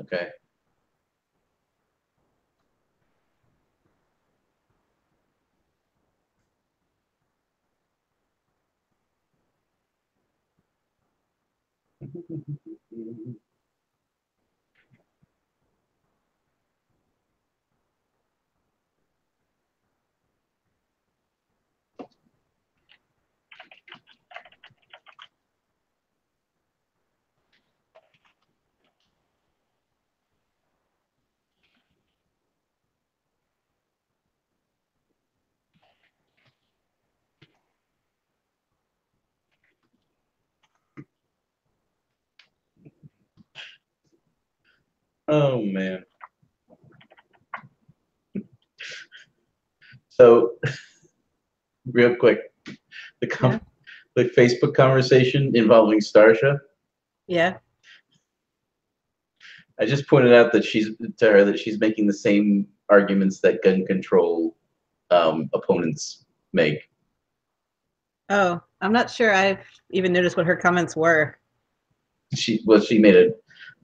Okay. Oh man. So real quick, the the Facebook conversation involving Starsha. Yeah. I just pointed out that she's making the same arguments that gun control opponents make. Oh, I'm not sure I've even noticed what her comments were. She made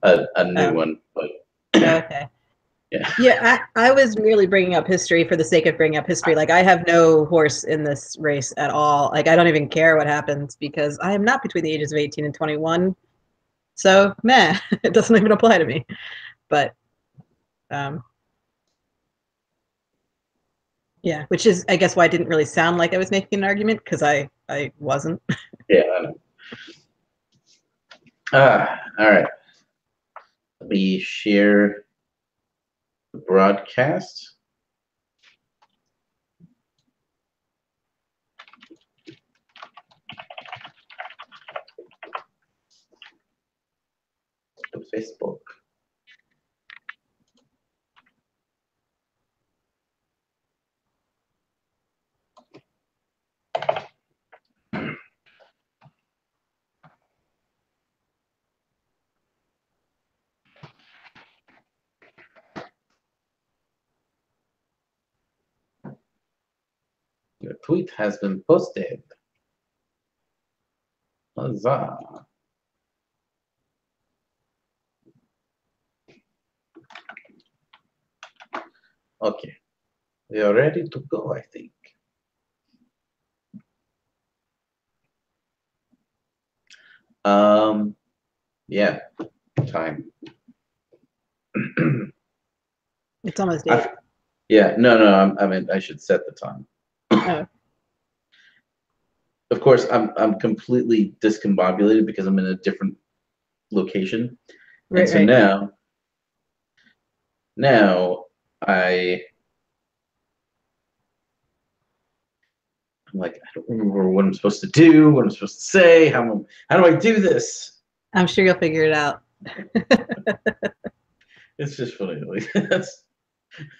a new one, but okay. yeah. Yeah, I was merely bringing up history for the sake of bringing up history. Like, I have no horse in this race at all. Like, I don't even care what happens because I am not between the ages of 18 and 21. So, meh, it doesn't even apply to me. But, yeah, which is, I guess, why I didn't really sound like I was making an argument, because I wasn't. Yeah, I know. All right. Let me share the broadcast. To Facebook. Your tweet has been posted. Huzzah. Okay. We are ready to go, I think. Yeah, time. It's almost 8. Yeah, no, I mean, I should set the time. Oh. Of course, I'm completely discombobulated because I'm in a different location. Right, and so right. now I'm like, I don't remember what I'm supposed to do, what I'm supposed to say, how do I do this? I'm sure you'll figure it out. It's just funny. Like,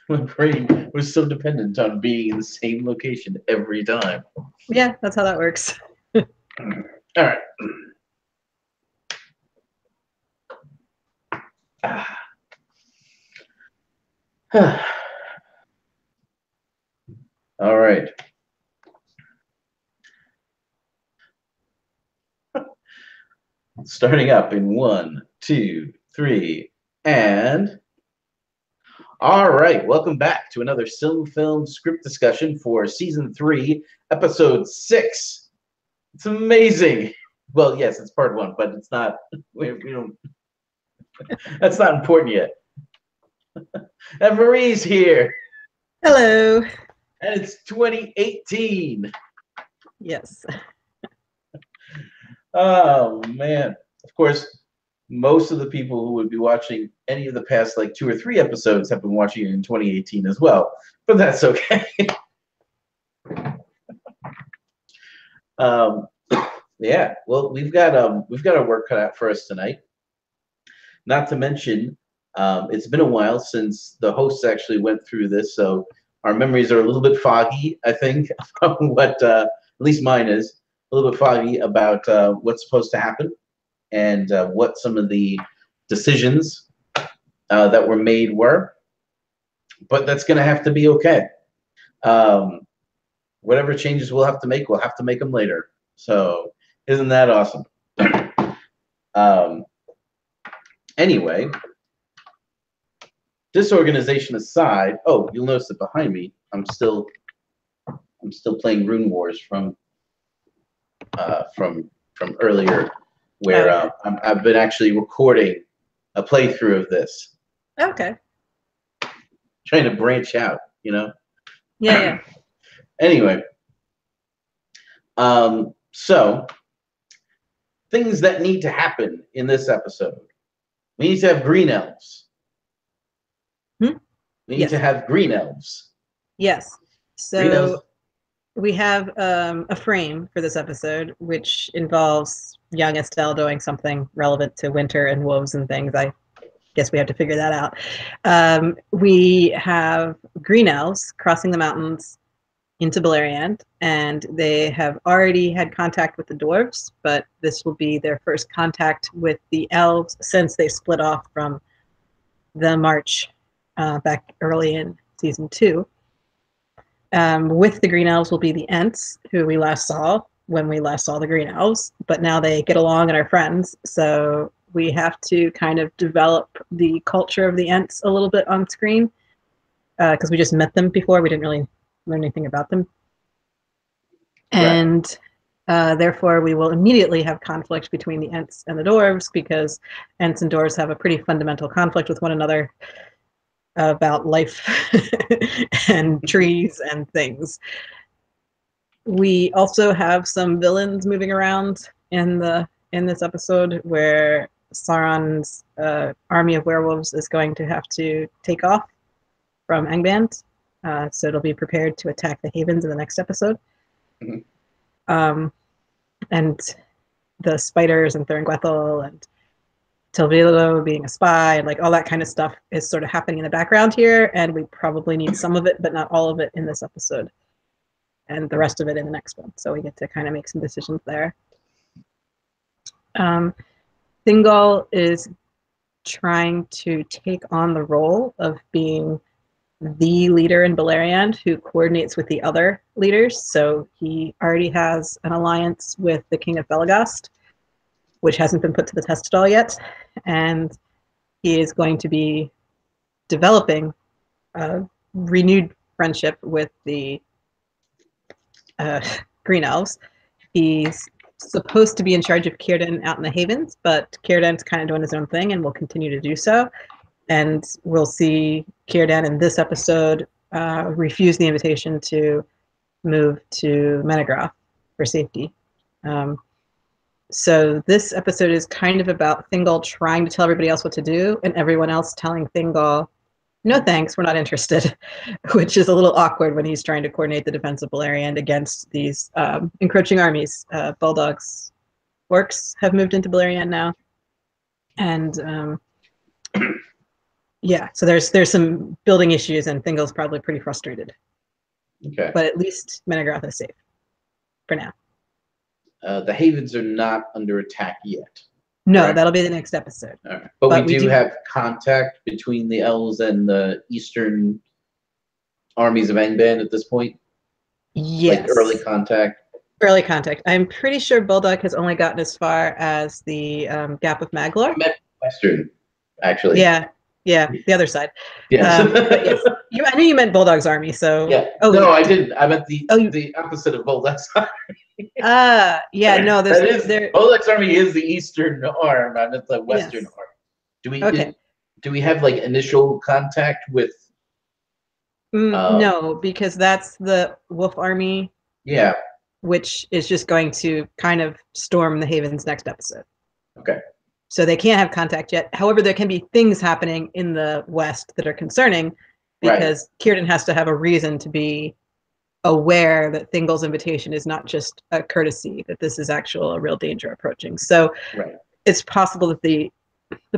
my brain was so dependent on being in the same location every time. Yeah, that's how that works. All right. All right. Starting up in 1, 2, 3, and all right. Welcome back to another Film script discussion for season 3, episode 6. It's amazing. Well, yes, it's part 1, but it's not. We don't. That's not important yet. And Marie's here. Hello. And it's 2018. Yes. Oh man. Of course, most of the people who would be watching any of the past like 2 or 3 episodes have been watching it in 2018 as well. But that's okay. Yeah. Well, we've got our work cut out for us tonight. Not to mention, it's been a while since the hosts actually went through this, so our memories are a little bit foggy, I think, what at least mine is a little bit foggy about what's supposed to happen and what some of the decisions that were made were. But that's going to have to be okay. Whatever changes we'll have to make them later. So isn't that awesome? Anyway, disorganization aside, oh, you'll notice that behind me, I'm still playing Rune Wars from earlier, where I've been actually recording a playthrough of this. Okay. Trying to branch out, you know. Yeah. Anyway, so things that need to happen in this episode. We need to have green elves. We need to have green elves. Yes. Green elves. So we have a frame for this episode, which involves young Estelle doing something relevant to winter and wolves and things. I guess we have to figure that out. We have green elves crossing the mountains into Beleriand, and they have already had contact with the dwarves, but this will be their first contact with the elves since they split off from the march back early in season 2. With the green elves will be the Ents, who we last saw when we last saw the green elves, but now they get along and are friends, so we have to kind of develop the culture of the Ents a little bit on screen, because we just met them before. We didn't really learn anything about them. And therefore, we will immediately have conflict between the Ents and the dwarves, because Ents and dwarves have a pretty fundamental conflict with one another about life and trees and things. We also have some villains moving around in this episode, where Sauron's army of werewolves is going to have to take off from Angband. So it'll be prepared to attack the Havens in the next episode. And the spiders and Thuringwethel and Tilvilo being a spy and like all that kind of stuff is sort of happening in the background here, and we probably need some of it, but not all of it in this episode, and the rest of it in the next one. So we get to kind of make some decisions there. Thingol is trying to take on the role of being the leader in Beleriand who coordinates with the other leaders. So he already has an alliance with the King of Belagast, which hasn't been put to the test at all yet. And he is going to be developing a renewed friendship with the Green Elves. He's supposed to be in charge of Círdan out in the Havens, but Círdan's kind of doing his own thing and will continue to do so. And we'll see Círdan in this episode refuse the invitation to move to Menegroth for safety. So this episode is kind of about Thingol trying to tell everybody else what to do, and everyone else telling Thingol, no thanks, we're not interested, which is a little awkward when he's trying to coordinate the defense of Beleriand against these encroaching armies. Bulldogs, orcs have moved into Beleriand now. And yeah, so there's some building issues, and Thingol's probably pretty frustrated. Okay. But at least Menegroth is safe for now. The Havens are not under attack yet. No, correct? That'll be the next episode. All right. But we do have contact between the elves and the eastern armies of Angband at this point? Yes. Like early contact? Early contact. I'm pretty sure Bulldog has only gotten as far as the Gap of Maglor. I meant western, actually. Yeah, the other side. Yes. But yes, I knew you meant Bulldog's army, so... Yeah. Oh, no, I didn't. I meant the opposite of Bulldog's army. Yeah, no, Bulldog's army is the eastern arm. I meant the western arm. Do we have like initial contact with? No, because that's the Wolf army. Yeah. Which is just going to kind of storm the Havens next episode. Okay. So they can't have contact yet. However, there can be things happening in the west that are concerning, because Círdan has to have a reason to be aware that Thingol's invitation is not just a courtesy, that this is a real danger approaching. So it's possible that the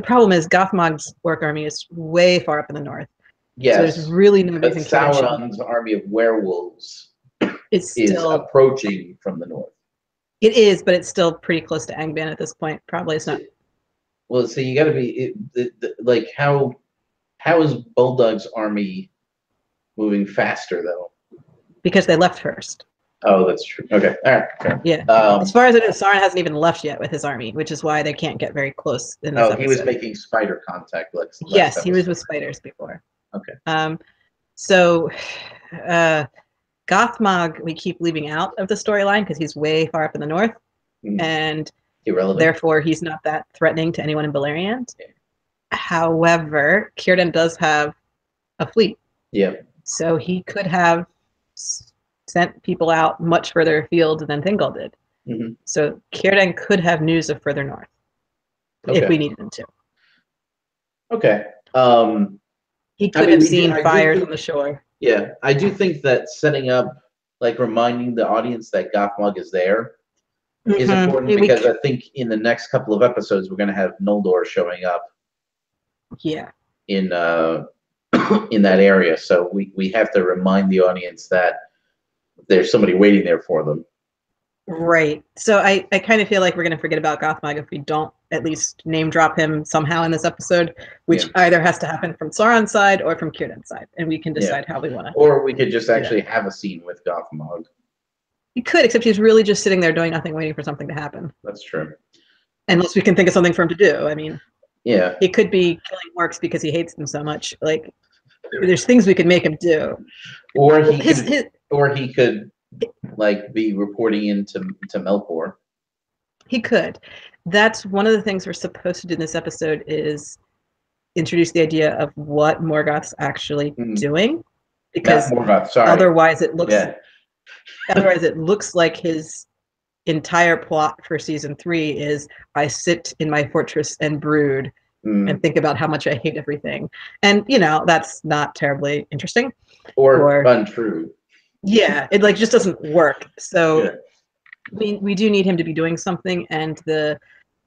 problem is Gothmog's orc army is way far up in the north. Yes. So there's really no reason. Sauron's army of werewolves is still approaching from the north. It is, but it's still pretty close to Angband at this point. Probably it's not. Well, so you got to be like how is Bulldog's army moving faster though? Because they left first. Oh, that's true. Okay, all right. Okay. Yeah. As far as I know, Sauron hasn't even left yet with his army, which is why they can't get very close. In this episode. He was making spider contact. Yes, he was with spiders before. So Gothmog we keep leaving out of the storyline because he's way far up in the north, and irrelevant. Therefore he's not that threatening to anyone in Beleriand. However, Círdan does have a fleet. Yeah. So he could have sent people out much further afield than Thingol did. So Círdan could have news of further north if we needed him to. Okay. He could have seen fires on the shore. Yeah, I do think that setting up, like reminding the audience that Gothmog is there is important, because I think in the next couple of episodes we're going to have Noldor showing up. Yeah. In in that area, so we have to remind the audience that there's somebody waiting there for them. Right. So I kind of feel like we're going to forget about Gothmog if we don't at least name drop him somehow in this episode, which either has to happen from Sauron's side or from Círdan's side, and we can decide how we want to. Or we could just actually have a scene with Gothmog. You could, except he's really just sitting there doing nothing, waiting for something to happen. That's true. Unless we can think of something for him to do. I mean, yeah, he could be killing orcs because he hates them so much. Like, there's things we could make him do. Or he could like be reporting into Melkor. He could. That's one of the things we're supposed to do in this episode, is introduce the idea of what Morgoth's actually doing, because otherwise it looks like his entire plot for season 3 is I sit in my fortress and brood and think about how much I hate everything, and that's not terribly interesting or untrue. Yeah, it like just doesn't work. So we do need him to be doing something, and the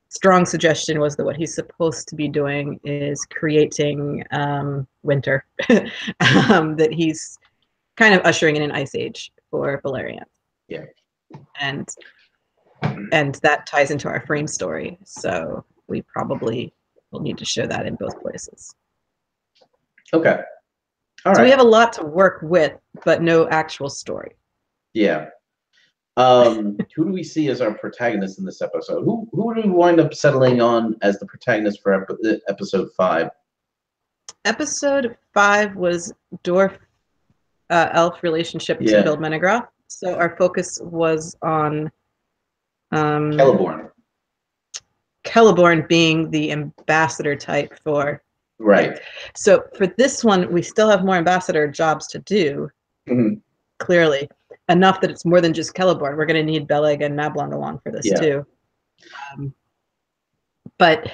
strong suggestion was that what he's supposed to be doing is creating winter. That he's kind of ushering in an ice age for Beleriand. Yeah. And that ties into our frame story. So we probably will need to show that in both places. Okay. All so right. We have a lot to work with, but no actual story. Yeah. Who do we see as our protagonist in this episode? Who do we wind up settling on as the protagonist for episode 5? Episode 5 was dwarf elf relationship to build Menegroth. So our focus was on Celeborn. Celeborn being the ambassador type for. Right. So for this one, we still have more ambassador jobs to do. Clearly. Enough that it's more than just Celeborn. We're going to need Beleg and Mablung along for this too. But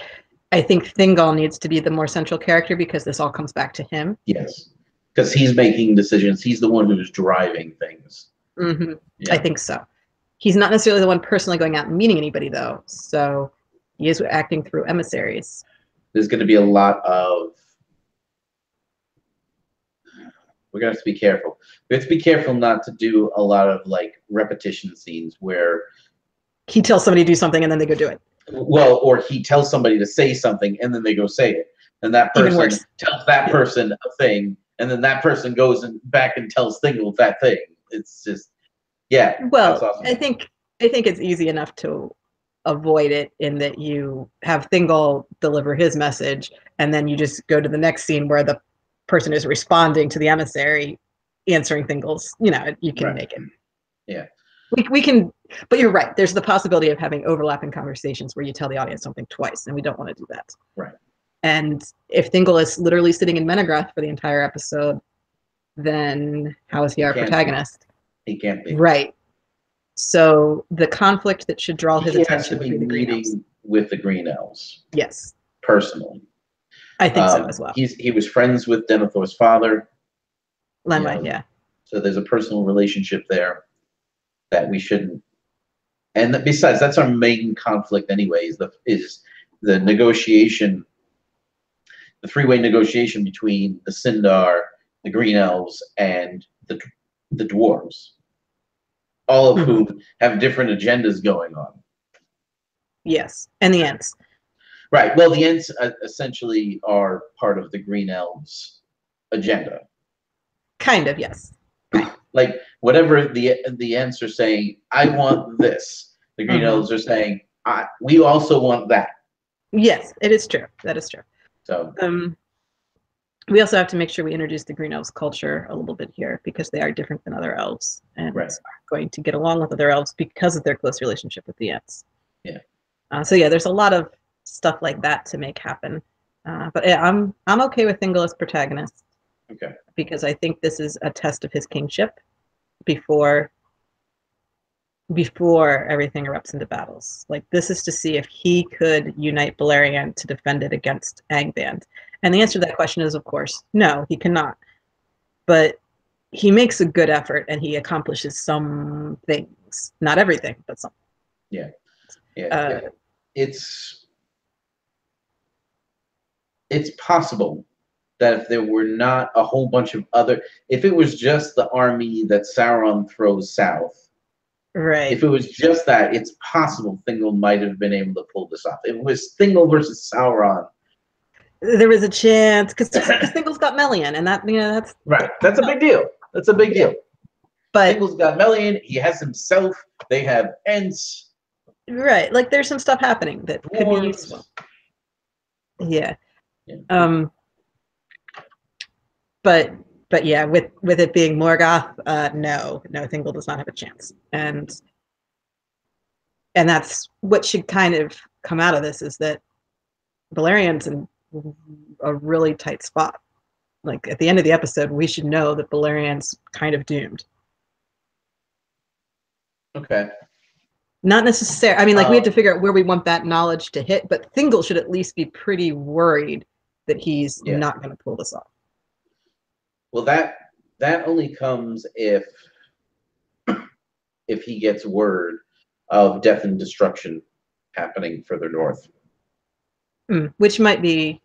I think Thingol needs to be the more central character, because this all comes back to him. Yes. Because he's making decisions. He's the one who's driving things. I think so. He's not necessarily the one personally going out and meeting anybody, though. So he is acting through emissaries. There's going to be a lot of... We're going to have to be careful. We have to be careful not to do a lot of like repetition scenes where he tells somebody to do something and then they go do it. Well, or he tells somebody to say something and then they go say it. And that person tells that person a thing, and then that person goes back and tells Thingol that thing. It's just, Well, that's awesome. I think it's easy enough to avoid it in that you have Thingol deliver his message, and then you just go to the next scene where the person is responding to the emissary, answering Thingol's. You can make it. Yeah. We can, but you're right. There's the possibility of having overlapping conversations where you tell the audience something twice, and we don't want to do that. Right. And if Thingol is literally sitting in Menegroth for the entire episode, then how is he our protagonist? He can't be. Right. So the conflict that should draw his attention would be the Green Elves. With the Green Elves. Yes. Personally. I think so as well. He was friends with Denethor's father. Lenway, yeah. So there's a personal relationship there that we shouldn't. And besides, that's our main conflict anyways, is the negotiation, the three-way negotiation between the Sindar, the Green Elves, and the dwarves, all of whom have different agendas going on. Yes, and the Ents. Right. Well, the Ents essentially are part of the Green Elves' agenda. Kind of, yes. Like whatever the Ents are saying, I want this. The Green Elves are saying, we also want that. Yes, it is true. That is true. So, we also have to make sure we introduce the green elves culture a little bit here, because they are different than other elves and Right. aren't going to get along with other elves because of their close relationship with the Ents. Yeah. So yeah, there's a lot of stuff like that to make happen. But yeah, I'm okay with Thingol as protagonist. Okay. Because I think this is a test of his kingship before everything erupts into battles. Like, this is to see if he could unite Beleriand to defend it against Angband. And the answer to that question is, of course, no, he cannot. But he makes a good effort, and he accomplishes some things. Not everything, but some. Yeah. Yeah. It's possible that if there were not a whole bunch of other, if it was just the army that Sauron throws south, right? If it was just that, it's possible Thingol might have been able to pull this off. If it was Thingol versus Sauron, there was a chance, because Thingol's got Melian, and that, that's right. That's a big deal. That's a big deal. But Thingol's got Melian. He has himself. They have Ents. Right, like there's some stuff happening that Dwarves. could be useful. Yeah. But yeah, with it being Morgoth, no, Thingol does not have a chance, and that's what should kind of come out of this, is that Beleriand's in a really tight spot. Like, at the end of the episode, we should know that Beleriand's kind of doomed. Okay. Not necessarily. I mean, like, we have to figure out where we want that knowledge to hit, but Thingol should at least be pretty worried that he's not going to pull this off. Well, that only comes if he gets word of death and destruction happening further north. Which might be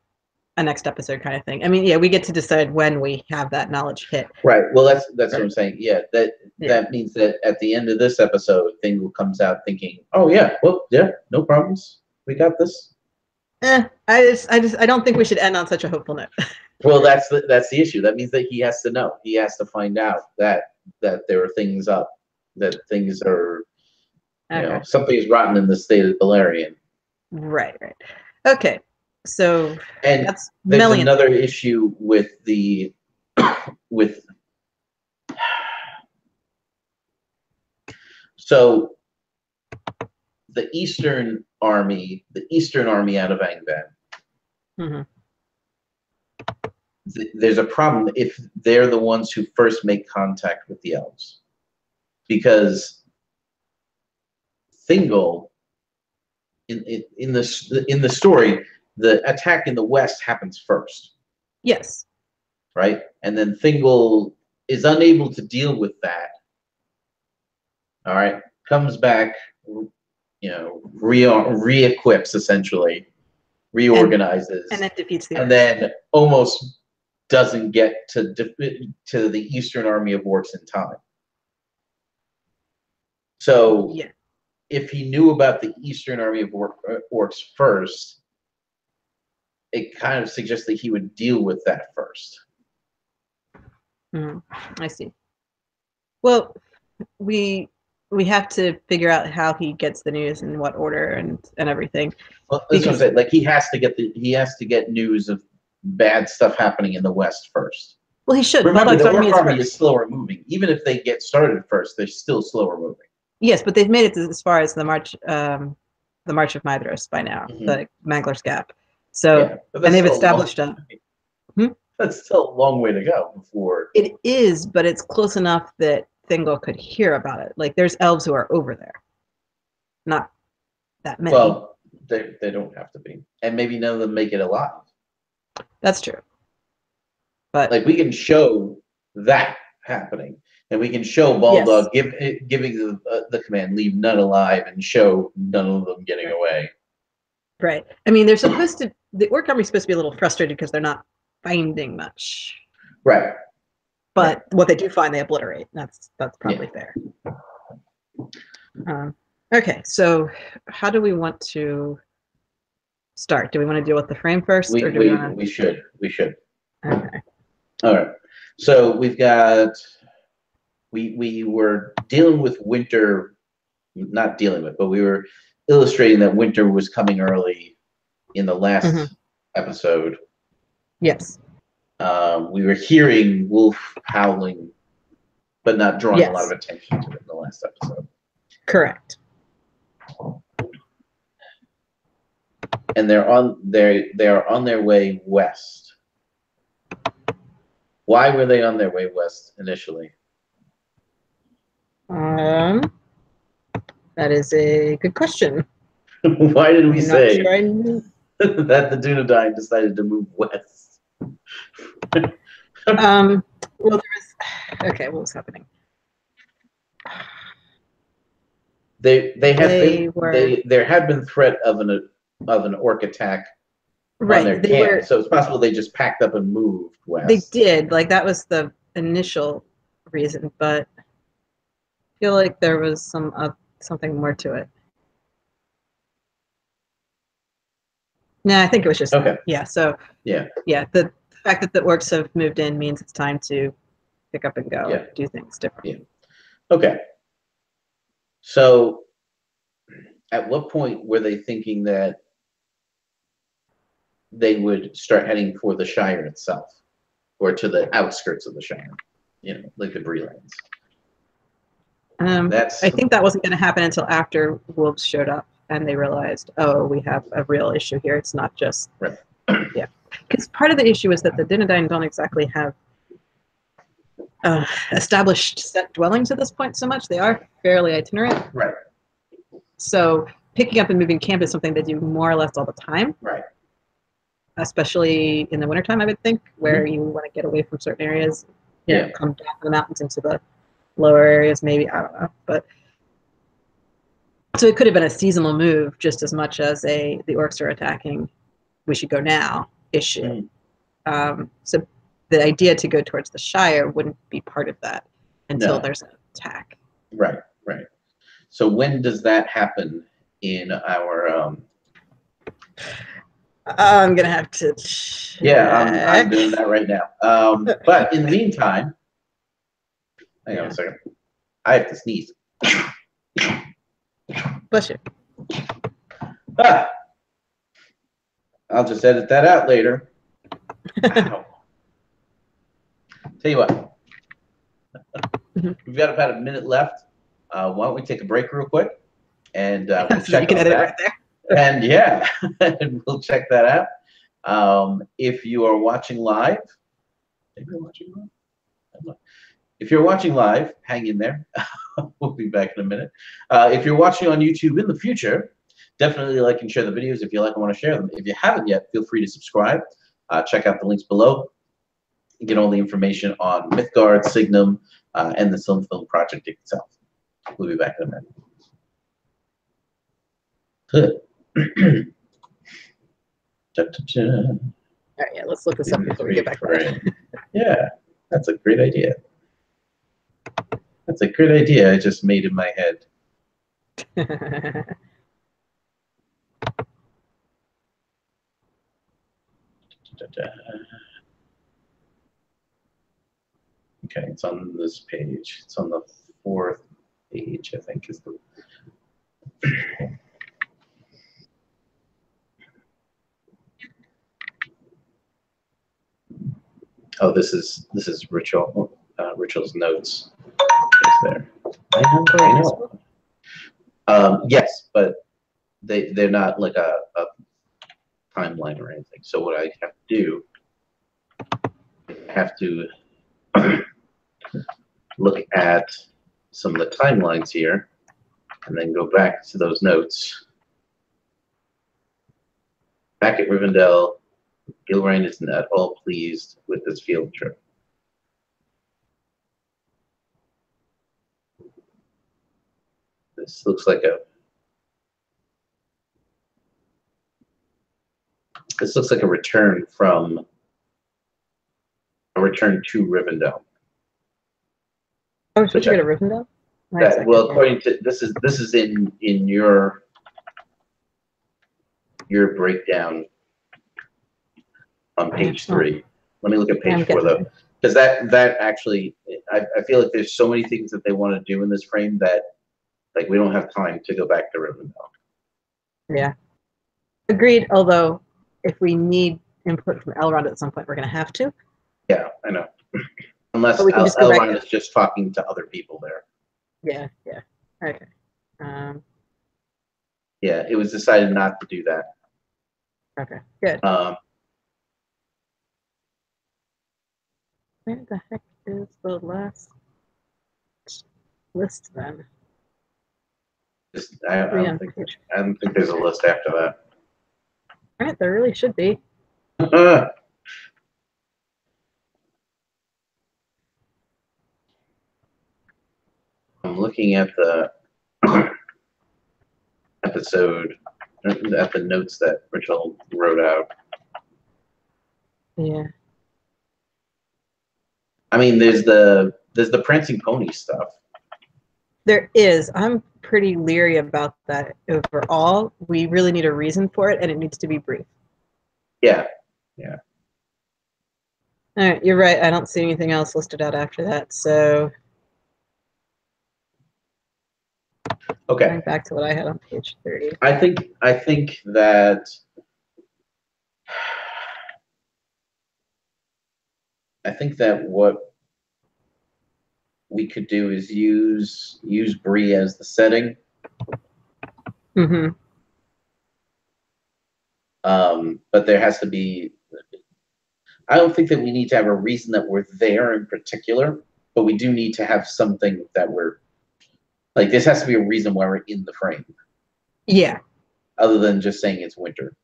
a next episode kind of thing. I mean, yeah, we get to decide when we have that knowledge hit. Right. Well, that's what I'm saying. Yeah, that means that at the end of this episode, Thingol comes out thinking, "Oh yeah, well, yeah, no problems. We got this." I don't think we should end on such a hopeful note. Well, that's the issue. That means that he has to know. He has to find out that there are things up, that things are, something is rotten in the state of Beleriand. Right. Okay. So and that's there's another issue with the so the Eastern army out of Angband. Mm-hmm. There's a problem if they're the ones who first make contact with the elves, because Thingol in the story, the attack in the west happens first. Yes. Right? And then Thingol is unable to deal with that. All right? Comes back, re-equips, essentially, reorganizes. And then defeats the orcs. And then almost doesn't get to the Eastern army of orcs in time. So if he knew about the Eastern army of orcs first, it kind of suggests that he would deal with that first. I see. Well, we have to figure out how he gets the news, in what order, and everything. Well, that's what I'm saying. Like, he has to get news of bad stuff happening in the west first. Well, he should. Remember, the orc army is slower moving. Even if they get started first, they're still slower moving. Yes, but they've made it as far as the March of Mithras by now, the Mangler's Gap. So, and they've established That's still a long way to go before. It is, but it's close enough that Thingol could hear about it. Like, there's elves who are over there. Not that many. Well, they don't have to be. And maybe none of them make it alive. That's true. But like, we can show that happening. And we can show Baldag giving the command, leave none alive, and show none of them getting away. Right. I mean, the orc army's supposed to be a little frustrated because they're not finding much. Right. But what they do find, they obliterate. That's probably fair. Okay, so how do we want to start? Do we want to deal with the frame first? We should. Okay. All right. So we've got... We were dealing with winter, not dealing with, but we were illustrating that winter was coming early in the last episode. Yes. We were hearing wolf howling, but not drawing a lot of Yes. attention to it in the last episode. Correct. And they are on their way west. Why were they on their way west initially? That is a good question. Why did we say sure that the Dunedain decided to move west? Well, there was. Okay, what was happening? There had been threat of an orc attack on their camp, so it's possible they just packed up and moved west. They did, like that was the initial reason, but I feel like there was something more to it. No, I think it was just okay. That. Yeah. So yeah. The fact that the orcs have moved in means it's time to pick up and go. Yeah. Do things differently. Yeah. Okay. So, at what point were they thinking that they would start heading for the Shire itself, or to the outskirts of the Shire? You know, like the Brelands. I think that wasn't going to happen until after wolves showed up and they realized, oh, we have a real issue here. It's not just right. Yeah, because part of the issue is that the Dunedain don't exactly have established set dwellings at this point so much. They are fairly itinerant. Right. So picking up and moving camp is something they do more or less all the time. Right. Especially in the wintertime, I would think, where you want to get away from certain areas. You know, come down from the mountains into the lower areas, maybe. I don't know. But so it could have been a seasonal move just as much as the orcs are attacking, we should go now issue. So the idea to go towards the Shire wouldn't be part of that until there's an attack. Right, right. So when does that happen in our... I'm going to have to check. Yeah, I'm doing that right now. But in the meantime, hang on a second. I have to sneeze. Bless you. I'll just edit that out later. Tell you what. We've got about a minute left. Why don't we take a break real quick? And we'll check you can edit it right there. And and we'll check that out. If you are watching live, maybe you're watching live. I don't know. If you're watching live, hang in there. We'll be back in a minute. If you're watching on YouTube in the future, definitely like and share the videos if you like and want to share them. If you haven't yet, feel free to subscribe. Check out the links below. Get all the information on Mythgard, Signum, and the Film Project itself. We'll be back in a minute. All right, yeah, let's look this up before we get back to that. Yeah, that's a great idea. That's a good idea I just made in my head. Okay, it's on this page. It's on the 4th page, I think, is the... Oh, this is Rachel's notes. It's there. I know. Yes, but they're not like a timeline or anything. So what I have to do, I have to look at some of the timelines here, and then go back to those notes. Back at Rivendell, Gilrain is not at all pleased with this field trip. This looks like a return to Rivendell. Oh, so you go to Rivendell? Well, according to this is in your breakdown on page 3. Let me look at page 4 though, because that actually I feel like there's so many things that they want to do in this frame that like we don't have time to go back to Rivendell. Yeah, agreed. Although if we need input from Elrond at some point, we're going to have to. Yeah, I know. Unless But we can just go back Elrond to- is just talking to other people there. Yeah, yeah. Okay. Yeah, it was decided not to do that. Okay, good. Um, Where the heck is the last list then? I don't think there's a list after that. Right, there really should be. I'm looking at the episode, at the notes that Rachel wrote out. Yeah. I mean, there's the prancing pony stuff. There is. I'm pretty leery about that overall. We really need a reason for it, and it needs to be brief. Yeah, yeah. All right, you're right. I don't see anything else listed out after that. So, Okay. going back to what I had on page 30. I think that what we could do is use Bree as the setting. Mm-hmm. But there has to be. I don't think that we need to have a reason that we're there in particular, but we do need to have something that we're like. This has to be a reason why we're in the frame. Yeah. Other than just saying it's winter.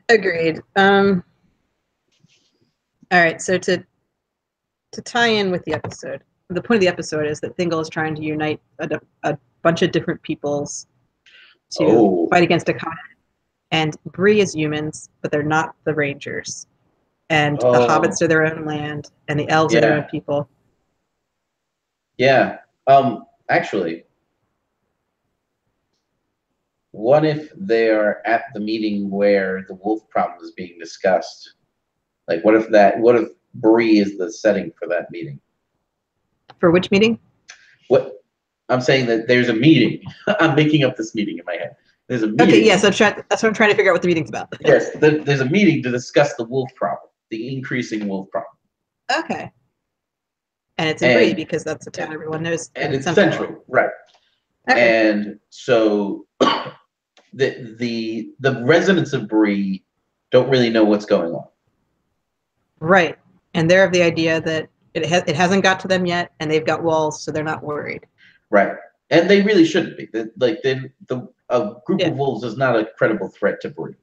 Agreed. All right. So to tie in with the episode, the point of the episode is that Thingol is trying to unite a bunch of different peoples to fight against a comet. And Bree is humans, but they're not the Rangers. And the hobbits are their own land, and the elves are their own people. Yeah. Actually, what if they're at the meeting where the wolf problem is being discussed? Like, what if Bree is the setting for that meeting? For which meeting? What I'm saying that there's a meeting. I'm making up this meeting in my head. There's a meeting. Okay, yes, that's what I'm trying to figure out what the meeting's about. Yes, there's a meeting to discuss the wolf problem, the increasing wolf problem. Okay. And it's in Bree because that's the town everyone knows. And it's central, right? Okay. And so the residents of Bree don't really know what's going on. Right, and they're of the idea that it hasn't got to them yet, and they've got walls, so they're not worried. Right, and they really shouldn't be. A group of wolves is not a credible threat to Bree.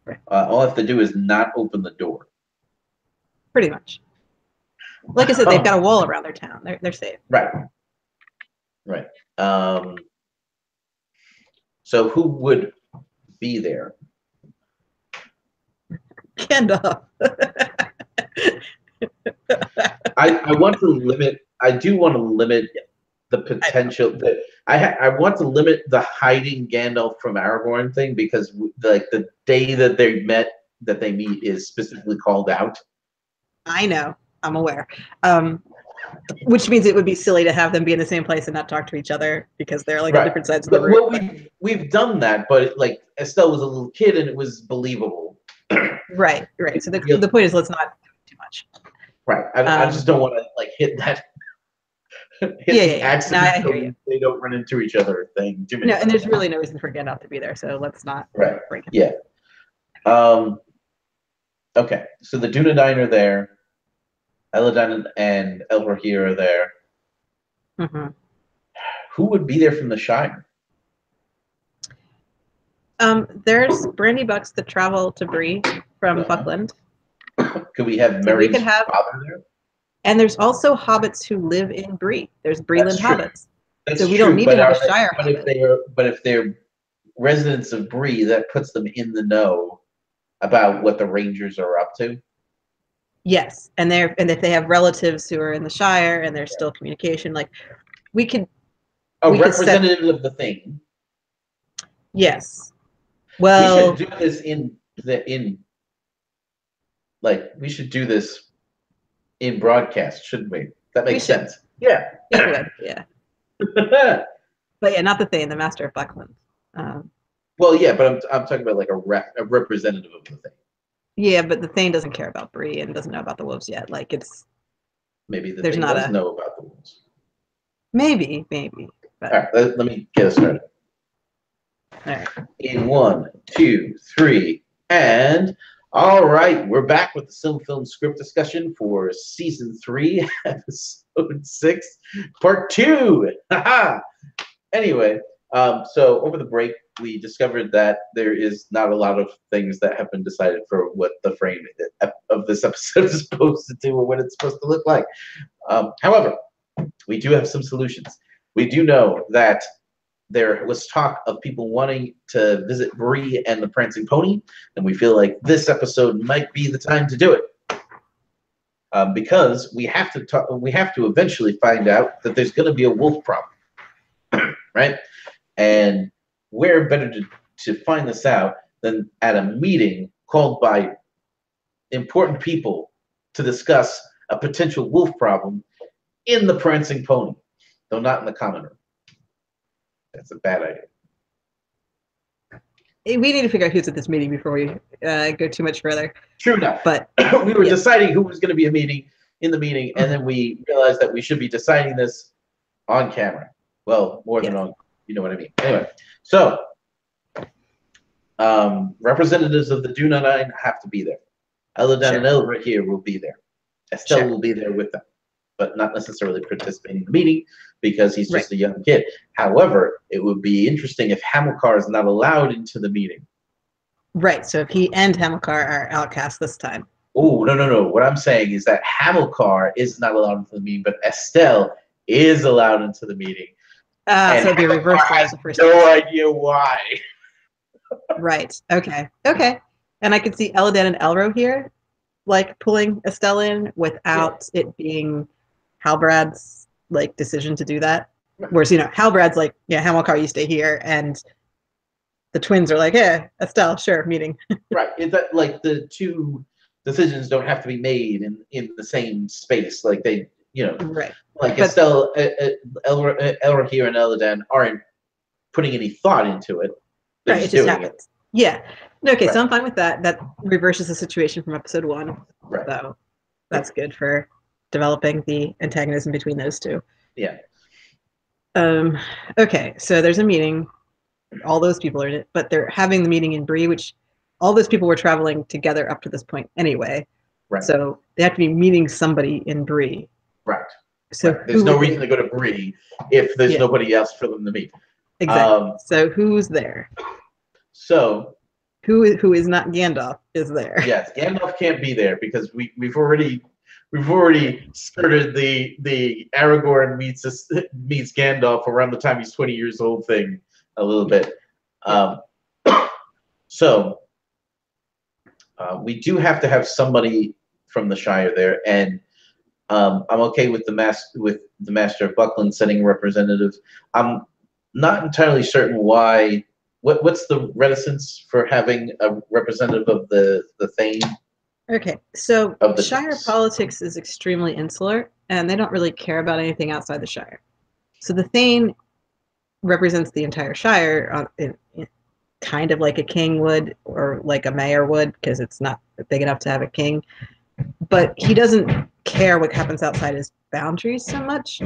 Right. All I have to do is not open the door. Pretty much. Like I said, they've got a wall around their town. They're safe. Right. Right. So who would be there? Gandalf. I want to limit. I do want to limit the potential that I want to limit the hiding Gandalf from Aragorn thing because like the day that they meet is specifically called out. I know. I'm aware. Which means it would be silly to have them be in the same place and not talk to each other because they're like on different sides of the room. Well, we've done that, but like Estelle was a little kid and it was believable. Right. So the point is, let's not do too much. Right. I just don't want to like hit that. Accident. No, I hear you. They don't run into each other thing. No, and there's really no reason for Gandalf to be there, so let's not break him. Yeah. Okay, so the Dunedain are there. Eladin and Elrohir are there. Mm-hmm. Who would be there from the Shire? There's brandy bucks that travel to Bree from Buckland. Could we have Merry's father there? And there's also hobbits who live in Bree. There's Breeland hobbits. So we don't need to have a Shire hobbit. But if they're residents of Bree, that puts them in the know about what the Rangers are up to. Yes, and if they have relatives who are in the Shire and there's still communication, like we could. Representative of the thing. Yes. Well, we should do this we should do this in broadcast, shouldn't we? That makes sense. Yeah. It would, yeah. But yeah, not the thing, the Master of Buckland. Well, yeah, but I'm talking about like a representative of the thing. Yeah, but the Thane doesn't care about Bree and doesn't know about the wolves yet. Like it's Maybe the there's thing not does a know about the wolves. maybe, All but right, let me get us started. all right. In 1, 2, 3, and all right, we're back with the Film script discussion for season 3, episode 6, part 2. Anyway, so over the break, we discovered that there is not a lot of things that have been decided for what the frame of this episode is supposed to do or what it's supposed to look like. However, we do have some solutions. We do know that there was talk of people wanting to visit Bree and the Prancing Pony, and we feel like this episode might be the time to do it. Because we have to eventually find out that there's going to be a wolf problem, right? And where better to find this out than at a meeting called by important people to discuss a potential wolf problem in the Prancing Pony, though not in the common room. That's a bad idea. We need to figure out who's at this meeting before we go too much further. True enough. But we were deciding who was going to be in the meeting, and then we realized that we should be deciding this on camera. Well, more than on, you know what I mean. Anyway, so representatives of the Duna Nine have to be there. Eladan and Elra here will be there. Estelle will be there with them, but not necessarily participating in the meeting because he's just a young kid. However, it would be interesting if Hamilcar is not allowed into the meeting. Right. So if he and Hamilcar are outcast this time. Oh, no. What I'm saying is that Hamilcar is not allowed into the meeting, but Estelle is allowed into the meeting. So it'd be reversed. No idea why. Right. Okay. And I could see Eladan and Elro here, like pulling Estelle in without it being Halbrad's like decision to do that. Whereas Halbrad's like, Hamilcar, you stay here, and the twins are like, yeah, Estelle, sure, meeting. Right. Is that like the two decisions don't have to be made in the same space? Like they, right. Like but, Estelle, Elra here and Eladan aren't putting any thought into it. They're right. It just happens. Yeah. Okay. So I'm fine with that. That reverses the situation from episode 1. Right. So that's good for developing the antagonism between those two. Yeah. Okay. So there's a meeting. All those people are in it, but they're having the meeting in Bree, which all those people were traveling together up to this point anyway. Right. So they have to be meeting somebody in Bree. Right. So there's no reason to go to Bree if there's nobody else for them to meet. Exactly. So who's there? So who is not Gandalf is there? Yes, Gandalf can't be there because we've already skirted the Aragorn meets Gandalf around the time he's 20 years old thing a little bit. So we do have to have somebody from the Shire there, and I'm okay with the Master of Buckland sending a representative. I'm not entirely certain why. What's the reticence for having a representative of the Thane? Okay, so Shire politics is extremely insular, and they don't really care about anything outside the Shire. So the Thane represents the entire Shire, kind of like a king would, or like a mayor would, because it's not big enough to have a king. But he doesn't care what happens outside his boundaries so much.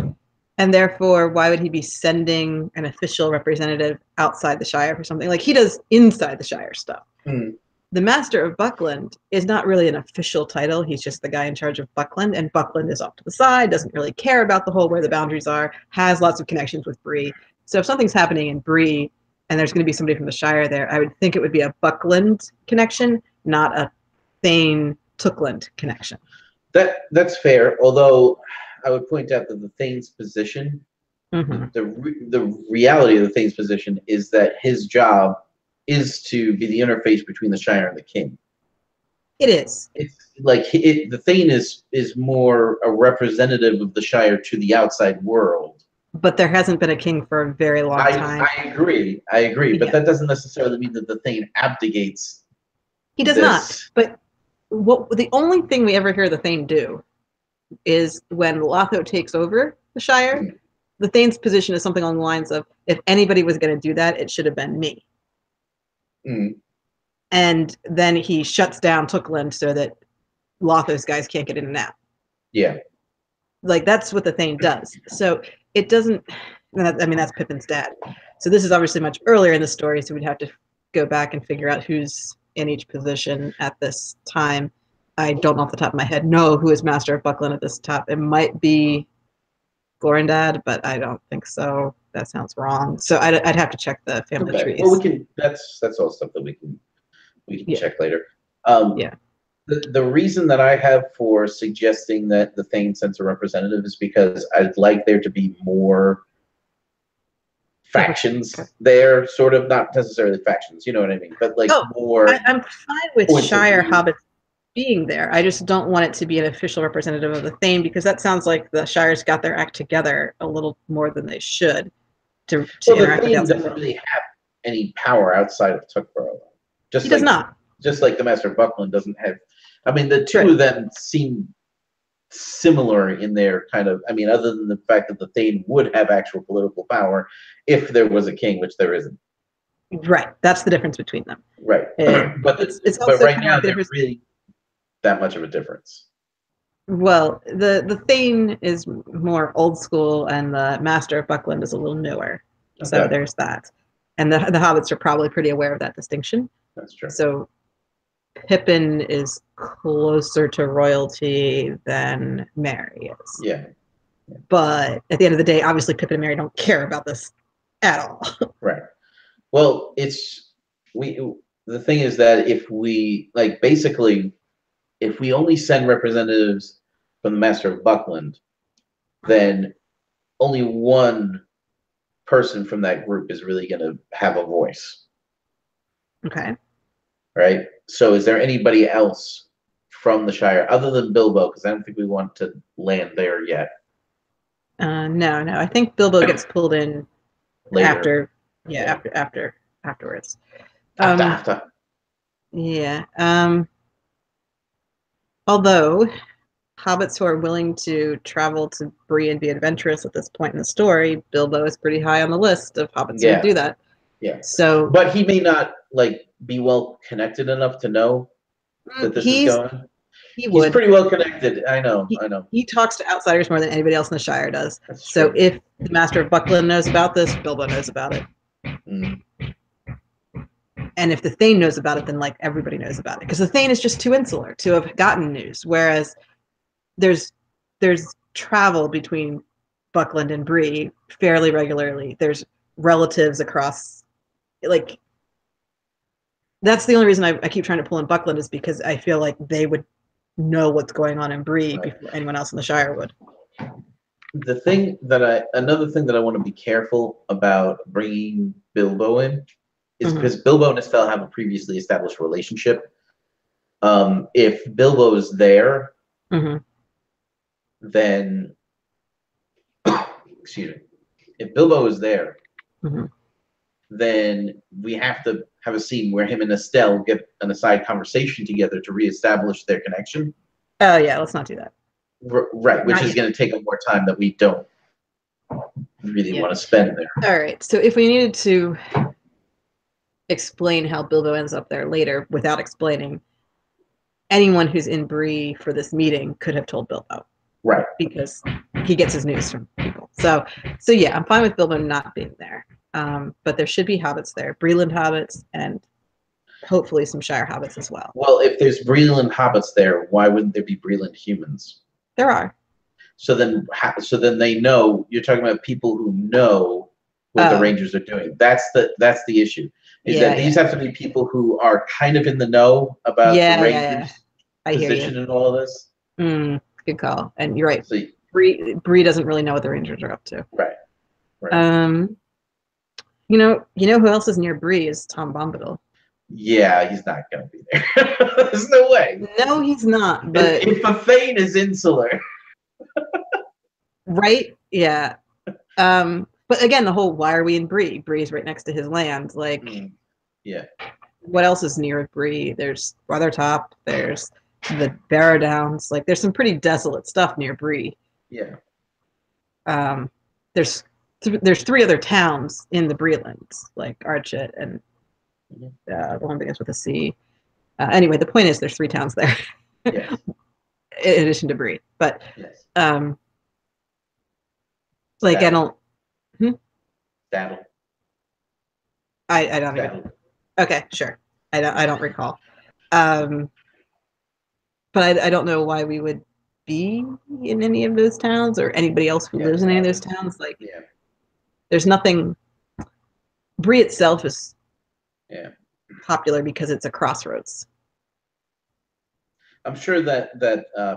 And therefore, why would he be sending an official representative outside the Shire for something? Like he does inside the Shire stuff. Mm. The Master of Buckland is not really an official title. He's just the guy in charge of Buckland, and Buckland is off to the side, doesn't really care about the whole where the boundaries are, has lots of connections with Bree. So if something's happening in Bree and there's going to be somebody from the Shire there, I would think it would be a Buckland connection, not a Thane-Tookland connection. That's fair, although I would point out that the Thane's position, the reality of the Thane's position is that his job is to be the interface between the Shire and the King. It is. It's like the Thane is more a representative of the Shire to the outside world. But there hasn't been a king for a very long time. I agree, but that doesn't necessarily mean that the Thane abdicates. He does not. But the only thing we ever hear the Thane do is when Lotho takes over the Shire, the Thane's position is something along the lines of, if anybody was going to do that, it should have been me. Mm. and then he shuts down Tookland so that Lotho's guys can't get in and out. Yeah. Like, that's what the Thane does. So it doesn't. I mean, that's Pippin's dad. So this is obviously much earlier in the story, so we'd have to go back and figure out who's in each position at this time. I don't off the top of my head know who is Master of Buckland at this top. It might be Gorindad, but I don't think so. That sounds wrong. So I'd have to check the family trees. Well, we can. That's all stuff that we can check later. Yeah. The reason that I have for suggesting that the Thane sends a representative is because I'd like there to be more factions there, sort of, not necessarily factions, you know what I mean, but like more. I'm fine with Shire hobbits being there. I just don't want it to be an official representative of the Thane, because that sounds like the Shire's got their act together a little more than they should to interact with the outside world. Doesn't really have any power outside of Tookborough. He does not. Just like the Master of Buckland doesn't have. I mean, the two of them seem similar in their kind of. I mean, other than the fact that the Thane would have actual political power if there was a king, which there isn't. Right. That's the difference between them. Right. But right now, there's really that much of a difference. Well, the Thane is more old school, and the Master of Buckland is a little newer. Okay. So there's that. And the hobbits are probably pretty aware of that distinction. That's true. So Pippin is closer to royalty than Merry is. Yeah. But at the end of the day, obviously Pippin and Merry don't care about this at all. Right. Well, the thing is that if we if we only send representatives from the Master of Buckland, then only one person from that group is really going to have a voice. Okay. Right. So is there anybody else from the Shire other than Bilbo? Because I don't think we want to land there yet. No. I think Bilbo gets pulled in later. Afterwards. After. Yeah. Although hobbits who are willing to travel to Bree and be adventurous at this point in the story, Bilbo is pretty high on the list of hobbits who would do that. Yeah. So, but he may not be well connected enough to know that this is going. He's pretty well connected. I know. He talks to outsiders more than anybody else in the Shire does. So if the Master of Buckland knows about this, Bilbo knows about it. Mm. And if the Thane knows about it, then everybody knows about it, because the Thane is just too insular to have gotten news. Whereas there's travel between Buckland and Bree fairly regularly. There's relatives across. That's the only reason I keep trying to pull in Buckland, is because I feel like they would know what's going on in Bree before anyone else in the Shire would. Another thing that I want to be careful about bringing Bilbo in is because Bilbo and Estelle have a previously established relationship. If Bilbo is there, then excuse me. If Bilbo is there, then we have to have a scene where him and Estelle get an aside conversation together to reestablish their connection. Oh yeah, let's not do that. Right, which is going to take up more time that we don't really want to spend there. All right, so if we needed to explain how Bilbo ends up there later without explaining, anyone who's in Bree for this meeting could have told Bilbo. Right. Because he gets his news from people. So yeah, I'm fine with Bilbo not being there. But there should be hobbits there, Breeland hobbits, and hopefully some Shire hobbits as well. Well, if there's Breeland hobbits there, why wouldn't there be Breeland humans? There are. So then they know. You're talking about people who know what the Rangers are doing. That's the issue. Is that these have to be people who are kind of in the know about the Rangers' position in all of this. Good call. And you're right. So, Bree doesn't really know what the Rangers are up to. Right. You know who else is near Bree is Tom Bombadil. Yeah, he's not going to be there. There's no way. No, he's not. But if a Thane is insular, right? Yeah. But again, the whole "why are we in Bree"? Bree is right next to his land. Yeah. What else is near Bree? There's Weathertop. There's the Barrow Downs. There's some pretty desolate stuff near Bree. Yeah. There's 3 other towns in the Breelands, like Archet and The one begins with a C. Anyway, the point is there's 3 towns there. Yes. In addition to Bree. But Yes. like I don't Saddle. I don't even. Okay, sure. I don't recall. But I don't know why we would be in any of those towns or anybody else who lives in any of those towns. Like, there's nothing. Bree itself is popular because it's a crossroads. I'm sure that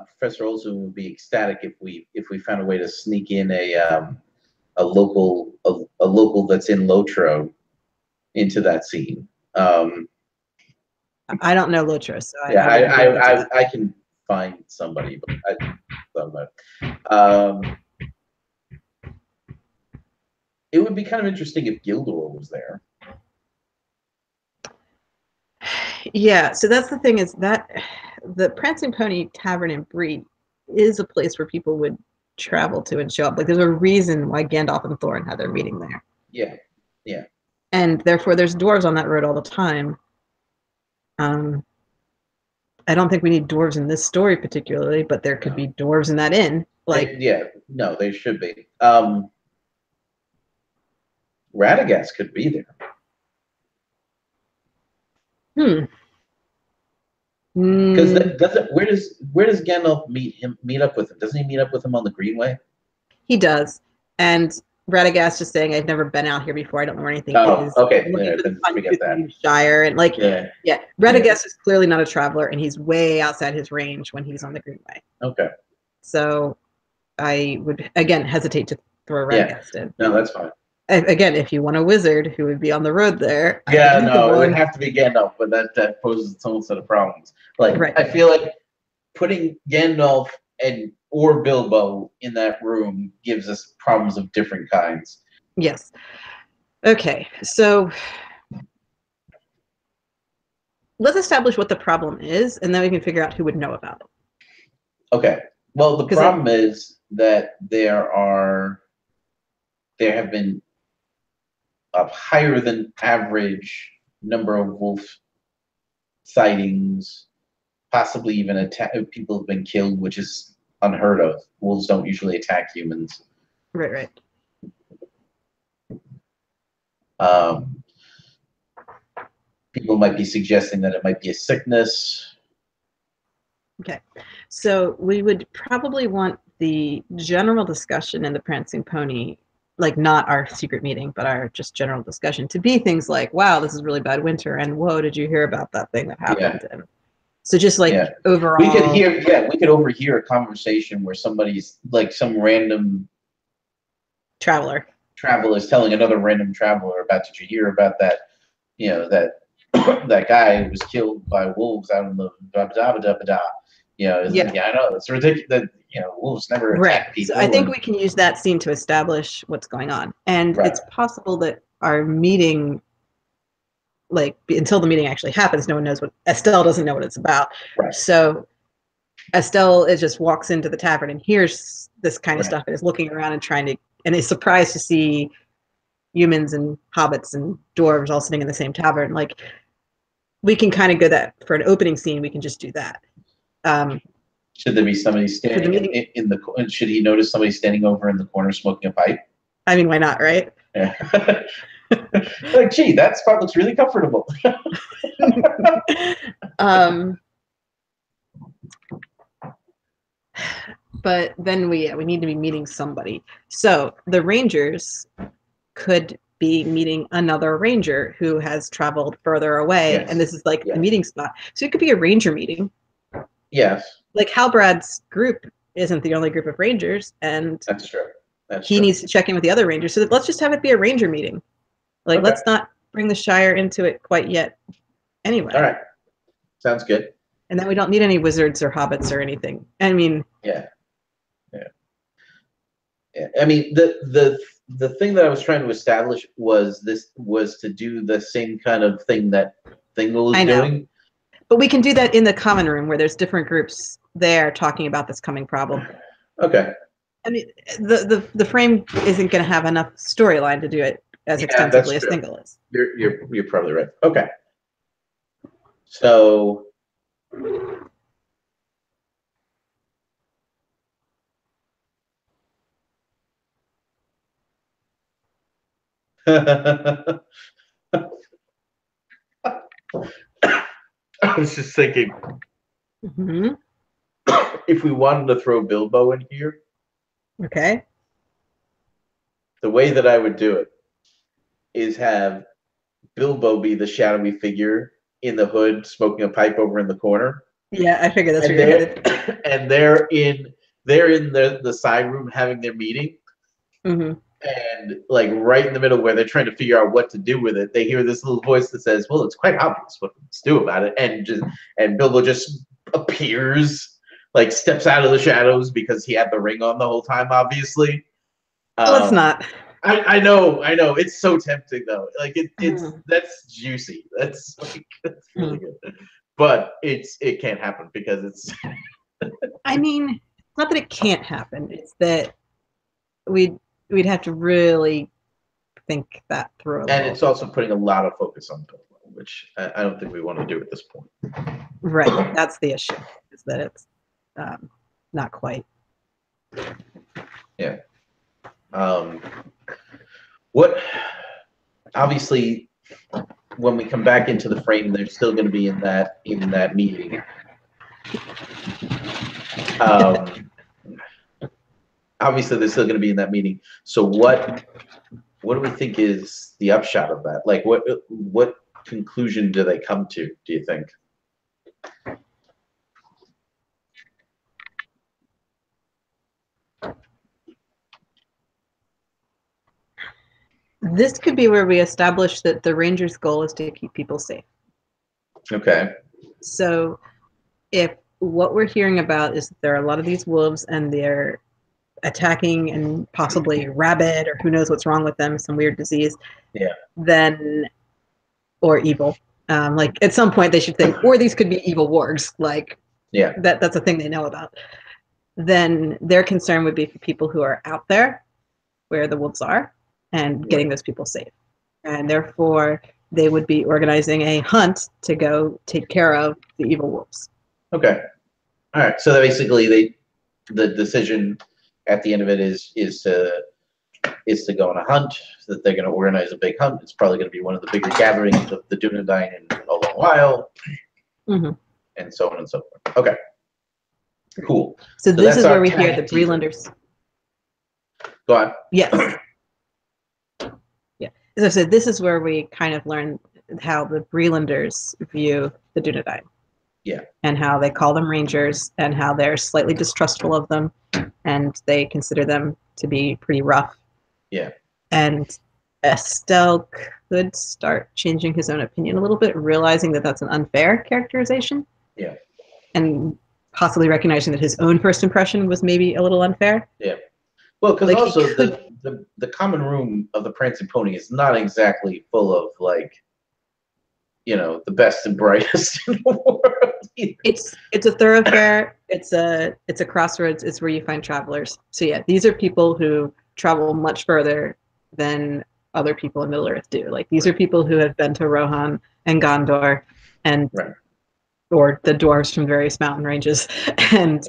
Professor Olson would be ecstatic if we found a way to sneak in a local that's in Lotro into that scene. I don't know Lotro, so I can find somebody, but I don't know. It would be kind of interesting if Gildor was there. Yeah, so that's the thing, is that the Prancing Pony Tavern in Bree is a place where people would travel to and show up. Like, there's a reason why Gandalf and Thorin had their meeting there. Yeah, yeah. And therefore, there's dwarves on that road all the time. I don't think we need dwarves in this story particularly, but there could be dwarves in that inn. Like, no, they should be. Radagast could be there. Because where does Gandalf meet up with him? Doesn't he meet up with him on the Greenway? He does, and Radagast is saying, "I've never been out here before. I don't know where anything is." Okay, forget that. Shire and like, Radagast is clearly not a traveler, and he's way outside his range when he's on the Greenway. Okay. So, I would again hesitate to throw Radagast in. No, that's fine. Again, if you want a wizard who would be on the road there, it would have to be Gandalf, but that poses its own set of problems. Like, I feel like putting Gandalf or Bilbo in that room gives us problems of different kinds. Yes. Okay, so let's establish what the problem is, and then we can figure out who would know about it. Okay. Well, the problem is that there have been a higher than average number of wolf sightings, possibly even people have been killed, which is unheard of. Wolves don't usually attack humans. Right. People might be suggesting that it might be a sickness. Okay, so we would probably want the general discussion in the Prancing Pony, like not our secret meeting, but our just general discussion, to be things like, wow, this is really bad winter, and whoa, did you hear about that thing that happened? And so just like overall, we could overhear a conversation where somebody's like some random traveler is telling another random traveler about, did you hear about that, that guy who was killed by wolves out in the I know, it's ridiculous that wolves never attack people. So I think we can use that scene to establish what's going on, and it's possible that our meeting, like until the meeting actually happens, no one knows what Estelle doesn't know what it's about. So Estelle just walks into the tavern and hears this kind of stuff and is looking around and is surprised to see humans and hobbits and dwarves all sitting in the same tavern. Like, we can kind of go that for an opening scene. We can just do that. Should there be somebody standing in the? Should he notice somebody standing over in the corner smoking a pipe? I mean, why not, right? Yeah. Like, gee, that spot looks really comfortable. But then we need to be meeting somebody. So the Rangers could be meeting another ranger who has traveled further away, and this is like the meeting spot. So it could be a ranger meeting. Yes. Like Halbrad's group isn't the only group of rangers, and that's true. He needs to check in with the other rangers. So let's just have it be a ranger meeting. Like, let's not bring the Shire into it quite yet. Anyway. All right. Sounds good. And then we don't need any wizards or hobbits or anything. I mean. Yeah. I mean, the thing that I was trying to establish was to do the same kind of thing that Thingol is doing. But we can do that in the common room where there's different groups there talking about this coming problem. Okay. I mean, the frame isn't going to have enough storyline to do it as Yeah, that's extensively as true. Thingol is. You're probably right. Okay. So I was just thinking, Mm-hmm. if we wanted to throw Bilbo in here, Okay. the way that I would do it is have Bilbo be the shadowy figure in the hood, smoking a pipe over in the corner, Yeah, I figured that's and where you're headed. they're in the side room having their meeting, Mm-hmm. and like right in the middle where they're trying to figure out what to do with it, they hear this little voice that says, "Well, it's quite obvious what to do about it," and Bilbo just appears, like steps out of the shadows because he had the ring on the whole time, obviously. Let's not. I know, it's so tempting though. Like it's Mhm. that's juicy. That's like that's really Mhm. good, but it can't happen because it's I mean, it's not that it can't happen. It's that we'd we'd have to really think that through a and little. it's also putting a lot of focus on Bilbo, which I don't think we want to do at this point. Right. That's the issue. Is that it's not quite. Yeah. What? Obviously, when we come back into the frame, they're still going to be in that meeting. Obviously, they're still going to be in that meeting. So what do we think is the upshot of that? Like, what conclusion do they come to? Do you think? This could be where we establish that the Rangers' goal is to keep people safe. Okay. So if what we're hearing about is that there are a lot of these wolves and they're attacking and possibly rabid or who knows what's wrong with them, some weird disease, Yeah. then or evil. Like at some point they should think, or these could be evil wargs. Like Yeah. that's a thing they know about. Then their concern would be for people who are out there where the wolves are and getting those people safe. And therefore they would be organizing a hunt to go take care of the evil wolves. Okay. All right. So that basically, the decision at the end of it is to go on a hunt. That they're going to organize a big hunt. It's probably going to be one of the bigger gatherings of the Dunedain in a long while, and so on and so forth. Okay. Cool. So this that's is where our we hear tag the teaser. Brelanders. Go on. Yes. Yeah. As I said, this is where we kind of learn how the Brelanders view the Dunedain. Yeah. And how they call them rangers and how they're slightly distrustful of them and they consider them to be pretty rough. Yeah. And Estelle could start changing his own opinion a little bit, realizing that that's an unfair characterization. Yeah. And possibly recognizing that his own first impression was maybe a little unfair. Yeah. Well, because Like, also the common room of the Prancing Pony is not exactly full of like, the best and brightest in the world either. It's a thoroughfare. It's a crossroads. It's where you find travelers. So yeah, these are people who travel much further than other people in Middle Earth do. Like these are people who have been to Rohan and Gondor, and or the dwarves from various mountain ranges, and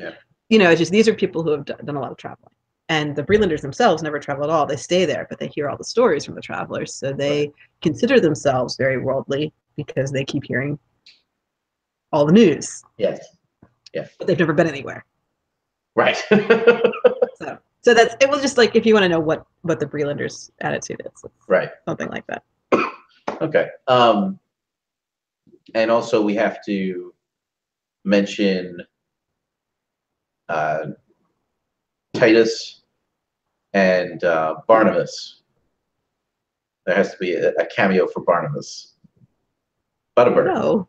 it's just these are people who have done a lot of traveling. And the Brelanders themselves never travel at all. They stay there, but they hear all the stories from the travelers, so they consider themselves very worldly because they keep hearing all the news. Yes. Yeah. But they've never been anywhere. Right. So that's it. Was just like if you want to know what the Brelanders' attitude is, right? Something like that. Okay. And also we have to mention Titus and Barnabas. There has to be a cameo for Barnabas. Butterbur.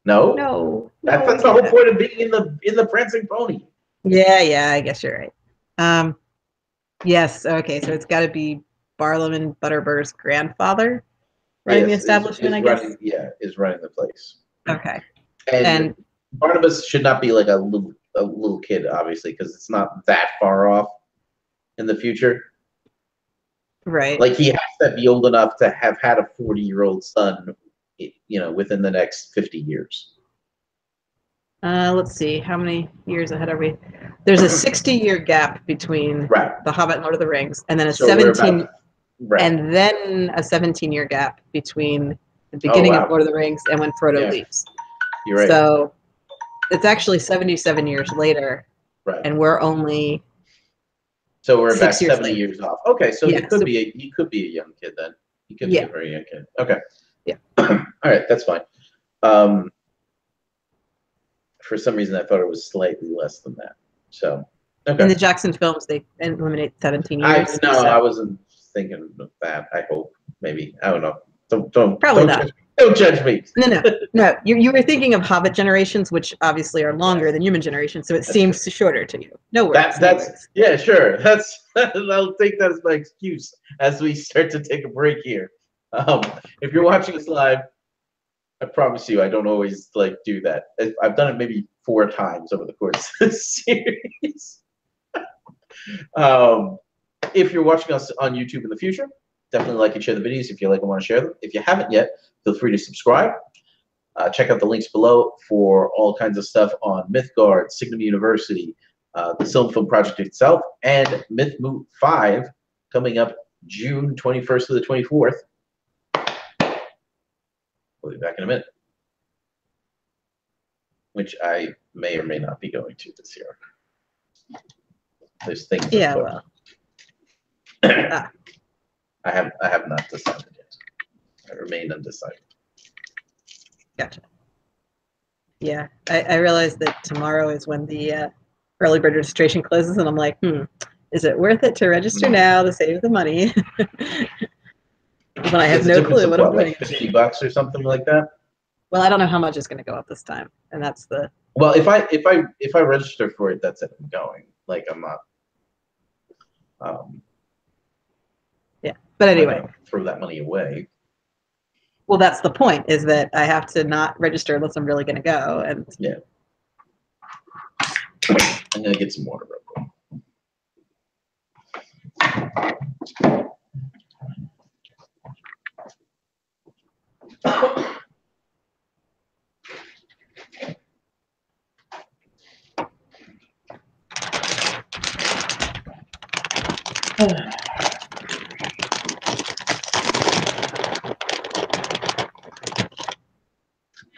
No. That's the whole point of being in the Prancing Pony. Yeah, I guess you're right. Yes, okay, so it's got to be Barlaam Butterbur's grandfather running the establishment, I guess. Is running the place. Okay. And Barnabas should not be like a little kid, obviously, because it's not that far off in the future. Right. Like he has to be old enough to have had a 40-year-old son, within the next 50 years. Let's see. How many years ahead are we? There's a 60-year gap between Right. The Hobbit and Lord of the Rings, and then a So we're 17 about, right. and then a 17-year gap between the Oh, beginning wow. of Lord of the Rings and when Frodo Yeah. leaves. You're right. So it's actually 77 years later, Right. and we're only So we're about 6 years 70 later. years off. Okay, so Yeah, so- he could be a young kid then. He could be Yeah. a very young kid. Okay. Yeah. All right, that's fine. For some reason, I thought it was slightly less than that. So, okay. In the Jackson films, they eliminate 17 years. I wasn't thinking of that. I hope, maybe, I don't know. Don't Probably not. Don't judge me. No. You were thinking of Hobbit generations, which obviously are longer than human generations, so it seems shorter to you. No worries. Yeah, sure. I'll take that as my excuse as we start to take a break here. If you're watching us live, I promise you, I don't always do that. I've done it maybe 4 times over the course of this series. If you're watching us on YouTube in the future, definitely like and share the videos if you like and want to share them. If you haven't yet, feel free to subscribe. Check out the links below for all kinds of stuff on Mythgard, Signum University, the Silm Film Project itself, and Myth Moot 5 coming up June 21st to the 24th. We'll be back in a minute, which I may or may not be going to this year. There's things. Yeah, well. I have not decided yet. I remain undecided. Gotcha. Yeah, I realized that tomorrow is when the early bird registration closes, and I'm like, is it worth it to register now to save the money? When I have no clue what I'm doing. Like $50 or something like that. Well, I don't know how much it's going to go up this time, and that's the. Well, if I register for it, that's it. I'm going. Like I'm not. Yeah, but anyway, throw that money away. Well, that's the point. Is that I have to not register unless I'm really going to go, and yeah. I'm gonna get some water real quick.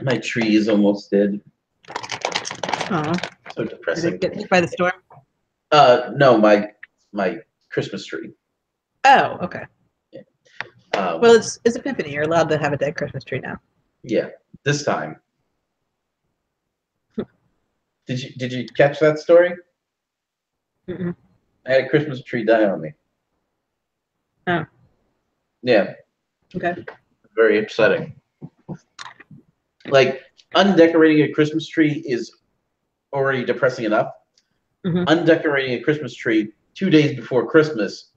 My tree is almost dead. Oh, so depressing. Did it get hit by the storm? No, my Christmas tree. Oh, okay. Yeah. Well, it's Epiphany. You're allowed to have a dead Christmas tree now. Yeah, this time. Did you catch that story? Mm-mm. I had a Christmas tree die on me. Oh. Yeah. Okay. Very upsetting. Like, undecorating a Christmas tree is already depressing enough. Mm-hmm. Undecorating a Christmas tree 2 days before Christmas,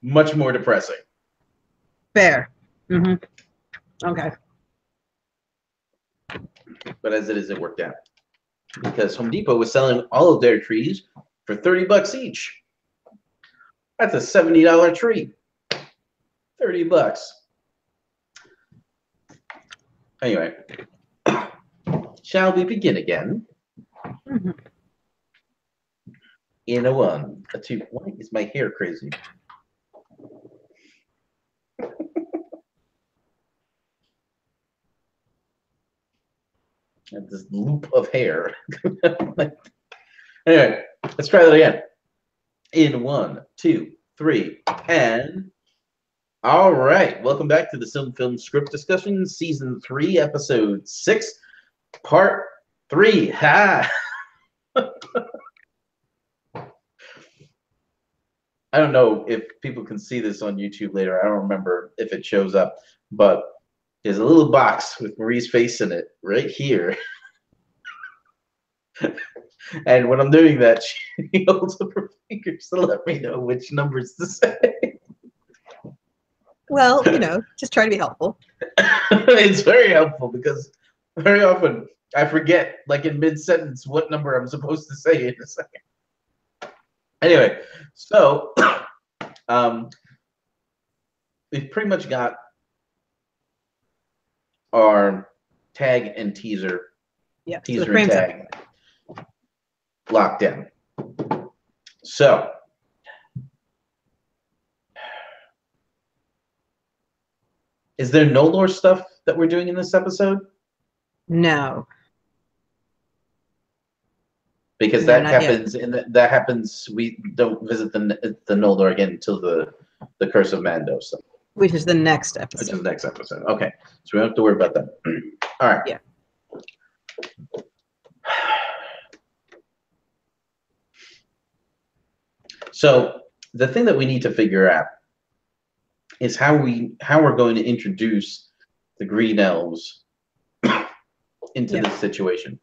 much more depressing. Fair. Mm-hmm. Okay. But as it is, it worked out. Because Home Depot was selling all of their trees for $30 each. That's a $70 tree. $30. Anyway, shall we begin again? Mm-hmm. In a 1, a 2. Why is my hair crazy? And this loop of hair. Anyway, let's try that again. In 1, 2, 3, and all right. Welcome back to the Silm Film Script Discussion, Season 3, Episode 6, Part 3. Ha! I don't know if people can see this on YouTube later. I don't remember if it shows up, but there's a little box with Marie's face in it right here. And when I'm doing that, she holds up her fingers to let me know which numbers to say. Well, just try to be helpful. It's very helpful because very often I forget, like in mid-sentence, what number I'm supposed to say in a second. Anyway, so we've pretty much got our tag and teaser, Yeah, so the teaser and frame's up. tag locked in. So is there no lore stuff that we're doing in this episode? No. Because No, that not happens, yet. and that happens. We don't visit the Noldor again until the Curse of Mando stuff, Which is the next which is episode. the next episode. Okay, so we don't have to worry about that. All right. Yeah. So the thing that we need to figure out is how we're going to introduce the Green Elves into this situation.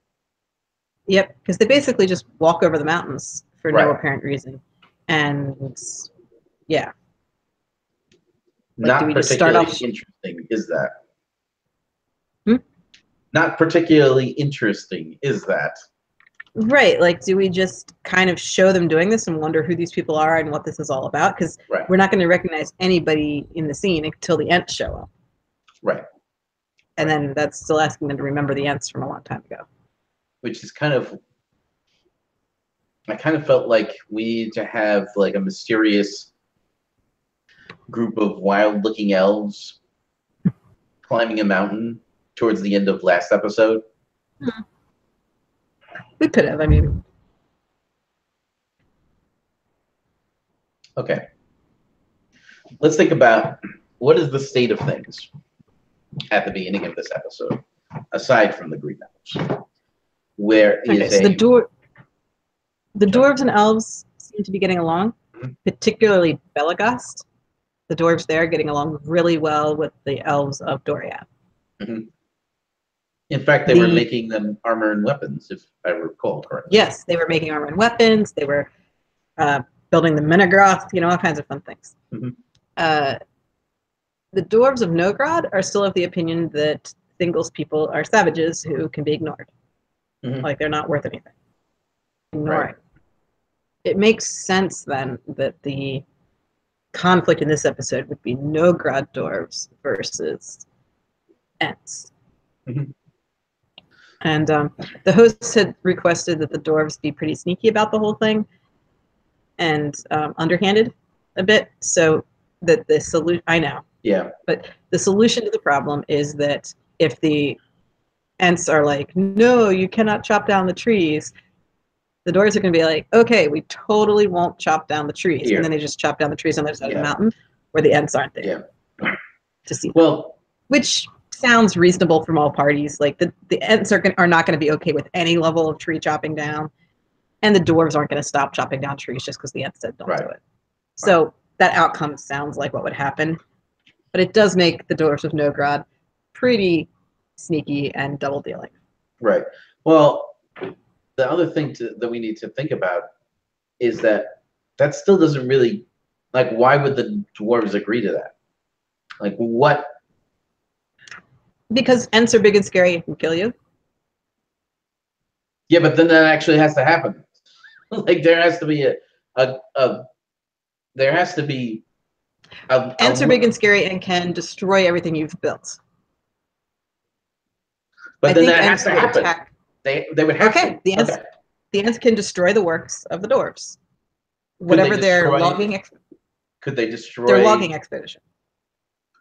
Yep, because they basically just walk over the mountains for no Right. apparent reason, and yeah. Not do we just start particularly off? interesting, is that? Hmm? Not particularly interesting, is that? Right, like, do we just kind of show them doing this and wonder who these people are and what this is all about? Because Right. we're not going to recognize anybody in the scene until the Ents show up. Right. And then that's still asking them to remember the Ents from a long time ago. Which is kind of, I kind of felt like we need to have like a mysterious group of wild-looking elves climbing a mountain towards the end of last episode. We could have, I mean. Okay. Let's think about what is the state of things at the beginning of this episode, aside from the Green Elves. Where is so the dwarves and elves seem to be getting along, particularly Belagast. The dwarves there are getting along really well with the elves of Doriath. Mm-hmm. In fact, they were making them armor and weapons, if I recall correctly. Yes, they were making armor and weapons. They were building the Menegroth, all kinds of fun things. Mm-hmm. The dwarves of Nogrod are still of the opinion that Thingol's people are savages who can be ignored. Mm-hmm. Like they're not worth anything. Ignoring. Right. It makes sense then that the conflict in this episode would be Nogrod dwarves versus Ents. Mm-hmm. And the hosts had requested that the dwarves be pretty sneaky about the whole thing and underhanded a bit, so that the solution, I know. Yeah. But the solution to the problem is that if the Ents are like, no, you cannot chop down the trees, the dwarves are going to be like, okay, we totally won't chop down the trees. Here. And then they just chop down the trees on the other side of the mountain where the Ents aren't there to see them. Well, which sounds reasonable from all parties. Like the Ents are not going to be okay with any level of tree chopping down, and the dwarves aren't going to stop chopping down trees just because the Ents said don't do it. So that outcome sounds like what would happen, but it does make the dwarves of Nogrod pretty sneaky and double dealing. Right. Well, the other thing that we need to think about is that still doesn't really, like, why would the dwarves agree to that? Like, what? Because Ents are big and scary and can kill you. Yeah, but then that actually has to happen. Like, there has to be Ents are big and scary and can destroy everything you've built. But then that has to happen. They would have to. Okay, the Ents can destroy the works of the dwarves. Whatever their logging. Could they destroy their logging expedition?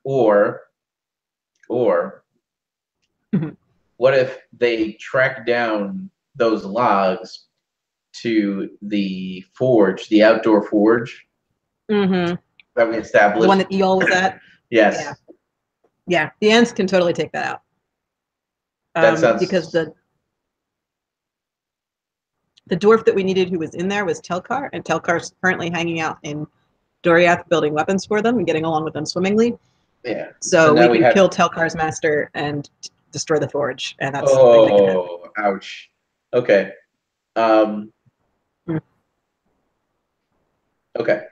Or what if they track down those logs to the forge, the outdoor forge that we established? The one that Eol was at? Yes. Yeah, the Ents can totally take that out. That sounds... Because the dwarf that we needed who was in there was Telkar, and Telkar's currently hanging out in Doriath building weapons for them and getting along with them swimmingly. Yeah. So we can kill Telkar's master and destroy the forge, and that's ouch. Okay. Okay.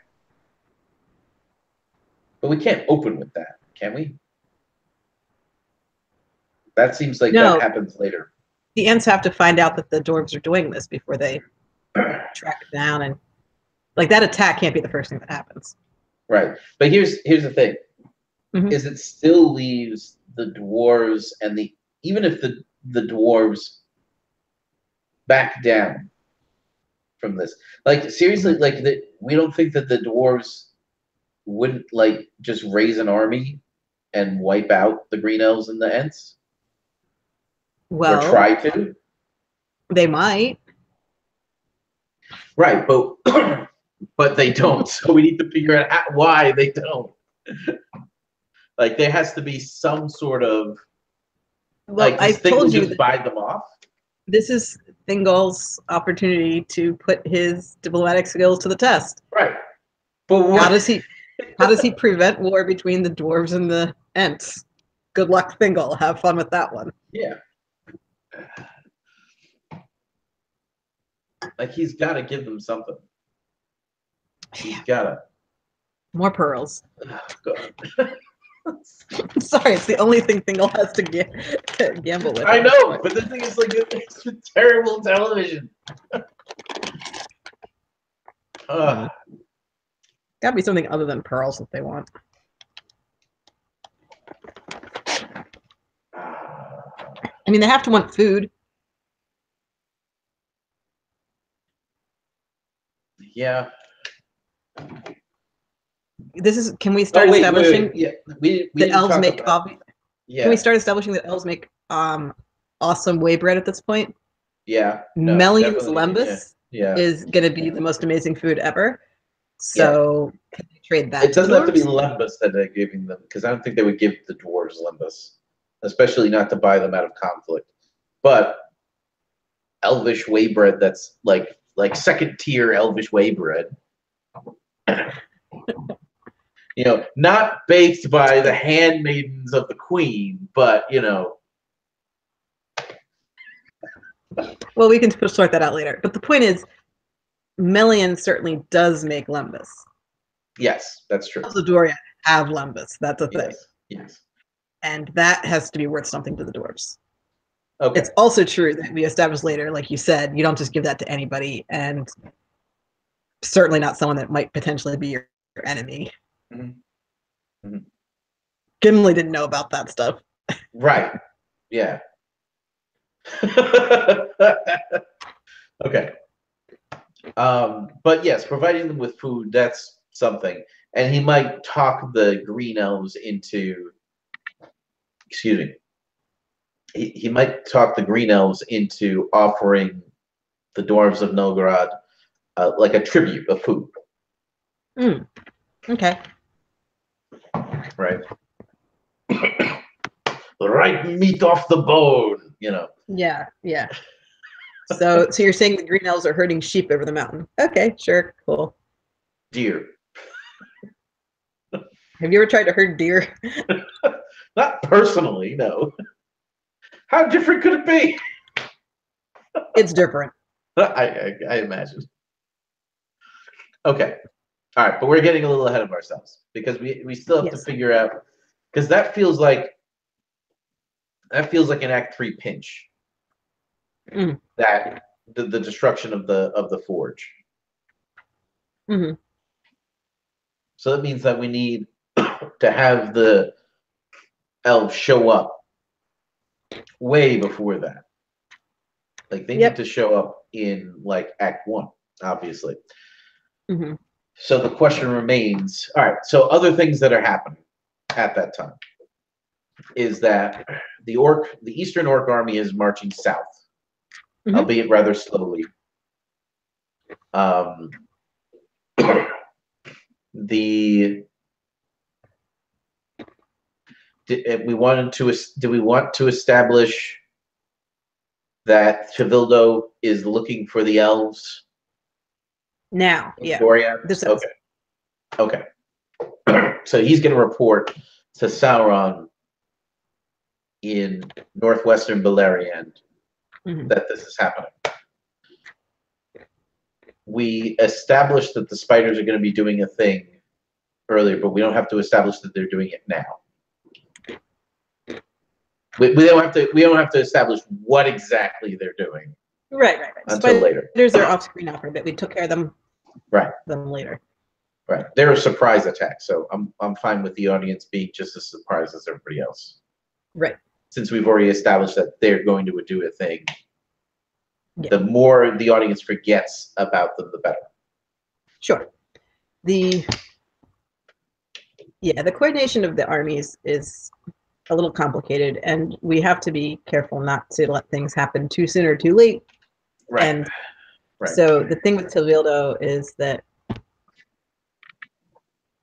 But we can't open with that, can we? That seems like that happens later. The Ents have to find out that the dwarves are doing this before they track it down, and like that attack can't be the first thing that happens. Right. But here's the thing. is it still leaves the dwarves and even if the dwarves back down from this, like seriously, like we don't think that the dwarves wouldn't like just raise an army and wipe out the green elves and the ents, Well, or try to. They might. Right, but but they don't. So we need to figure out why they don't. Like there has to be some sort of like I told you just buy them off. This is Thingol's opportunity to put his diplomatic skills to the test. Right. But what? How does he prevent war between the dwarves and the ents? Good luck, Thingol. Have fun with that one. Yeah. Like he's got to give them something. He's got to. More pearls. Oh, God. Sorry, it's the only thing Thingol has to gamble with. I know, but the thing is, like, it's terrible television. Gotta be something other than pearls that they want. I mean, they have to want food. Yeah. Can we start establishing Yeah, we that elves make yeah. Can we start establishing that elves make awesome whey bread at this point? Yeah. No, Mellion's lembas is going to be the most amazing food ever. So can they trade that? It doesn't have to be lembas that they're giving them, because I don't think they would give the dwarves lembas, especially not to buy them out of conflict. But elvish whey bread that's like second tier elvish whey bread. You know, not baked by the handmaidens of the queen, but you know. Well, we can sort that out later. But the point is, Melion certainly does make lembas. Yes, that's true. The Doria have lembas. That's a thing. Yes. And that has to be worth something to the dwarves. Okay. It's also true that we established later, like you said, you don't just give that to anybody, and certainly not someone that might potentially be your enemy. Mm-hmm. Mm-hmm. Gimli didn't know about that stuff. Right. Yeah. Okay. But yes, providing them with food, that's something. And he might talk the green elves into, excuse me, he might talk the green elves into offering the dwarves of Novgorod like a tribute of food. Okay. Right. The right meat off the bone, you know. Yeah, yeah. So you're saying the green elves are herding sheep over the mountain? Okay, sure, cool. Deer. Have you ever tried to herd deer? Not personally, no. How different could it be? It's different. I imagine. Okay. All right, but we're getting a little ahead of ourselves because we still have to figure out, because that feels like an Act 3 pinch. That the destruction of the forge. Mm-hmm. So that means that we need to have the elves show up way before that. Like they need to show up in like Act 1, obviously. Mm-hmm. So the question remains, all right, so other things that are happening at that time is that the Eastern Orc army is marching south, albeit rather slowly. Do we want to establish that Chavildo is looking for the elves? Now, yeah. Okay. So he's going to report to Sauron in northwestern Beleriand that this is happening. We established that the spiders are going to be doing a thing earlier, but we don't have to establish that they're doing it now. We don't have to establish what exactly they're doing. Right. Until later. Spiders are off screen now for a bit. We took care of them. Right. Them later. Right. They're a surprise attack, so I'm fine with the audience being just as surprised as everybody else. Right. Since we've already established that they're going to do a thing, Yeah. the more the audience forgets about them, the better. Sure. The coordination of the armies is a little complicated, and we have to be careful not to let things happen too soon or too late. Right. And right. So the thing with Tilvildo is that,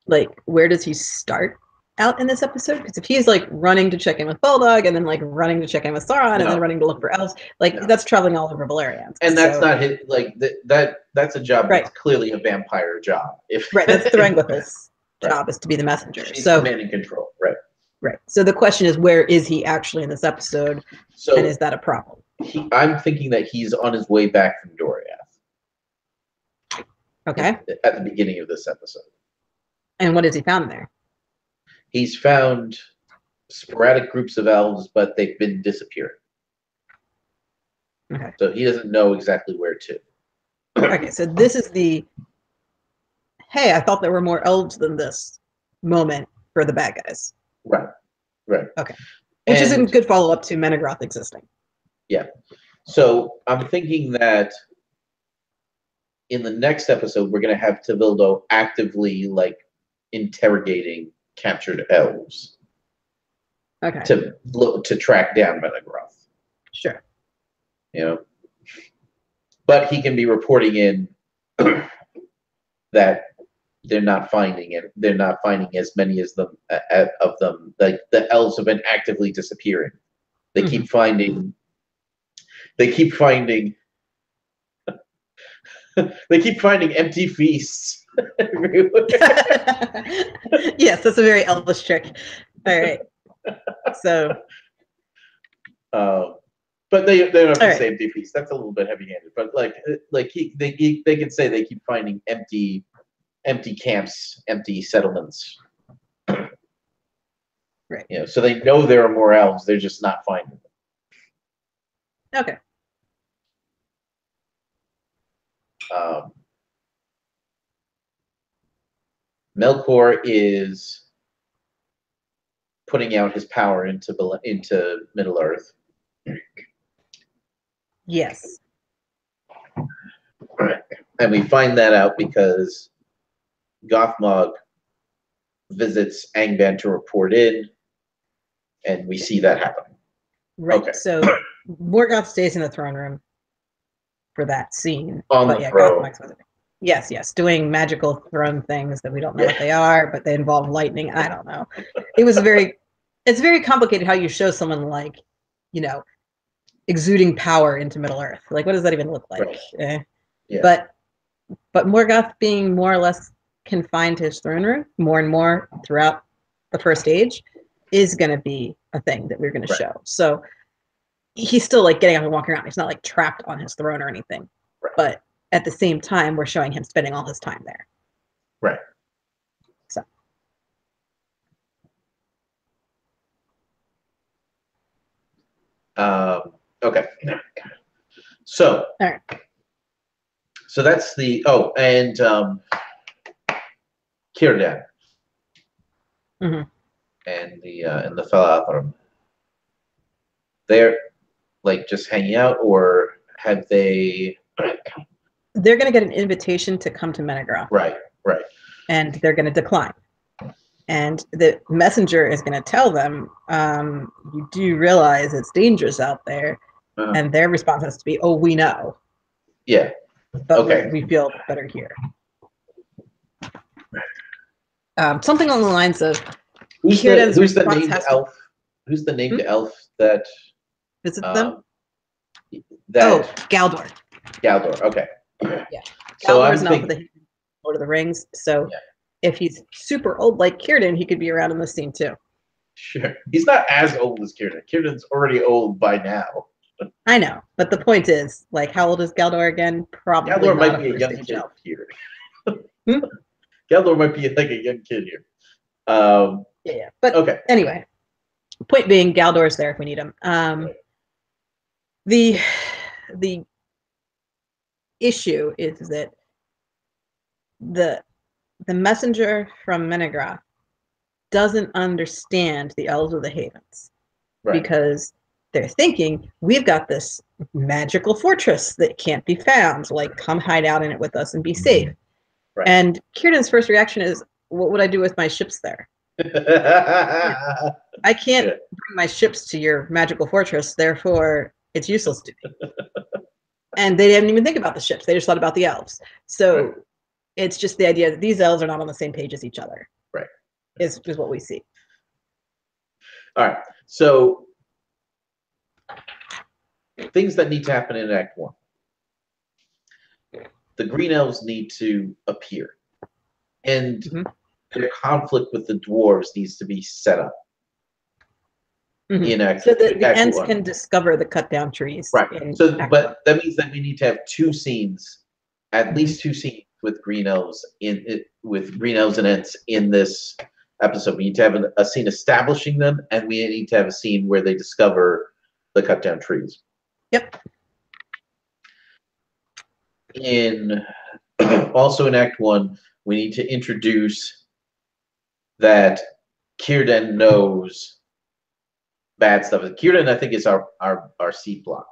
like, where does he start out in this episode? Because if he's like running to check in with Bulldog and then like running to check in with Sauron and then running to look for elves, like that's traveling all over Valerian. And that's not his, like that's a job that's clearly a vampire job. Right, that's the Threnglith's job, is to be the messenger. She's commanding control, right? Right. So the question is, where is he actually in this episode? So, and is that a problem? I'm thinking that he's on his way back from Doriath. Okay. At the beginning of this episode. And what has he found there? He's found sporadic groups of elves, but they've been disappearing. Okay. So he doesn't know exactly where to. Okay, so this is the, hey, I thought there were more elves than this moment for the bad guys. Right. Right. Okay. Which is a good follow-up to Menegroth existing. Yeah. So I'm thinking that in the next episode, we're going to have Tilvildo actively, like, interrogating captured elves. Okay. To track down Menegroth. Sure. You know, but he can be reporting in that they're not finding it. They're not finding as many as them of them. Like the elves have been actively disappearing. They keep finding. They keep finding. They keep finding empty feasts everywhere. Yes, that's a very elvish trick. All right. So. But they don't have to say empty feasts. That's a little bit heavy-handed. But they can say they keep finding empty camps, empty settlements. Right. You know, so they know there are more elves. They're just not finding them. Okay. Melkor is putting out his power into Middle Earth. Yes. And we find that out because Gothmog visits Angband to report in, and we see that happen. Right. Okay. So Morgoth stays in the throne room for that scene. On the throne. Yes, doing magical throne things that we don't know what they are, but they involve lightning. I don't know. It's very complicated how you show someone, like, you know, exuding power into Middle Earth. Like, what does that even look like? Right. Yeah. But Morgoth being more or less confined to his throne room more and more throughout the first age is going to be a thing that we're going to show. So he's still like getting up and walking around. He's not like trapped on his throne or anything. Right. But at the same time, we're showing him spending all his time there. Right. So. Okay. So. All right. So that's the and Círdan. Mm-hmm. And the Falathrim. They're like just hanging out, or have they? They're going to get an invitation to come to Menegroth. Right. And they're going to decline. And the messenger is going to tell them, you do realize it's dangerous out there. Uh-huh. And their response has to be, oh, we know. Yeah. But we feel better here. Something along the lines of, who's the named elf? Who's the named elf that visits them? Galdor. Galdor. Okay. Yeah. Galdor's not the Lord of the Rings. So if he's super old like Círdan, he could be around in this scene too. Sure. He's not as old as Círdan. Círdan's already old by now. I know, but the point is, like, how old is Galdor again? Probably Galdor not might be a young kid here. Galdor might be like a young kid here. Yeah. But anyway, point being, Galdor's there if we need him. The issue is that the the messenger from Menegrath doesn't understand the elves of the Havens because they're thinking, we've got this magical fortress that can't be found. Like, come hide out in it with us and be safe. Right. And Kieran's first reaction is, what would I do with my ships there? I can't bring my ships to your magical fortress, therefore it's useless to me. And they didn't even think about the ships. They just thought about the elves. So it's just the idea that these elves are not on the same page as each other. Right. Is what we see. All right. So things that need to happen in Act 1. The Green Elves need to appear. And their conflict with the dwarves needs to be set up. In Act, so the Ents 1. can discover the cut down trees. Right. So, but that means that we need to have 2 scenes, at least 2 scenes with Green Elves with Green Elves and Ents in this episode. We need to have a scene establishing them, and we need to have a scene where they discover the cut down trees. Yep. Also in Act 1, we need to introduce that Círdan knows bad stuff. Círdan, I think, is our C plot,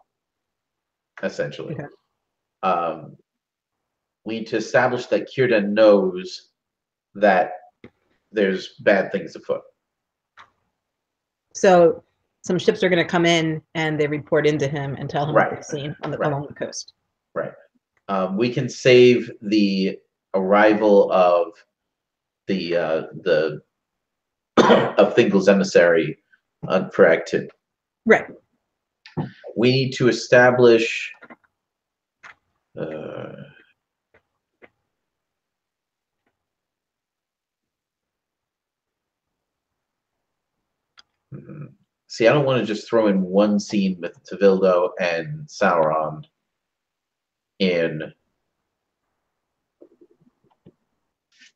essentially. Okay. We need to establish that Círdan knows that there's bad things afoot. So some ships are going to come in and they report into him and tell him what they've seen along the coast. Right. We can save the arrival of the of Thingol's emissary for Act 2. Right. We need to establish see, I don't want to just throw in one scene with Tevildo and Sauron in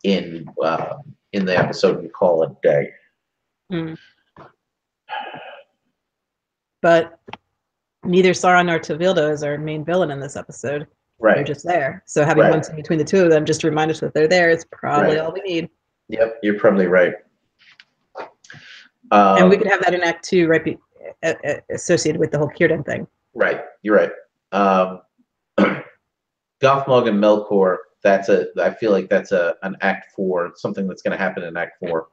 the episode and call it a day. But neither Sauron nor Tevildo is our main villain in this episode. Right. They're just there. So having one scene between the two of them just to remind us that they're there is probably all we need. Yep, you're probably right. And we could have that in Act 2, right, associated with the whole Círdan thing. Right, you're right. Gothmog and Melkor, I feel like that's an Act 4, something that's going to happen in Act 4.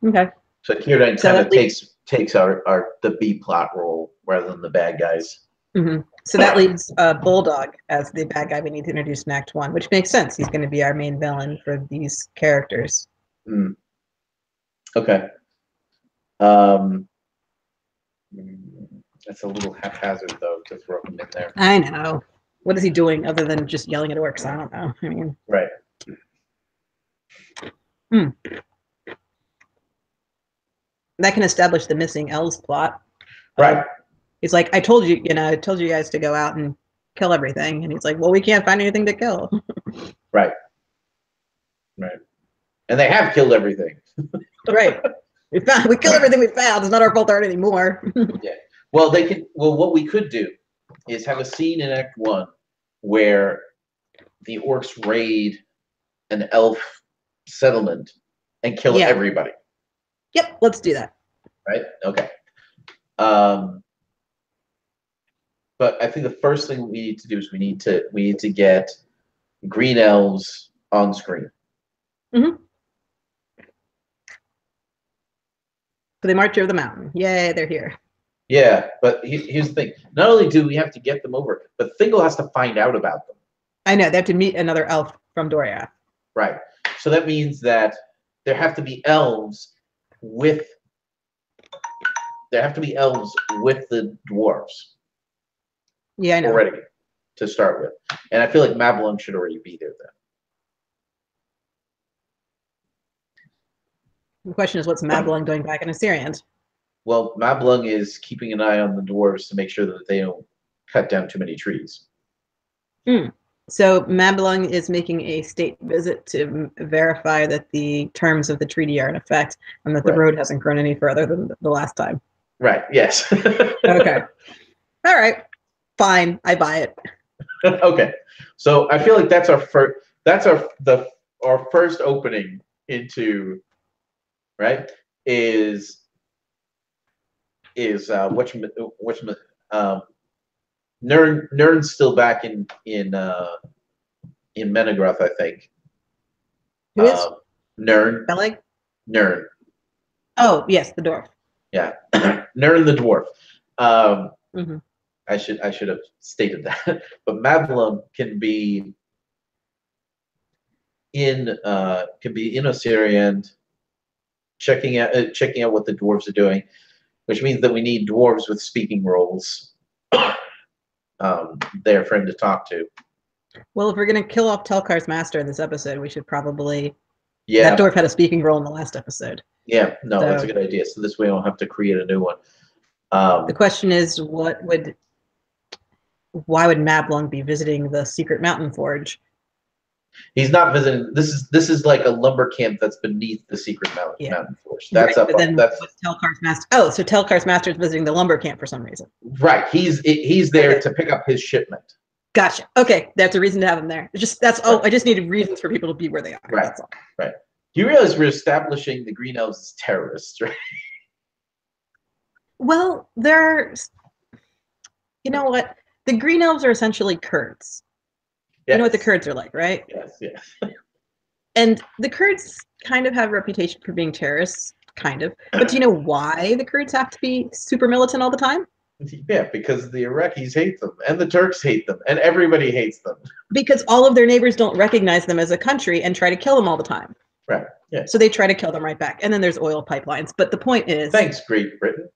Okay. So Círdan kind of takes the B plot role rather than the bad guys. So that leaves Bulldog as the bad guy we need to introduce in Act 1, which makes sense. He's going to be our main villain for these characters. Okay. That's a little haphazard, though, to throw him in there. I know. What is he doing other than just yelling at orcs? I don't know. I mean, right. That can establish the missing elves plot. Right. He's like, I told you guys to go out and kill everything, and he's like, well, we can't find anything to kill. Right. And they have killed everything. Right. We killed everything we found. It's not our fault there anymore. Yeah. Well, what we could do is have a scene in Act 1 where the orcs raid an elf settlement and kill everybody. Yep, let's do that. Right? Okay. But I think the first thing we need to do is we need to get green elves on screen. For the March Over the Mountain. Yay, they're here. Yeah, but here's the thing. Not only do we have to get them over, but Thingol has to find out about them. I know. They have to meet another elf from Doriath. Right. So that means that there have to be elves with the dwarves. Yeah, I know. Already to start with. And I feel like Mablung should already be there then. The question is, what's Mablung doing back in Assyrians? Well, Mablung is keeping an eye on the dwarves to make sure that they don't cut down too many trees. So Mablung is making a state visit to verify that the terms of the treaty are in effect and that the road hasn't grown any further than the last time. Right, yes. Okay. All right. Fine. I buy it. Okay. So I feel like that's the our first opening into, right, is Nern's still back in Menegroth, I think. Who is? Nern. Beleg? Nern. Oh, yes, the dwarf. Yeah. Nern the dwarf. Mm-hmm. I should have stated that. But Mablung can be in Osirian, checking out what the dwarves are doing, which means that we need dwarves with speaking roles there for him to talk to. Well, if we're gonna kill off Telkar's master in this episode, we should probably. Yeah. That dwarf had a speaking role in the last episode. Yeah, no, that's a good idea. So this way I don't have to create a new one. The question is, why would Mablung be visiting the secret mountain forge? He's not visiting. This is like a lumber camp that's beneath the secret mountain forge. That's right, up. But then that's what's Telkar's master. Oh, so Telkar's master is visiting the lumber camp for some reason. Right. He's there to pick up his shipment. Gotcha. Okay, that's a reason to have him there. I just needed reasons for people to be where they are. Right. That's all. Right. Do you realize we're establishing the Green Elves as terrorists, right? Well, you know what? The Green Elves are essentially Kurds. Yes. You know what the Kurds are like, right? Yes. And the Kurds kind of have a reputation for being terrorists, kind of. But do you know why the Kurds have to be super militant all the time? Yeah, because the Iraqis hate them, and the Turks hate them, and everybody hates them. Because all of their neighbors don't recognize them as a country and try to kill them all the time. Right, yeah. So they try to kill them right back. And then there's oil pipelines. But the point is... Thanks, Great Britain.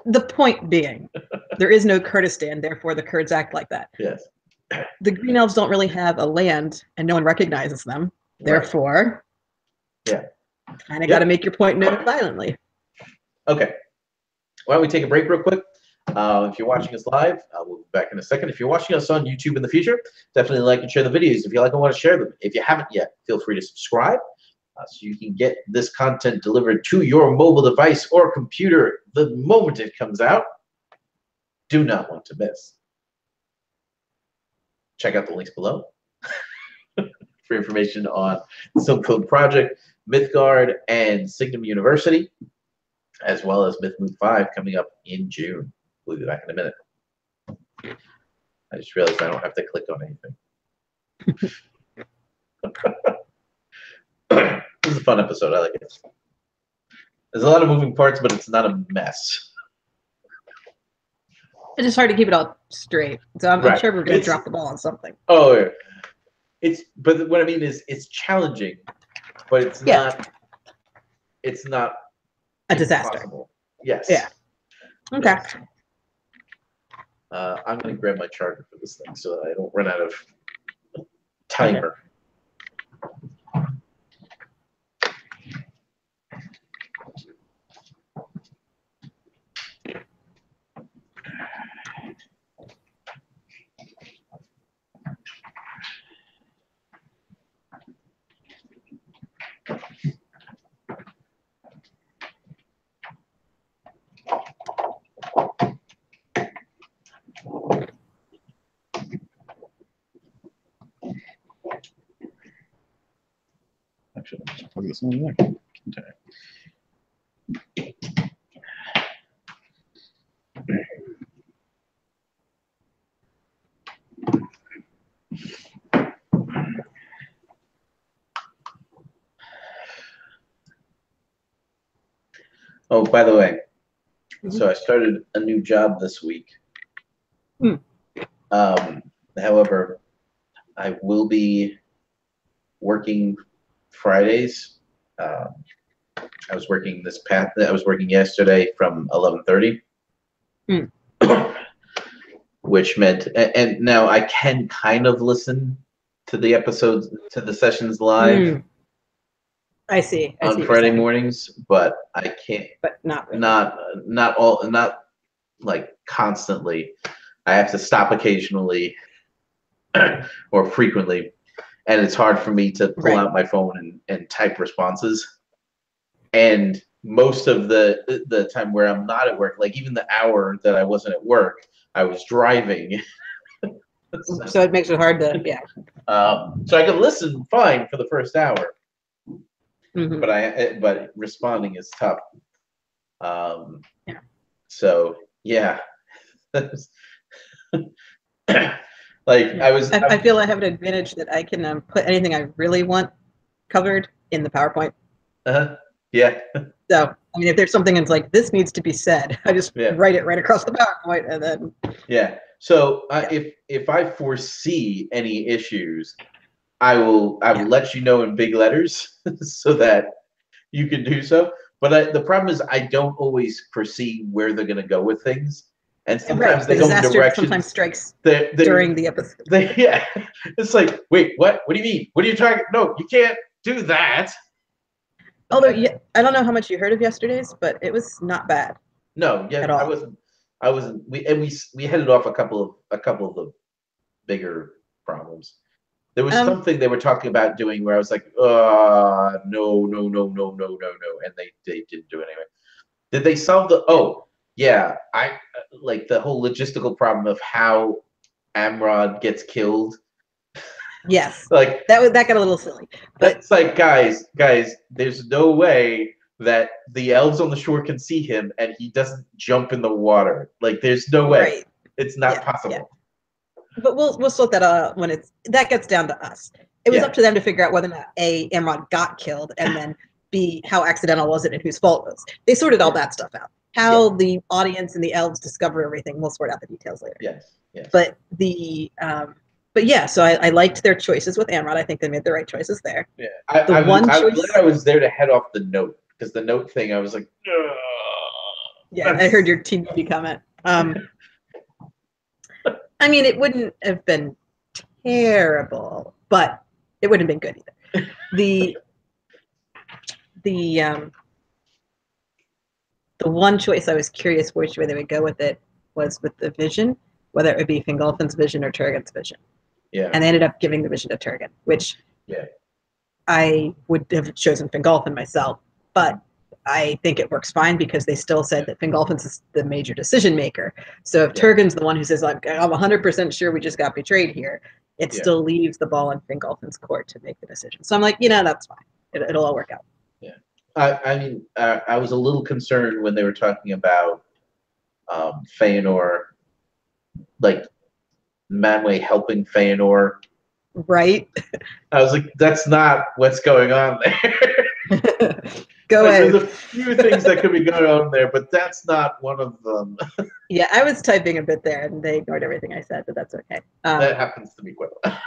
The point being, there is no Kurdistan, therefore the Kurds act like that. Yes. The Green Elves don't really have a land, and no one recognizes them. Therefore... Yeah. Kind of got to make your point known violently. Okay. Why don't we take a break real quick? If you're watching us live, we'll be back in a second. If you're watching us on YouTube in the future, definitely like and share the videos. If you like and want to share them. If you haven't yet, feel free to subscribe so you can get this content delivered to your mobile device or computer the moment it comes out. Do not want to miss. Check out the links below for information on Silk Code Project, Mythgard, and Signum University, as well as Myth Moon 5 coming up in June. We'll be back in a minute. I just realized I don't have to click on anything. This is a fun episode. I like it. There's a lot of moving parts, but it's not a mess. It's just hard to keep it all straight. So I'm sure we're going to drop the ball on something. Oh, yeah. But what I mean is it's challenging, but it's not. It's not a disaster. Impossible. Yes. Yeah. Okay. Yes. I'm going to grab my charger for this thing so that I don't run out of timer. Actually, I'll just plug this in there. Oh, by the way, so I started a new job this week. However, I will be working Fridays. I was working yesterday from 11:30, which meant, and now I can kind of listen to the episodes, to the sessions live. I see on Friday mornings, but I can't. But not really. Not like constantly. I have to stop occasionally or frequently, and it's hard for me to pull out my phone and type responses. And most of the time where I'm not at work, like even the hour that I wasn't at work, I was driving. So it makes it hard to, yeah. So I can listen fine for the first hour, Mhm. but responding is tough. Yeah. So yeah, like Yeah. I feel I have an advantage that I can put anything I really want covered in the PowerPoint. Yeah, So, I mean, if there's something that's like, this needs to be said, I just yeah, write it right across the PowerPoint and then. yeah. So Yeah. if I foresee any issues, I will let you know in big letters so that you can do so. But the problem is I don't always foresee where they're going to go with things, and sometimes Right. they The go in disaster sometimes directions strikes that during the episode. yeah. It's like, wait, what? What do you mean? What are you talking? No, you can't do that. Although, yeah, I don't know how much you heard of yesterday's, but it was not bad No, at yeah, I all. wasn't. I wasn't. We headed off a couple of the bigger problems. There was something they were talking about doing where I was like, no, no, no, no, no, no, no, and they didn't do it anyway. Did they solve the? Oh, yeah, I like the whole logistical problem of how Amrod gets killed. Yes. Like That got a little silly. But that's like, guys, there's no way that the elves on the shore can see him and he doesn't jump in the water. Like, there's no way. right. It's not Yeah. possible. But we'll sort that out when that gets down to us. It was Yeah. up to them to figure out whether or not A, Imran got killed, and then B, how accidental was it and whose fault it was. They sorted all that stuff out. How the audience and the elves discover everything, we'll sort out the details later. Yes. Yes. But yeah, so I liked their choices with Amrod. I think they made the right choices there. Yeah. I'm glad I was there to head off the note, because the note thing, I was like, yeah, I heard your TBD comment. I mean, it wouldn't have been terrible, but it wouldn't have been good either. The one choice I was curious which way they would go with it was with the vision, whether it would be Fingolfin's vision or Turgon's vision. Yeah. And they ended up giving the vision to Turgon, which I would have chosen Fingolfin myself, but I think it works fine because they still said that Fingolfin's the major decision maker. So if Turgon's the one who says, like, I'm 100% sure we just got betrayed here, it still leaves the ball in Fingolfin's court to make the decision. So I'm like, that's fine. It'll all work out. Yeah. I mean, I was a little concerned when they were talking about Feanor, like Manwë helping Feanor. Right. I was like, that's not what's going on there. Go ahead. There's a few things that could be going on there, but that's not one of them. Yeah, I was typing a bit there, and they ignored everything I said, but that's okay. That happens to me quite a lot.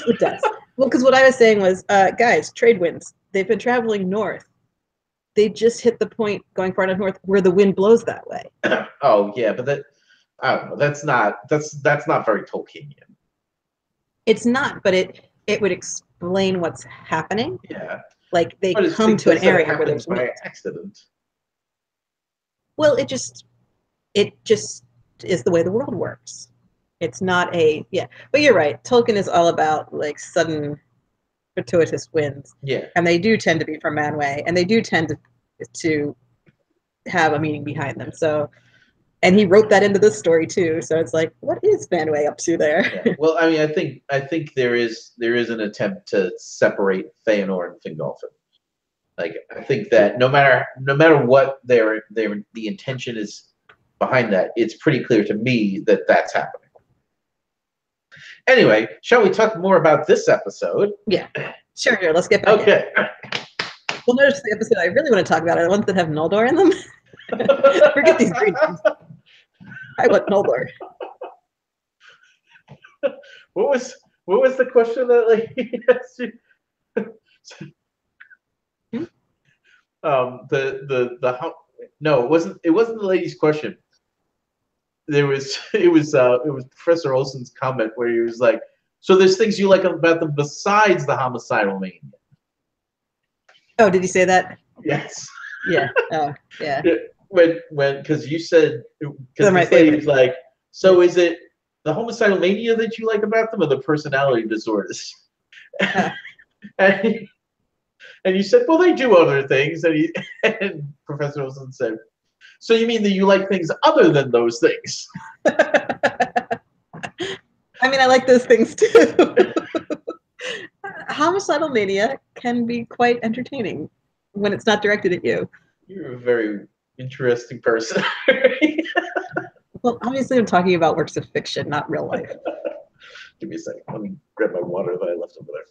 It does. Well, because what I was saying was, guys, trade winds. They've been traveling north. They just hit the point going far enough north where the wind blows that way. Oh yeah, but I don't know. That's not very Tolkienian. It's not, but it would explain what's happening. Yeah. Like they come to an area where there's by accident. Well, it just is the way the world works. It's not but you're right. Tolkien is all about like sudden fortuitous winds. Yeah. And they do tend to be from Manwë, and they do tend to have a meaning behind them. So, and he wrote that into this story too. So it's like, what is Manwë up to there? Yeah. Well, I mean, I think there is an attempt to separate Feanor and Fingolfin. Like, I think that no matter what the intention is behind that, it's pretty clear to me that that's happening. Anyway, shall we talk more about this episode? Yeah, sure. Here, let's get back. Okay. Well, notice the episode I really want to talk about are the ones that have Noldor in them. Forget these green ones. I want Noldor. What was the question that lady asked you? No, it wasn't the lady's question. It was Professor Olson's comment where he was like, so there's things you like about them besides the homicidal mania. Oh, did you say that? Yes. Yeah. Oh, yeah. Because you said, because my this lady was like, so is it the homicidal mania that you like about them, or the personality disorders? And you said, well, they do other things. And Professor Olson said, so you mean that you like things other than those things? I mean, I like those things too. Homicidal mania can be quite entertaining when it's not directed at you. You're a very interesting person. Well, obviously, I'm talking about works of fiction, not real life. Give me a second. Let me grab my water that I left over there.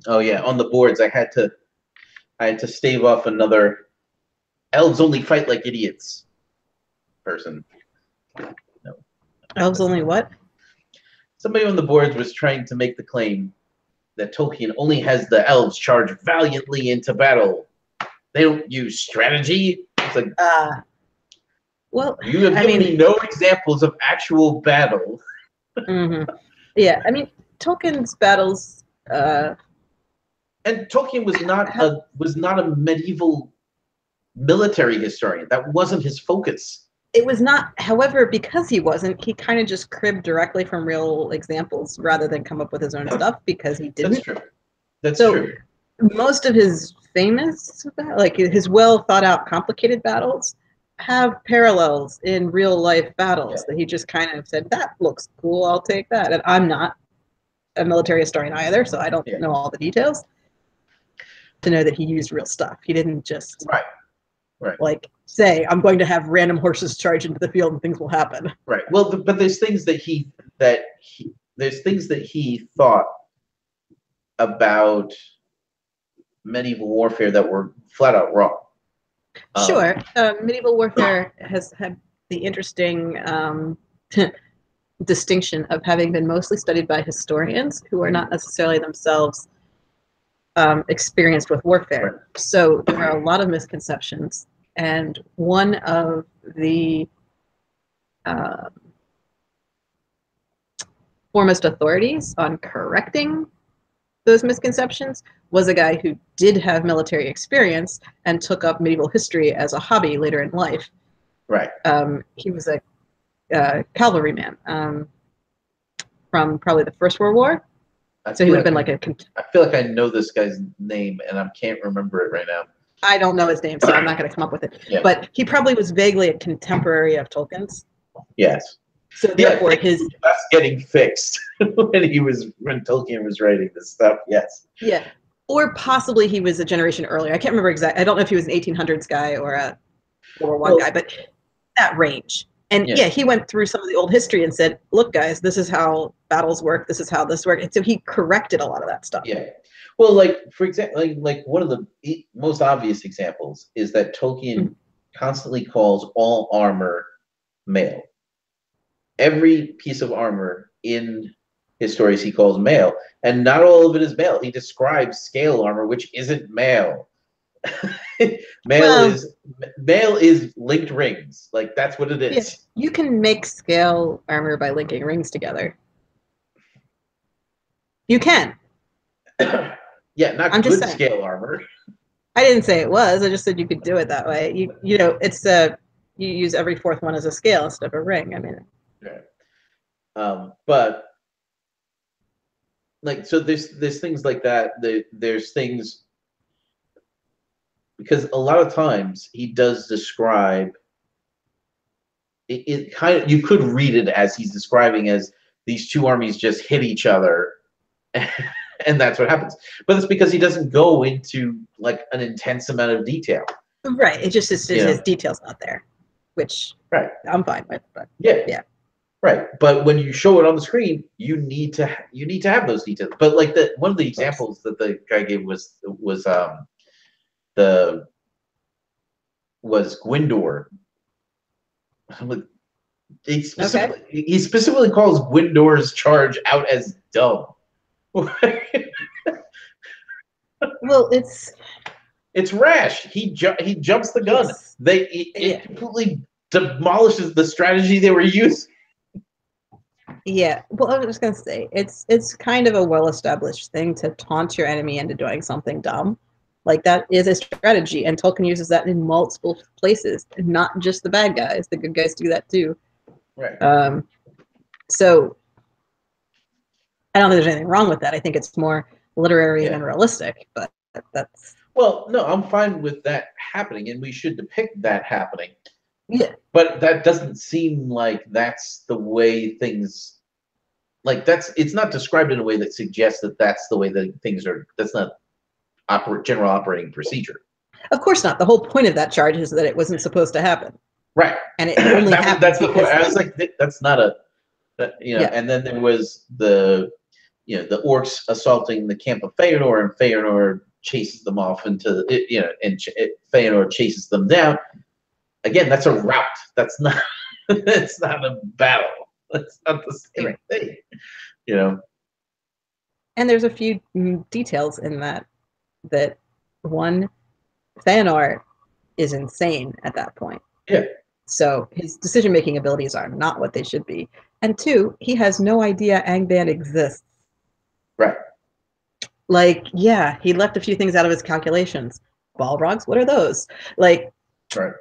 Oh yeah, on the boards I had to stave off another elves only fight like idiots person. No. Elves only what? Somebody on the boards was trying to make the claim that Tolkien only has the elves charge valiantly into battle. They don't use strategy. It's like, well, you have given me no examples of actual battle. Yeah, I mean, Tolkien's battles. And Tolkien was not a medieval military historian. That wasn't his focus. It was not, however, because he wasn't, he kind of just cribbed directly from real examples rather than come up with his own stuff because he didn't. That's true. That's true. Most of his famous, like his well thought out, complicated battles have parallels in real life battles that he just kind of said, that looks cool, I'll take that. And I'm not a military historian either, so I don't know all the details to know that he used real stuff. He didn't just like say, I'm going to have random horses charge into the field and things will happen. Right. Well, but there's things that he thought about medieval warfare that were flat out wrong. Sure. Medieval warfare has had the interesting distinction of having been mostly studied by historians who are not necessarily themselves experienced with warfare. So there are a lot of misconceptions. And one of the foremost authorities on correcting those misconceptions was a guy who did have military experience and took up medieval history as a hobby later in life. Right. He was a cavalryman from probably the First World War. So he would have been like a... I feel like I know this guy's name and I can't remember it right now. I don't know his name, so I'm not going to come up with it. Yeah. But he probably was vaguely a contemporary of Tolkien's. Yes. So therefore, that's getting fixed when Tolkien was writing this stuff. Yes. Yeah. Or possibly he was a generation earlier. I can't remember exactly. I don't know if he was an 1800s guy or a World War I guy, but that range. And yeah, he went through some of the old history and said, look, guys, this is how battles work. This is how this works. And so he corrected a lot of that stuff. Yeah. Well, like, for example, like one of the most obvious examples is that Tolkien constantly calls all armor mail. Every piece of armor in his stories he calls mail, and not all of it is mail. He describes scale armor, which isn't mail. Mail is linked rings. Like, that's what it is. Yeah, you can make scale armor by linking rings together. You can. Yeah, not I'm good scale armor. I didn't say it was. I just said you could do it that way. You know, it's you use every fourth one as a scale instead of a ring. I mean. Yeah. But like, so there's things like that. There's things, because a lot of times he does describe it kind of, you could read it as he's describing as these two armies just hit each other. And that's what happens. But it's because he doesn't go into like an intense amount of detail. Right. It just is his detail's not there, which I'm fine with. But yeah. Right. But when you show it on the screen, you need to have those details. But like one of the examples that the guy gave was Gwyndor. He specifically calls Gwyndor's charge out as dumb. Well, it's rash. He jumps the gun. It completely demolishes the strategy they were using. Yeah. Well, I was just gonna say it's kind of a well-established thing to taunt your enemy into doing something dumb. Like, that is a strategy, and Tolkien uses that in multiple places, and not just the bad guys. The good guys do that too. Right. So I don't think there's anything wrong with that. I think it's more literary than realistic, but that's... Well, no, I'm fine with that happening, and we should depict that happening. Yeah. But that doesn't seem like that's the way things, like it's not described in a way that suggests that that's the way that things are. That's not general operating procedure. Of course not. The whole point of that charge is that it wasn't supposed to happen. Right. And it only happened that's because... I was like, that's not a, and then there was the orcs assaulting the camp of Feanor, and Feanor chases them off into, Feanor chases them down. Again, that's a rout. That's not, it's not a battle. That's not the same thing, And there's a few details in that one, Feanor is insane at that point. Yeah. So his decision-making abilities are not what they should be. And two, he has no idea Angband exists. Right. Like, yeah, he left a few things out of his calculations. Balrogs, what are those? Like, right.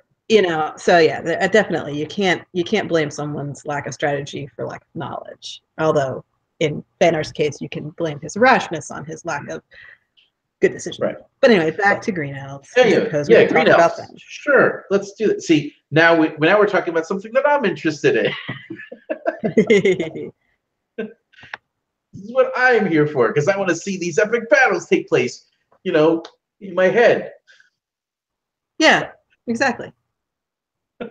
So yeah, definitely you can't blame someone's lack of strategy for lack of knowledge. Although in Feanor's case, you can blame his rashness on his lack of good decision. Right. But anyway, back to Green Elves. Yeah, Green Elves. Sure, let's do it. See, now we're talking about something that I'm interested in. This is what I'm here for, because I want to see these epic battles take place, in my head. Yeah, exactly. All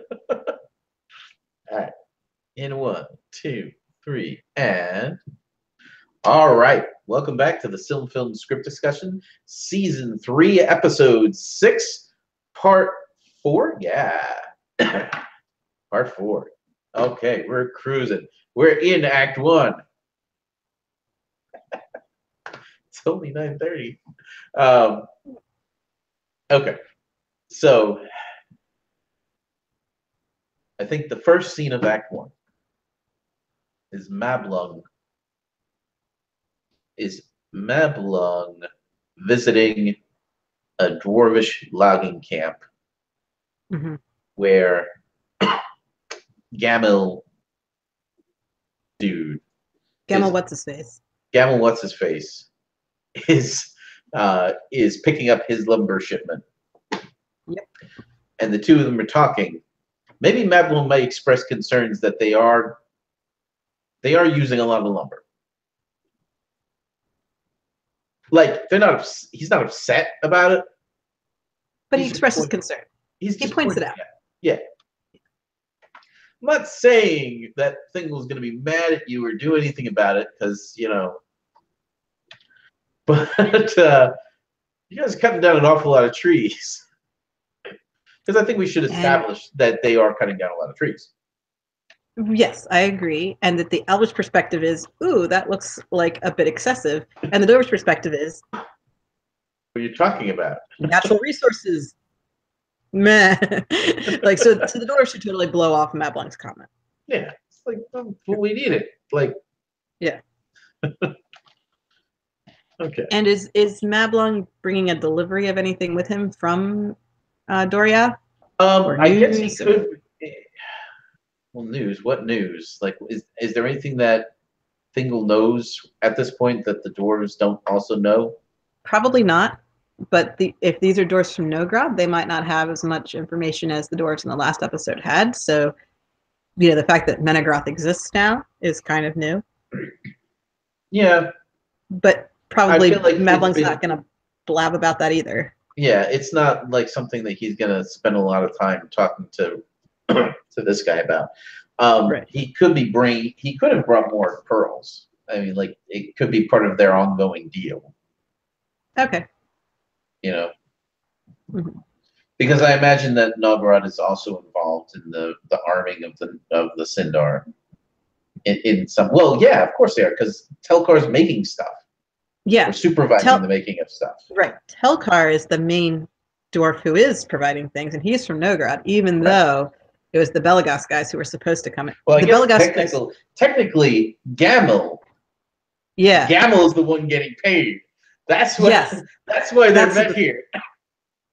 right. In 1, 2, 3, and all right. Welcome back to the Film Script Discussion, Season 3, Episode 6, Part 4. Yeah. Part 4. Okay, we're cruising. We're in Act 1. It's only 9:30. Okay. So I think the first scene of Act 1 is Mablung visiting a dwarvish logging camp where Gamel what's his face? Gamel what's his face is picking up his lumber shipment. Yep. And the two of them are talking. Maybe Mablung may express concerns that they are using a lot of lumber. Like he's not upset about it. But he expresses concern. He points it out. Yeah. I'm not saying that Thingol's going to be mad at you or do anything about it, because, but you guys are cutting down an awful lot of trees. Because I think we should establish that they are cutting down a lot of trees. Yes, I agree. And that the Elvish perspective is, ooh, that looks like a bit excessive. And the Dwarvish perspective is, what are you talking about? Natural resources. Meh. Like, so the Dwarves should totally blow off Mablung's comment. Yeah, it's like, we need it. Like, yeah. Okay. And is Mablung bringing a delivery of anything with him from Doria? I guess he could. Well, news. What news? Like, is there anything that Thingol knows at this point that the dwarves don't also know? Probably not. But if these are dwarves from Nogrod, they might not have as much information as the dwarves in the last episode had. So, the fact that Menegroth exists now is kind of new. Yeah. But probably like Mablung's not going to blab about that either. Yeah, it's not like something that he's going to spend a lot of time talking to this guy about. Right. He could have brought more pearls. I mean, like, it could be part of their ongoing deal. Okay. Because I imagine that Novgorod is also involved in the arming of the Sindar. In some, well, yeah, of course they are, because Telkar's making stuff. Yeah, or supervising the making of stuff. Right. Telkar is the main dwarf who is providing things, and he's from Nogrod, even though it was the Belagos guys who were supposed to come in. Well, the Belagos technically, Gamel. Yeah. Gamel is the one getting paid. That's what. Yes. That's why they're met here.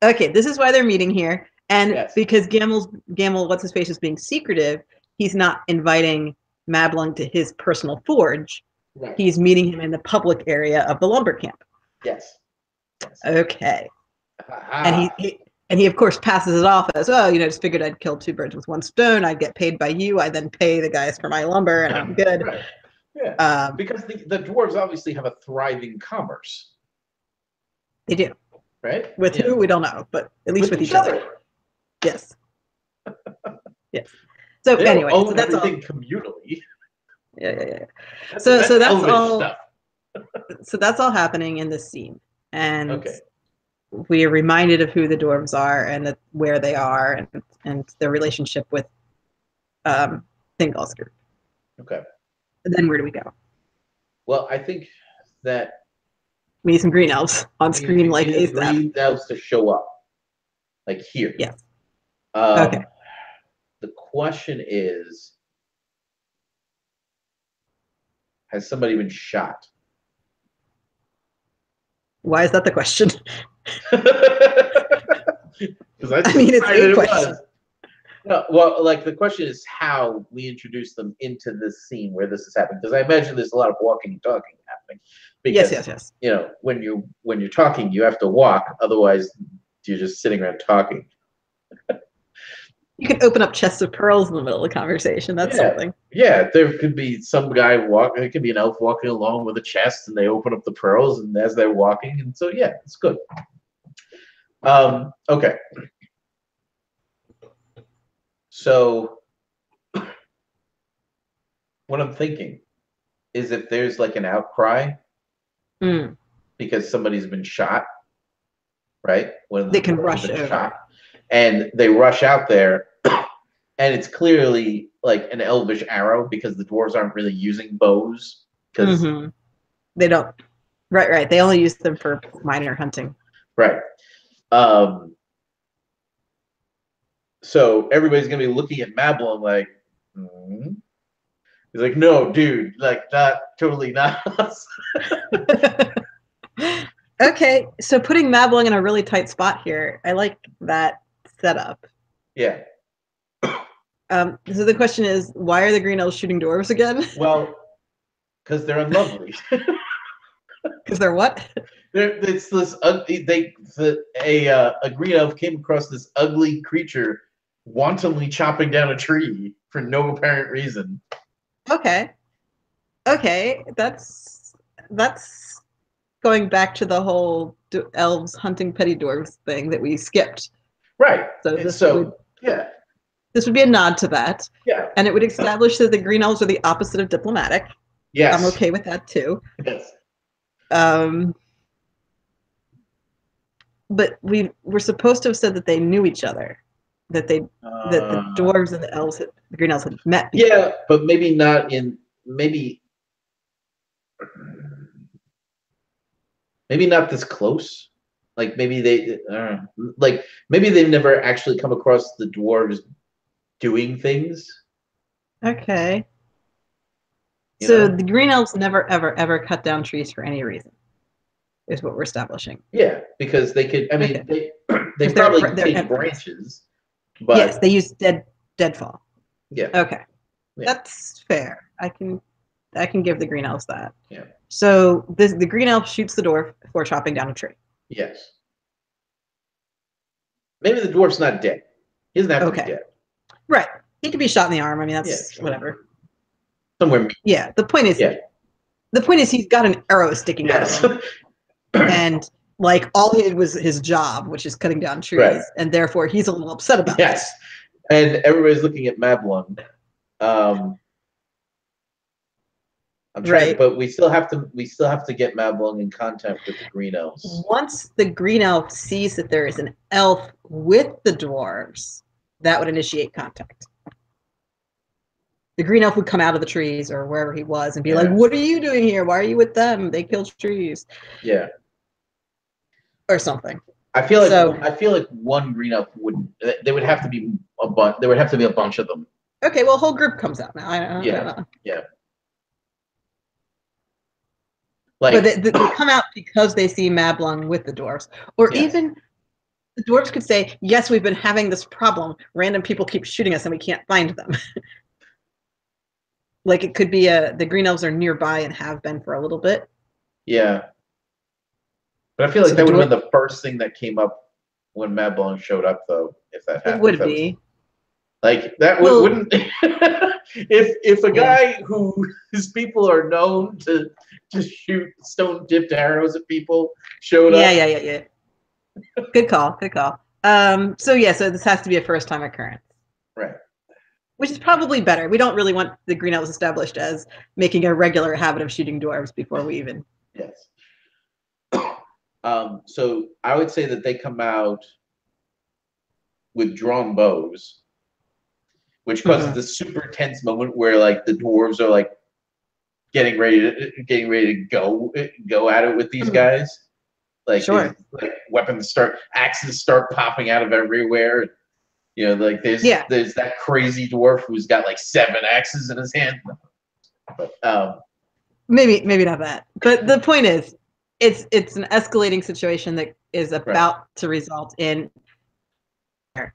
Okay, this is why they're meeting here, and because Gamel, what's his face, is being secretive. He's not inviting Mablung to his personal forge, Right. he's meeting him in the public area of the lumber camp. Yes. Yes. Okay. Aha. And he of course passes it off as, oh, just figured I'd kill two birds with one stone. I'd get paid by you. I then pay the guys for my lumber, and I'm good. Right. Yeah. Because the dwarves obviously have a thriving commerce. They do. Right? With who, we don't know, but at least with each other. Yes. Yes. So they anyway, own so that's everything all. Communally. Yeah. That's So that's all. stuff. So that's all happening in this scene, and okay. we are reminded of who the dwarves are and where they are, and their relationship with Thingol's group. Okay. And then where do we go? Well, I think that we need some green elves on screen, like ASAP. Green elves to show up, like here. Yes. Okay. The question is, has somebody been shot? Why is that the question? I mean, it's a question. No, well, like the question is how we introduce them into this scene where this is happening, because I imagine there's a lot of walking and talking happening. Because, yes. When you're talking, you have to walk. Otherwise, you're just sitting around talking. You can open up chests of pearls in the middle of the conversation. That's something. Yeah, there could be some guy walking. It could be an elf walking along with a chest, and they open up the pearls, and as they're walking, and so yeah, it's good. Okay. So, what I'm thinking is if there's like an outcry because somebody's been shot, right? When they can rush over. Shot, and they rush out there, and it's clearly like an elvish arrow because the dwarves aren't really using bows. Because they don't. Right. They only use them for minor hunting. Right. So everybody's gonna be looking at Mablung like, he's like, no, dude, like totally not us. Okay, so putting Mablung in a really tight spot here, I like that setup. Yeah. So the question is, why are the green elves shooting dwarves again? Well, because they're unlovely. Because they're what? It's this ugly. A green elf came across this ugly creature wantonly chopping down a tree for no apparent reason. Okay, that's going back to the whole elves hunting petty dwarves thing that we skipped. Right. So this would be a nod to that. Yeah. And it would establish that the green elves are the opposite of diplomatic. Yes. I'm okay with that too. Yes. But we're supposed to have said that they knew each other, that the dwarves and the green elves had met before. Yeah, but maybe not maybe not this close. Like maybe maybe they've never actually come across the dwarves doing things. Okay. So the green elves never, ever cut down trees for any reason, is what we're establishing. Yeah, because they could. I mean, they probably take branches, but yes, they use deadfall. Yeah. Okay, that's fair. I can give the green elves that. Yeah. So the green elf shoots the dwarf before chopping down a tree. Yes. Maybe the dwarf's not dead. He doesn't have to be dead. Right. He could be shot in the arm. I mean, that's whatever. Somewhere. Yeah. The point is he's got an arrow sticking out of him. And like all he did was his job, which is cutting down trees, and therefore he's a little upset about it. Yes. And everybody's looking at Mablung. I'm trying, but we still have to get Mablung in contact with the green elves. Once the green elf sees that there is an elf with the dwarves, that would initiate contact. The green elf would come out of the trees or wherever he was and be like, "What are you doing here? Why are you with them? They killed trees." Yeah. Or something. I feel like one green elf wouldn't. There would have to be a bunch. There would have to be a bunch of them. Okay, well, a whole group comes out now. Yeah. But they come out because they see Mablung with the dwarves, or even the dwarves could say, "Yes, we've been having this problem. Random people keep shooting us, and we can't find them." Like it could be the Green Elves are nearby and have been for a little bit. Yeah. But I feel like that would have been the first thing that came up when Mad Blanc showed up, though, if that happened. It would be. Like, that wouldn't... if a guy whose people are known to just shoot stone-dipped arrows at people showed up... Yeah. Good call. So this has to be a first-time occurrence. Right. Which is probably better. We don't really want the Green Elves established as making a regular habit of shooting dwarves before we even... Yes. So I would say that they come out with drawn bows, which causes this super tense moment where like the dwarves are like getting ready to go at it with these guys. Like, like axes start popping out of everywhere. You know, like there's that crazy dwarf who's got like 7 axes in his hand. But maybe not that. But the point is, it's an escalating situation that is about to result in,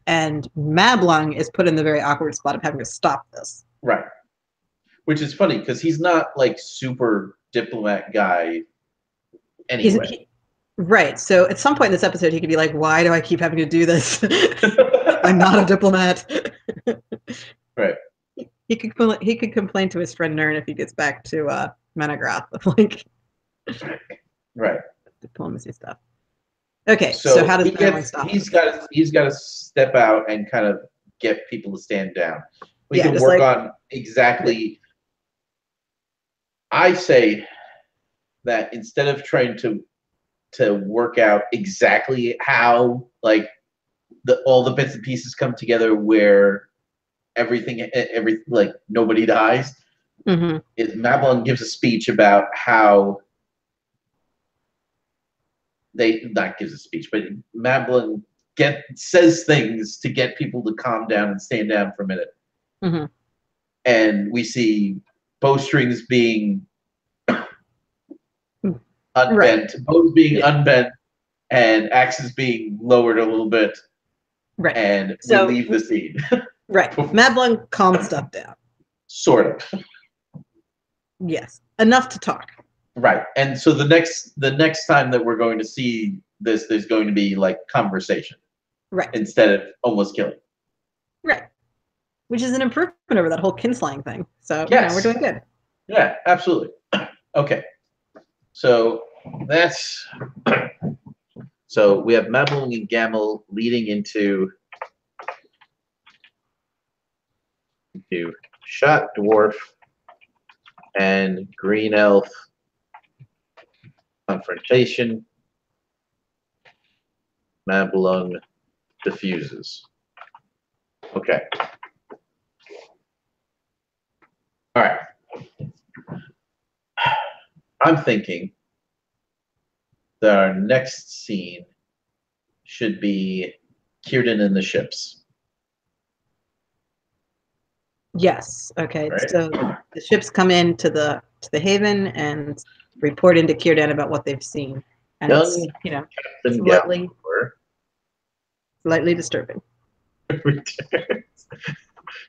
and Mad Blanc is put in the very awkward spot of having to stop this. Right. Which is funny because he's not like super diplomat guy anyway. Right. So at some point in this episode, he could be like, "Why do I keep having to do this? I'm not a diplomat." Right. He could complain to his friend Nern if he gets back to Menegroth, like right diplomacy stuff. Okay, so how does Mad Blanc stop? He's got to step out and kind of get people to stand down. We can work on exactly. I say that instead of trying to work out exactly how like all the bits and pieces come together where every like nobody dies, Mad Blanc gives a speech about how Mad Blanc says things to get people to calm down and stand down for a minute. And we see bowstrings being unbent, bows being unbent, and axes being lowered a little bit. Right. And we leave the scene. Right. Mad Blanc calmed stuff down. Sort of. Yes. Enough to talk. Right. And so the next time that we're going to see this, there's going to be like conversation. Right. Instead of almost killing. Right. Which is an improvement over that whole kinslaying thing. So we're doing good. Yeah, absolutely. Okay. So that's so we have Mad Blanc and Gamel leading into Shot Dwarf and Green Elf confrontation. Mad Blanc diffuses. Okay. All right. I'm thinking that our next scene should be Círdan and the ships. Yes. Okay. Right. So the ships come into the haven and report into Círdan about what they've seen, and it's slightly disturbing.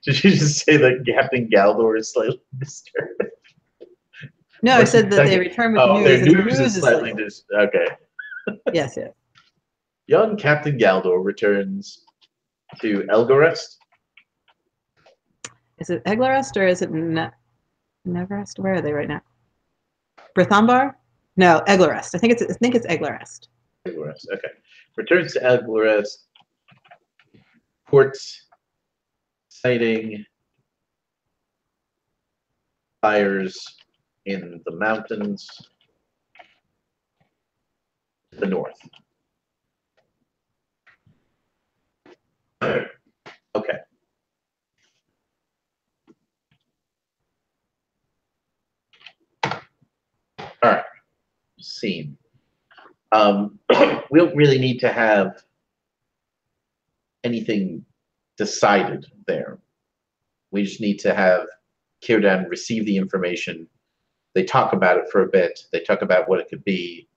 Did you just say that Captain Galdor is slightly disturbing? No, I said that they return with news. Their news is slightly disturbing. Okay. Yes. Young Captain Galdor returns to Elgarest. Is it Eglarest or is it Neverest? Where are they right now? Brithambar? No, Eglarest. I think it's Eglarest. Eglarest. Okay. Returns to Eglarest. Ports citing fires in the mountains to the north. Okay. All right. Scene. We don't really need to have anything decided there. We just need to have Círdan receive the information. They talk about it for a bit. They talk about what it could be,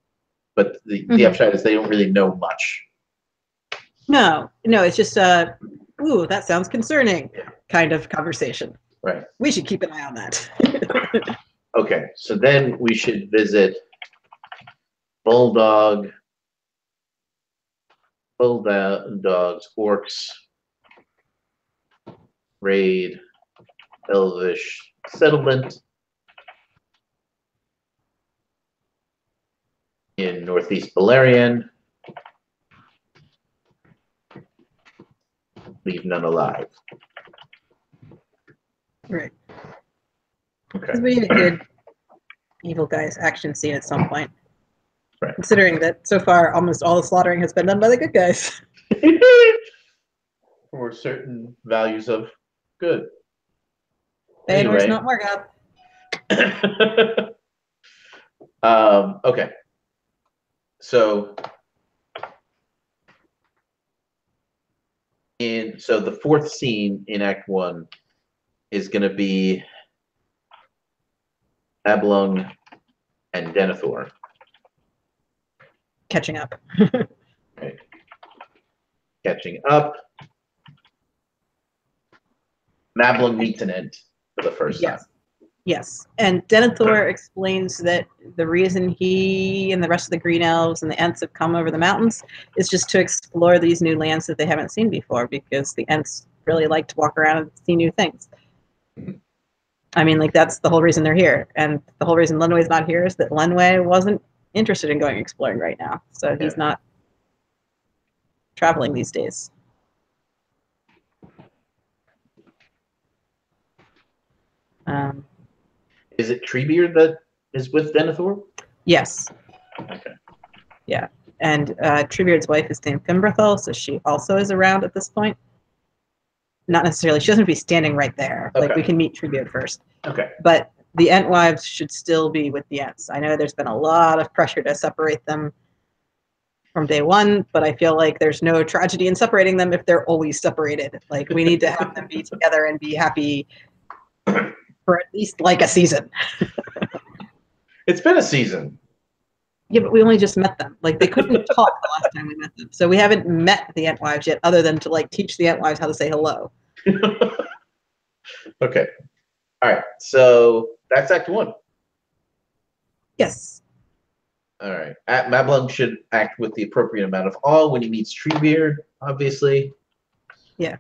but the upside is they don't really know much. No, it's just ooh, that sounds concerning kind of conversation. Right. We should keep an eye on that. Okay, so then we should visit Bulldogs, Orcs, Raid, Elvish Settlement in Northeast Beleriand. Leave none alive. Right. Okay. Because we need a good evil guys action scene at some point. Right. Considering that so far almost all the slaughtering has been done by the good guys. For certain values of good. Banor's Anyway. not Morgoth. Okay. So the fourth scene in Act 1 is going to be Ablung and Denethor Catching up. right. Catching up. Mablung meets an end for the first time. Yes. And Denethor explains that the reason he and the rest of the Green Elves and the Ents have come over the mountains is just to explore these new lands that they haven't seen before, because the Ents really like to walk around and see new things. I mean, like, that's the whole reason they're here. And the whole reason Lenway's not here is that Lenway wasn't interested in going exploring right now. So he's not traveling these days. Is it Treebeard that is with Denethor? Yes. Okay. Yeah. And Treebeard's wife is named Fimbrethel, so she also is around at this point. Not necessarily. She doesn't be standing right there. Okay. Like, we can meet Treebeard first. Okay. But the Ent wives should still be with the Ents. I know there's been a lot of pressure to separate them from day one, but I feel like there's no tragedy in separating them if they're always separated. Like, we need to have them be together and be happy for at least like a season. It's been a season. Yeah, but we only just met them. Like, they couldn't talk the last time we met them. So we haven't met the Ent wives yet, other than to, like, teach the Ent wives how to say hello. Okay. All right. So that's Act 1. Yes. All right. Mablung should act with the appropriate amount of awe when he meets Treebeard, obviously. Yeah.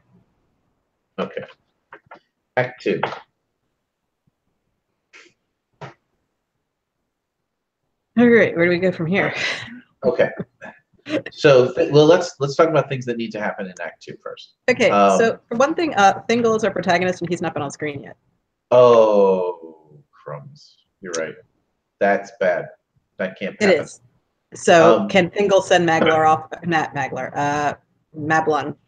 Okay. Act 2. All right. Where do we go from here? Okay. So, let's talk about things that need to happen in Act 2 first. Okay. So for one thing, Thingol is our protagonist, and he's not been on screen yet. Oh, crumbs! You're right. That's bad. That can't happen. It is. So can Thingol send Mablung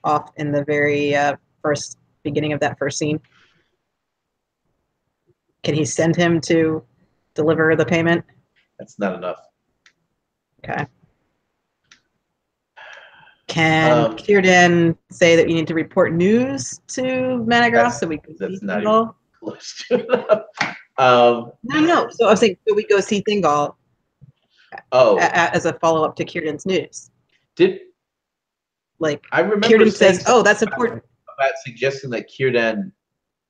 off in the very first beginning of that first scene? Can he send him to deliver the payment? That's not enough. Okay. Can Círdan say that you need to report news to Managroth so we can see Thingol? Close to enough. No. So I was saying, so we go see Thingol as a follow-up to Círdan's news. I remember Círdan says, "Oh, that's important." About suggesting that Círdan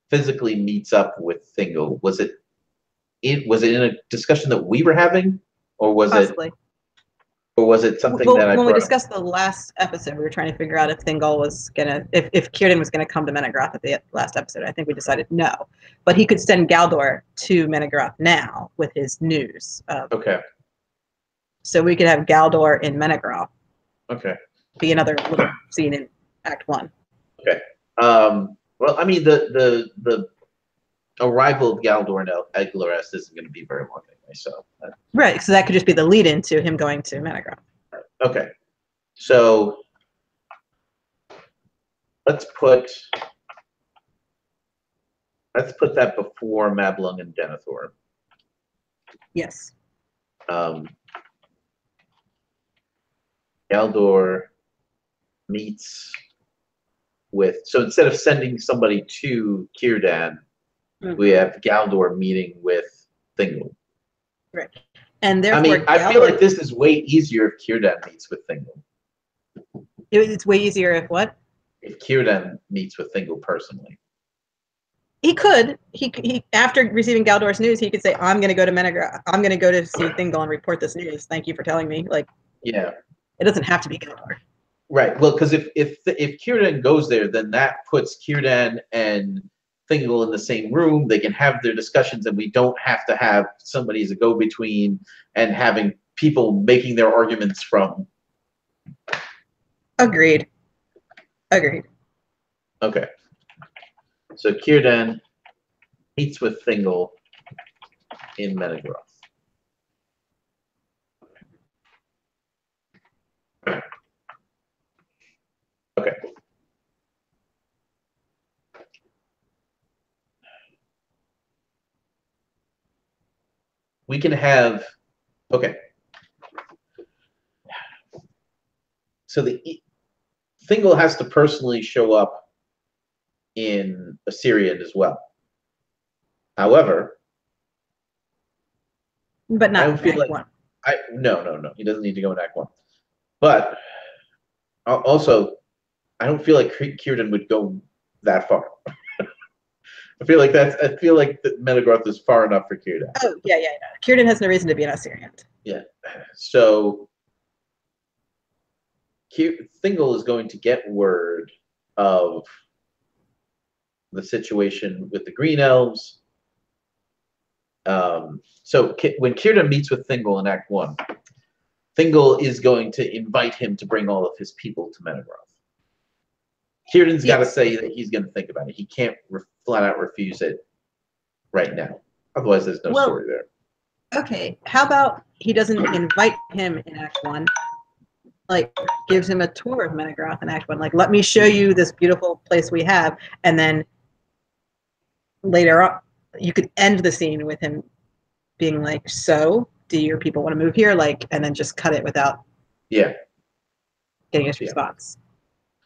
physically meets up with Thingol. Was it in a discussion that we were having, or was Possibly. Or was it something that when we discussed the last episode, we were trying to figure out if Thingol was if Círdan was gonna come to Menegroth at the last episode. I think we decided no, but he could send Galdor to Menegroth now with his news. Okay. So we could have Galdor in Menegroth. Okay. Be another little scene in Act 1. Okay. Well, I mean, the arrival of Galdor and Eglarest isn't going to be very long anyway, so. Right, so that could just be the lead-in to him going to Menegroth. Okay. So let's put that before Mablung and Denethor. Yes. Galdor meets with, so instead of sending somebody to Círdan, we have Galdor meeting with Thingol. Right. And therefore, I mean, I feel like this is way easier if Círdan meets with Thingol. It's way easier if what? If Círdan meets with Thingol personally. He could. He after receiving Galdor's news, he could say, "I'm going to go to Menegra. I'm going to go to see Thingol and report this news. Thank you for telling me." Like, yeah, it doesn't have to be Galdor. right. Well, because if Círdan goes there, then that puts Círdan and Thingol in the same room. They can have their discussions, and we don't have to have somebody as a go-between and having people making their arguments from. Agreed. Agreed. Okay. So Círdan meets with Thingol in Menegroth. Okay. We can have. Okay. So the Thingol has to personally show up in Assyrian as well. However, But I not don't feel Act like 1. no. He doesn't need to go in Act 1. But also, I don't feel like Círdan would go that far. I feel like that Menegroth is far enough for Círdan. Oh, yeah. No. Círdan has no reason to be an Assyrian. Yeah. So Thingol is going to get word of the situation with the Green Elves. So when Círdan meets with Thingol in Act 1, Thingol is going to invite him to bring all of his people to Menegroth. Círdan's got to say that he's going to think about it. He can't flat out refuse it right now. Otherwise, there's no story there. Okay, how about he doesn't invite him in Act 1, like gives him a tour of Menegroth in Act 1, like, let me show you this beautiful place we have, and then later on, you could end the scene with him being like, so, do your people want to move here? Like, and then just cut it without getting his response.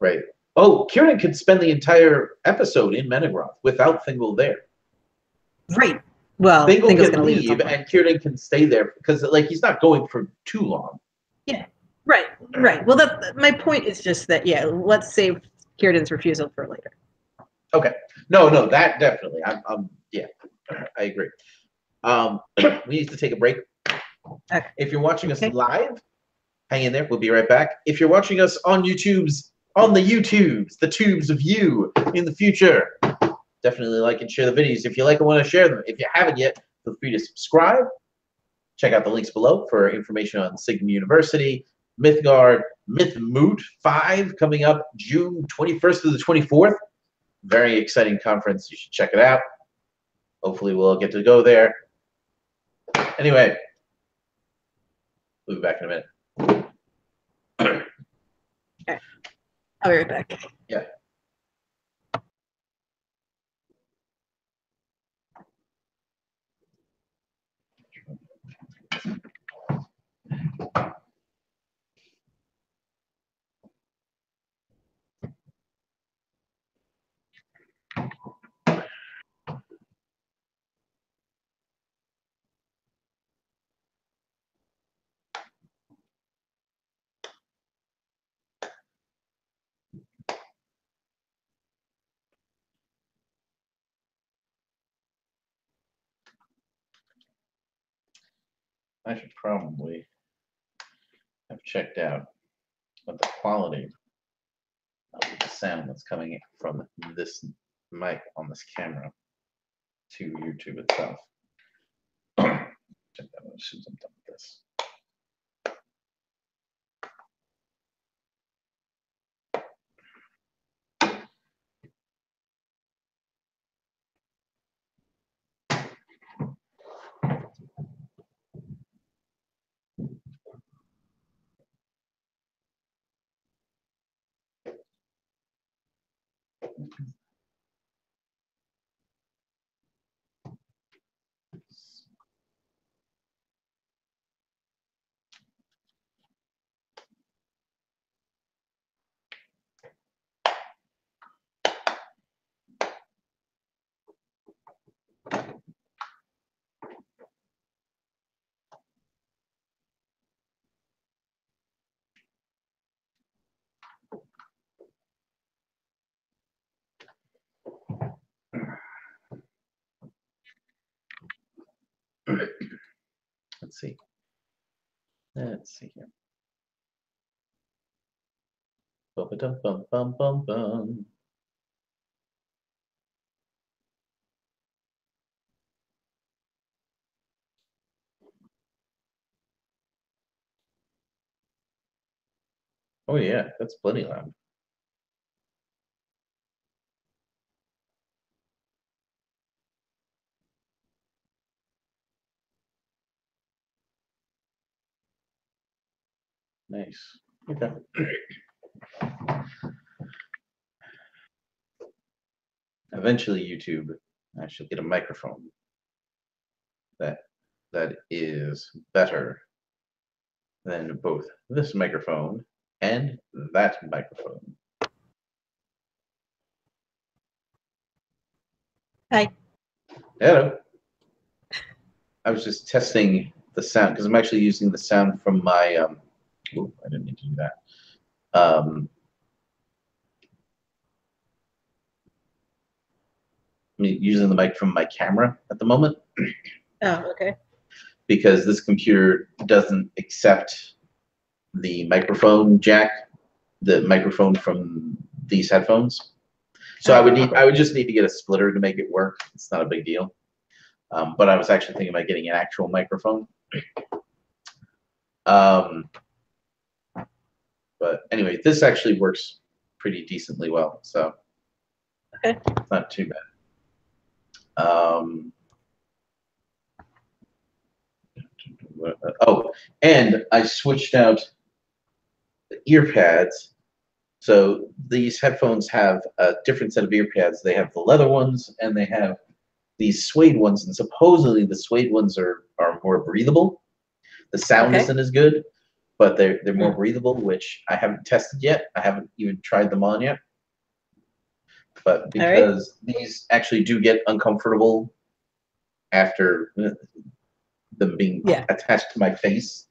Right. Oh, Círdan could spend the entire episode in Menegroth without Thingol there. Right. Well, Thingol can leave and Círdan can stay there because, like, he's not going for too long. Yeah. Right. Well, my point is just that, yeah, let's save Círdan's refusal for later. Okay. No, that definitely. Yeah, I agree. We need to take a break. Okay. If you're watching us live, hang in there. We'll be right back. If you're watching us on the YouTubes, the tubes of you in the future, definitely like and share the videos. If you like and want to share them. If you haven't yet, feel free to subscribe. Check out the links below for information on Sigma University, Mythgard, Mythmoot 5 coming up June 21st through the 24th. Very exciting conference. You should check it out. Hopefully we'll get to go there. Anyway, we'll be back in a minute. Okay. I'll be right back. Yeah. I should probably have checked out what the quality of the sound that's coming from this mic on this camera to YouTube itself. Check that out as soon as I'm done with this. let's see. Let's see here. Bum, bum, bum, bum, bum, bum. Oh yeah, that's plenty loud. Nice. Okay. Eventually, YouTube, I shall get a microphone that is better than both this microphone and that microphone. Hi. Hello. I was just testing the sound because I'm actually using the sound from my. Oh, I didn't need to do that. I'm using the mic from my camera at the moment. Oh, okay. Because this computer doesn't accept the microphone jack, the microphone from these headphones. So I would just need to get a splitter to make it work. It's not a big deal. But I was actually thinking about getting an actual microphone. But anyway, this actually works pretty decently well, so okay. It's not too bad. Oh, and I switched out the ear pads. So these headphones have a different set of ear pads. They have the leather ones and they have these suede ones, and supposedly the suede ones are more breathable. The sound isn't as good, but they're more breathable, which I haven't tested yet. I haven't even tried them on yet. But because these actually do get uncomfortable after them being attached to my face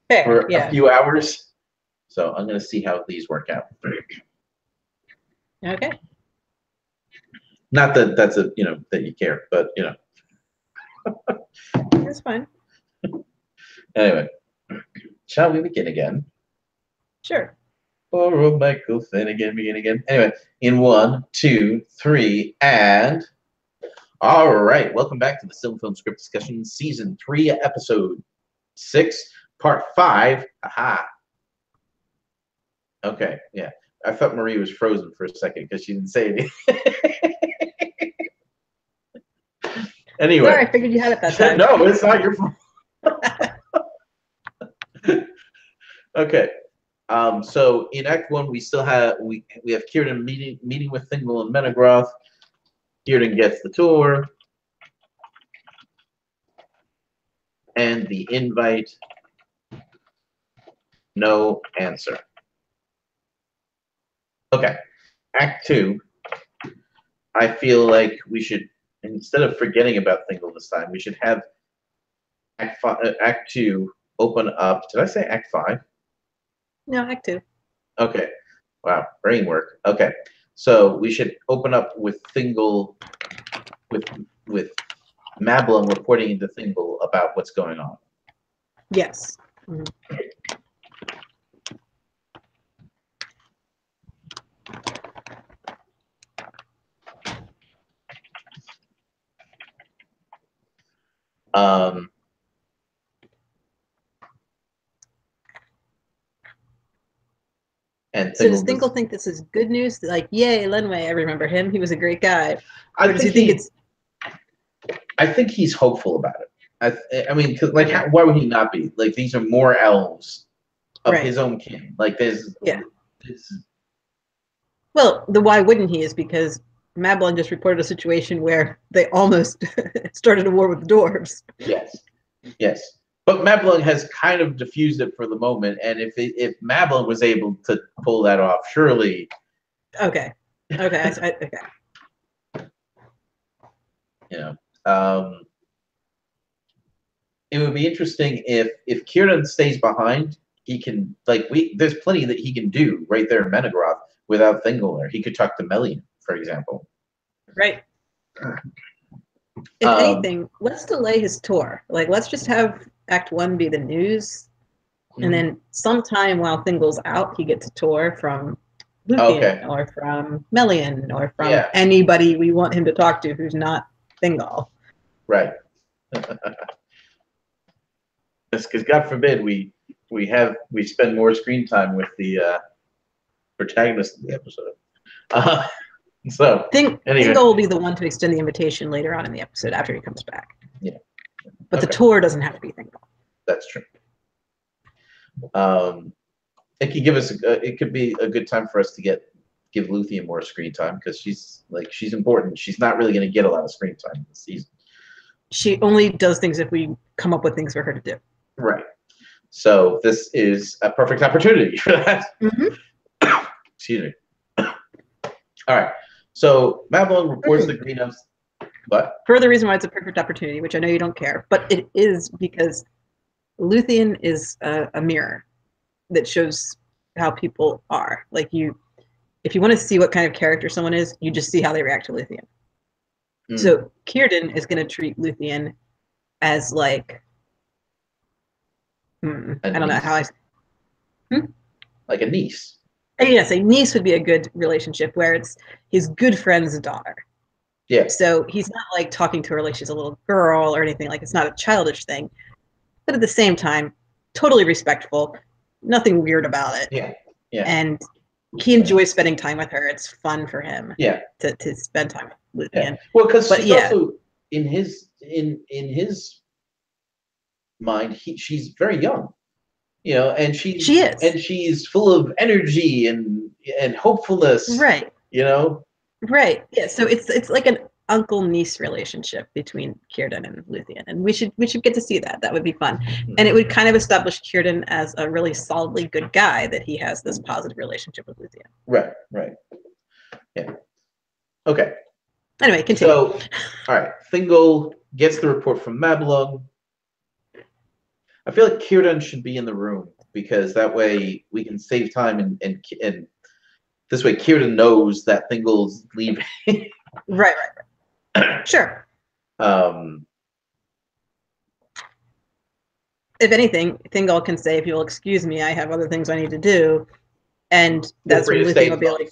for a few hours. So I'm going to see how these work out. Okay. Not that that's a, that you care, but, That's fine. Anyway, shall we begin again? Sure. Oh, Michael Finnegan, begin again. Anyway, in 1, 2, 3, and... All right, welcome back to the Film Script Discussion, Season 3, Episode 6, Part 5. Aha. Okay, yeah. I thought Marie was frozen for a second because she didn't say anything. Anyway. Sorry, I figured you had it that time. No, it's not your fault. Okay. So in Act 1, we still have we have Kieran meeting with Thingol and Menegroth. Kieran gets the tour and the invite. No answer. Okay. Act 2. I feel like we should, instead of forgetting about Thingol this time, we should have Act 2 open up. Did I say Act 5? No, Act 2. Okay. Wow, brain work. Okay. So we should open up with Thingol, with Mablung reporting into Thingol about what's going on. Yes. Mm-hmm. And so does Thingol think this is good news? Like, yay, Lenway, I remember him. He was a great guy. Or does he think it's... I think he's hopeful about it. I mean, cause like, why would he not be? Like, these are more elves of his own kin. Like, there's... Yeah. Well, the why wouldn't he is because Mablung just reported a situation where they almost started a war with the dwarves. Yes. Yes. But Mablung has kind of diffused it for the moment, and if Mablung was able to pull that off, surely. Okay. Okay. Okay. It would be interesting if Kieran stays behind. He can there's plenty that he can do right there in Menegroth without Thingol there. He could talk to Melian, for example. Right. If anything, let's delay his tour. Like, let's just have Act 1 be the news, Mhm. and then sometime while Thingol's out, he gets a tour from Okay. Luthien or from Melian or from Yeah. anybody we want him to talk to who's not Thingol. Right. Because God forbid we spend more screen time with the protagonist of the episode. So anyway, Thingol will be the one to extend the invitation later on in the episode after he comes back. Yeah. But the Okay. tour doesn't have to be Thingol. That's true. It could give us it could be a good time for us to give Luthien more screen time because she's important. She's not really going to get a lot of screen time this season. She only does things if we come up with things for her to do. Right. So this is a perfect opportunity for that. Mm-hmm. Excuse me. All right. So Babylon reports the greenhouse. What? For the reason why it's a perfect opportunity, which I know you don't care, but it is because Luthien is a mirror that shows how people are. Like if you want to see what kind of character someone is, you just see how they react to Luthien. Mm. So Círdan is going to treat Luthien as like I don't know how I. Like a niece. Yes, a niece would be a good relationship where it's his good friend's daughter. Yeah. So he's not like talking to her like she's a little girl or anything. Like it's not a childish thing, but at the same time, totally respectful. Nothing weird about it. Yeah. Yeah. And he enjoys spending time with her. It's fun for him. Yeah. To spend time with Luthien. Yeah. Well, because she's also in his mind, she's very young. You know, and she is, and she's full of energy and hopefulness. Right. You know. Right. Yeah. So it's like an uncle niece relationship between Círdan and Luthien, and we should get to see that. That would be fun, and it would kind of establish Círdan as a really solidly good guy that he has this positive relationship with Luthien. Right. Right. Yeah. Okay. Anyway, continue. So, all right, Thingol gets the report from Mablung. I feel like Círdan should be in the room because that way we can save time and this way Círdan knows that Thingol's leaving. Right. Sure. If anything, Thingol can say, "If you'll excuse me, I have other things I need to do," and that's when Luthien will be like,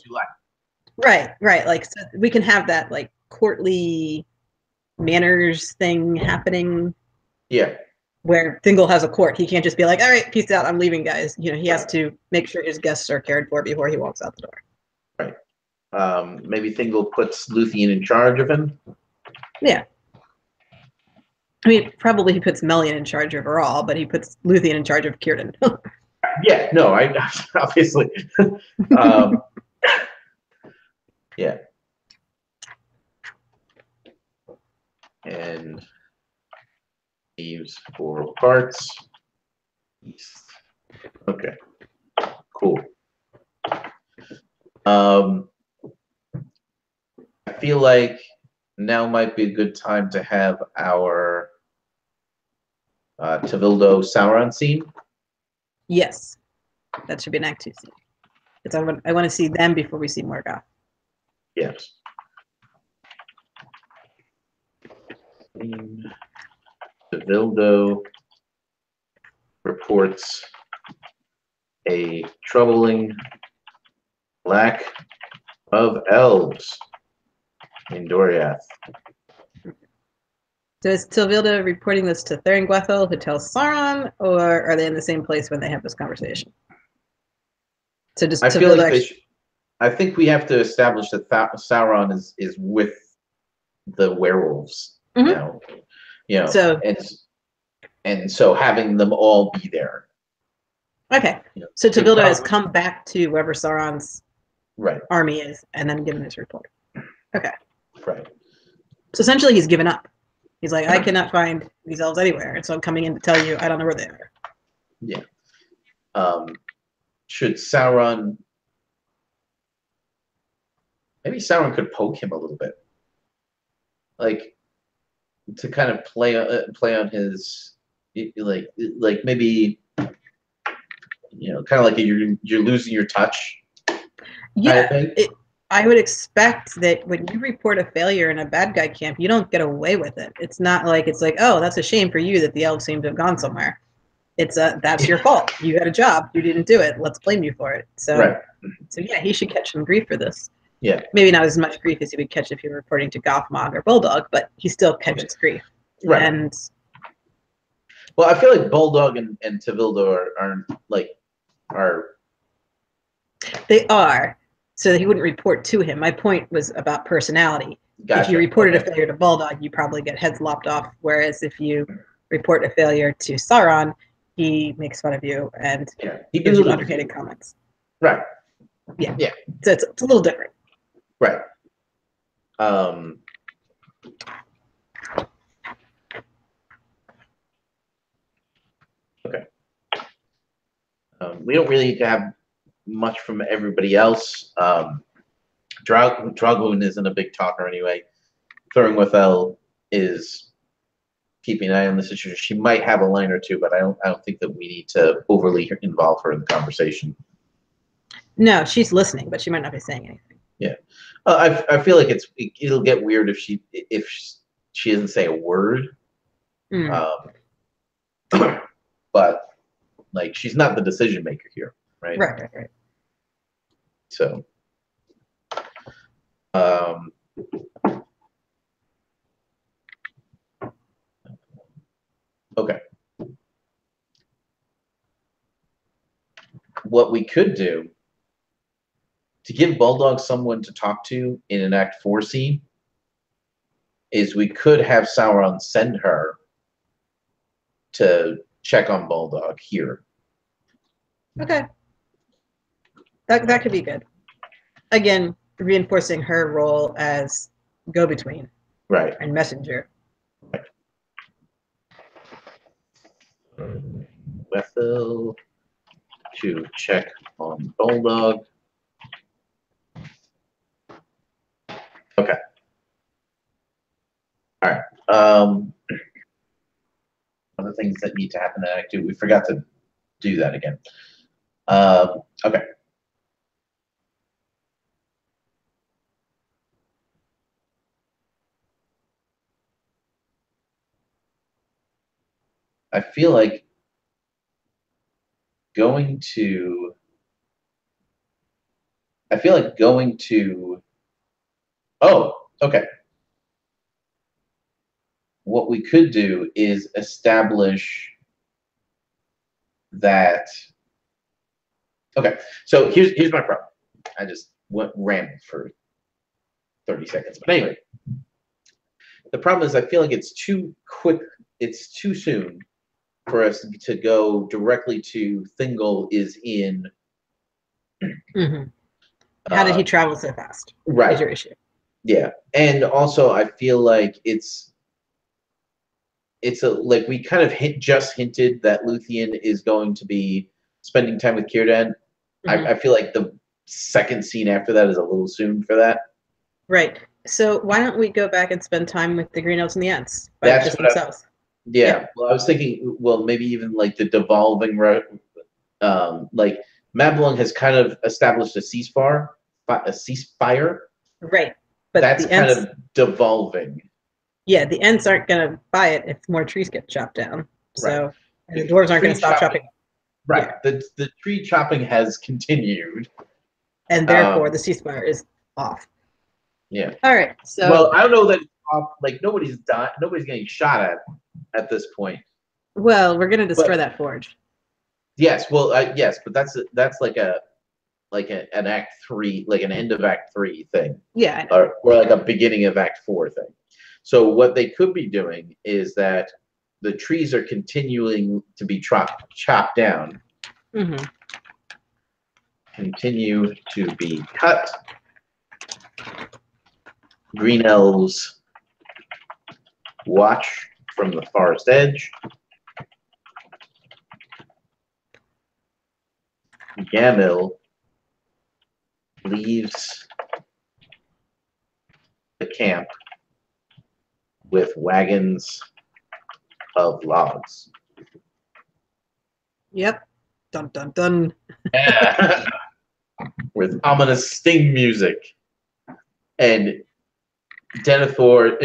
"Right." Like so we can have that like courtly manners thing happening. Yeah. Where Thingol has a court, he can't just be like, "All right, peace out, I'm leaving, guys." You know, he has to make sure his guests are cared for before he walks out the door. Right. Maybe Thingol puts Luthien in charge of him. Yeah. I mean, probably he puts Melian in charge overall, but he puts Luthien in charge of Círdan. Yeah. No. I obviously. Yeah. And leaves for parts. East. Okay. Cool. I feel like now might be a good time to have our Tevildo Sauron scene. Yes. That should be an Act 2 scene. Because I want to see them before we see Morgoth. Yes. Tevildo reports a troubling lack of elves in Doriath. So is Tevildo reporting this to Thuringwethil, who tells Sauron, or are they in the same place when they have this conversation? So just I feel like I think we have to establish that Sauron is with the werewolves now. You know, so, and so having them all be there. Okay. You know, so Tevildo has come back to wherever Sauron's army is and then given his report. Okay. Right. So essentially he's given up. He's like, I cannot find these elves anywhere, and so I'm coming in to tell you I don't know where they are. Yeah. Should Sauron... Maybe Sauron could poke him a little bit. Like, to kind of play on his... Like maybe... You know, kind of like you're losing your touch. Yeah. I would expect that when you report a failure in a bad guy camp, you don't get away with it. It's not like oh, that's a shame for you that the elves seem to have gone somewhere. It's that's your fault. You had a job, you didn't do it. Let's blame you for it. So yeah, he should catch some grief for this. Yeah. Maybe not as much grief as he would catch if he were reporting to Gothmog or Bulldog, but he still catches grief. Right. And well, I feel like Bulldog and Tevildo are they are. So he wouldn't report to him. My point was about personality. Gotcha. If you reported a failure to Bulldog, you probably get heads lopped off. Whereas if you report a failure to Sauron, he makes fun of you and he gives you underhanded comments. Right. Yeah. Yeah. So it's a little different. Right. Okay. We don't really have much from everybody else. Dragoon isn't a big talker anyway. Thuringwethel is keeping an eye on the situation. She might have a line or two, but I don't think that we need to overly involve her in the conversation. No, she's listening, but she might not be saying anything. Yeah, I feel like it'll get weird if she doesn't say a word. But like she's not the decision maker here, right? Right. So, okay. What we could do to give Bulldog someone to talk to in an Act 4 scene is we could have Sauron send her to check on Bulldog here. Okay. That could be good. Again, reinforcing her role as go-between. Right. And messenger. Wethel to check on Bulldog. Okay. All right. Other things that need to happen in Act 2. We forgot to do that again. Okay. I feel like going to oh, okay. What we could do is establish that. Okay, so here's my problem. I just rambled for 30 seconds. But anyway, the problem is I feel like it's too quick. It's too soon for us to go directly to Thingol is in. How did he travel so fast? Right. Is your issue. Yeah, and also I feel like it's like we kind of just hinted that Luthien is going to be spending time with Círdan. I feel like the second scene after that is a little soon for that. Right. So why don't we go back and spend time with the Green Elves and the Ents by That's just what themselves? Yeah. Well, I was thinking, well, maybe even like the devolving, like Mablung has kind of established a ceasefire. Right. But that's kind of devolving. Yeah, the Ents aren't going to buy it if more trees get chopped down. So and the dwarves aren't going to stop chopping. Right. Yeah. The tree chopping has continued. And therefore the ceasefire is off. Yeah. All right. So well, I don't know that it's off. Like nobody's getting shot at this point. Well, we're going to destroy that forge. Yes. Well, yes, but that's like an Act 3, like an end of Act 3 thing. Yeah. Or like a beginning of Act 4 thing. So what they could be doing is that the trees are continuing to be chopped down. Continue to be cut. Green elves watch from the forest edge. Gamil leaves the camp with wagons of logs. Yep. Dun dun dun. Yeah. With ominous sting music. And Denethor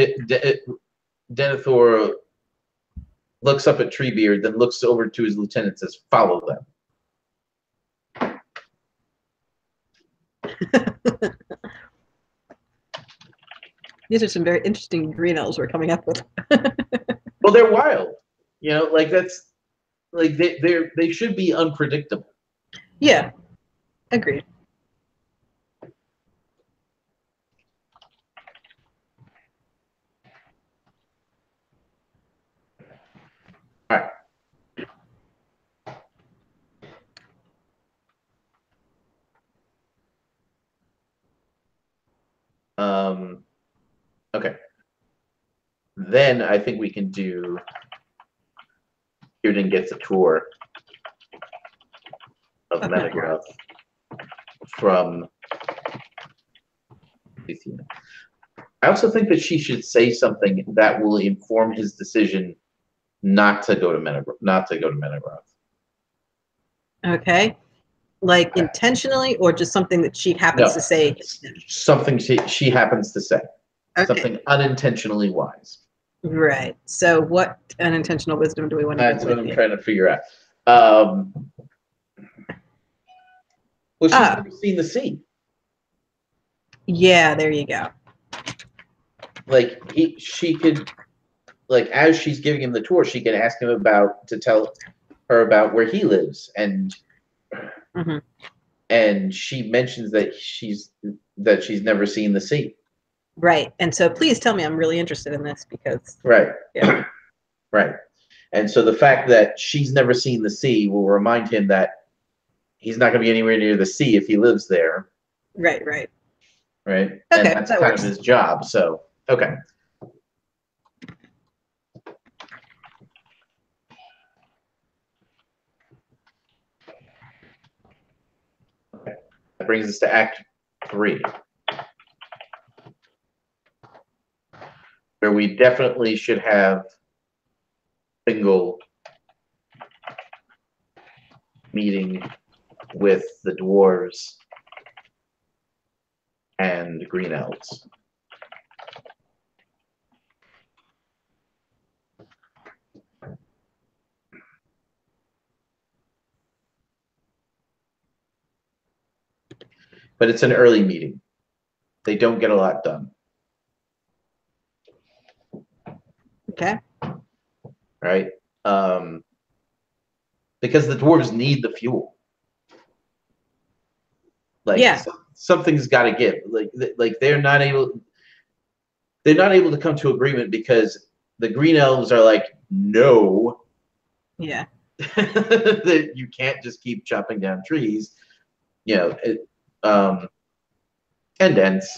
looks up at Treebeard, then looks over to his lieutenant and says, "Follow them." These are some very interesting green elves we're coming up with. Well, they're wild. You know, like that's like they should be unpredictable. Yeah, agreed. All right. Okay. Then I think we can do. Kieran gets a tour of Menegroth from. I also think that she should say something that will inform his decision not to go to Menegroth. Okay. Like intentionally, or just something that she happens to say? Something she happens to say. Okay. Something unintentionally wise. Right. So what unintentional wisdom do we want to That's what I'm trying to figure out. Well, she's never seen the sea. Yeah, there you go. Like she could, like as she's giving him the tour, she can ask him to tell her about where he lives, and and she mentions that she's never seen the sea. Right. And so please tell me I'm really interested in this because right. Yeah. Right. And so the fact that she's never seen the sea will remind him that he's not going to be anywhere near the sea if he lives there. Right, right. Right. Okay, and that's that kind works. of his job. So, okay. That brings us to Act 3, where we definitely should have single meeting with the dwarves and green elves. But it's an early meeting. They don't get a lot done. Okay. Right? Because the dwarves need the fuel. Like yeah. Something's got to give. Like they're not able to come to agreement because the green elves are like, no. Yeah. That you can't just keep chopping down trees. You know, and ends.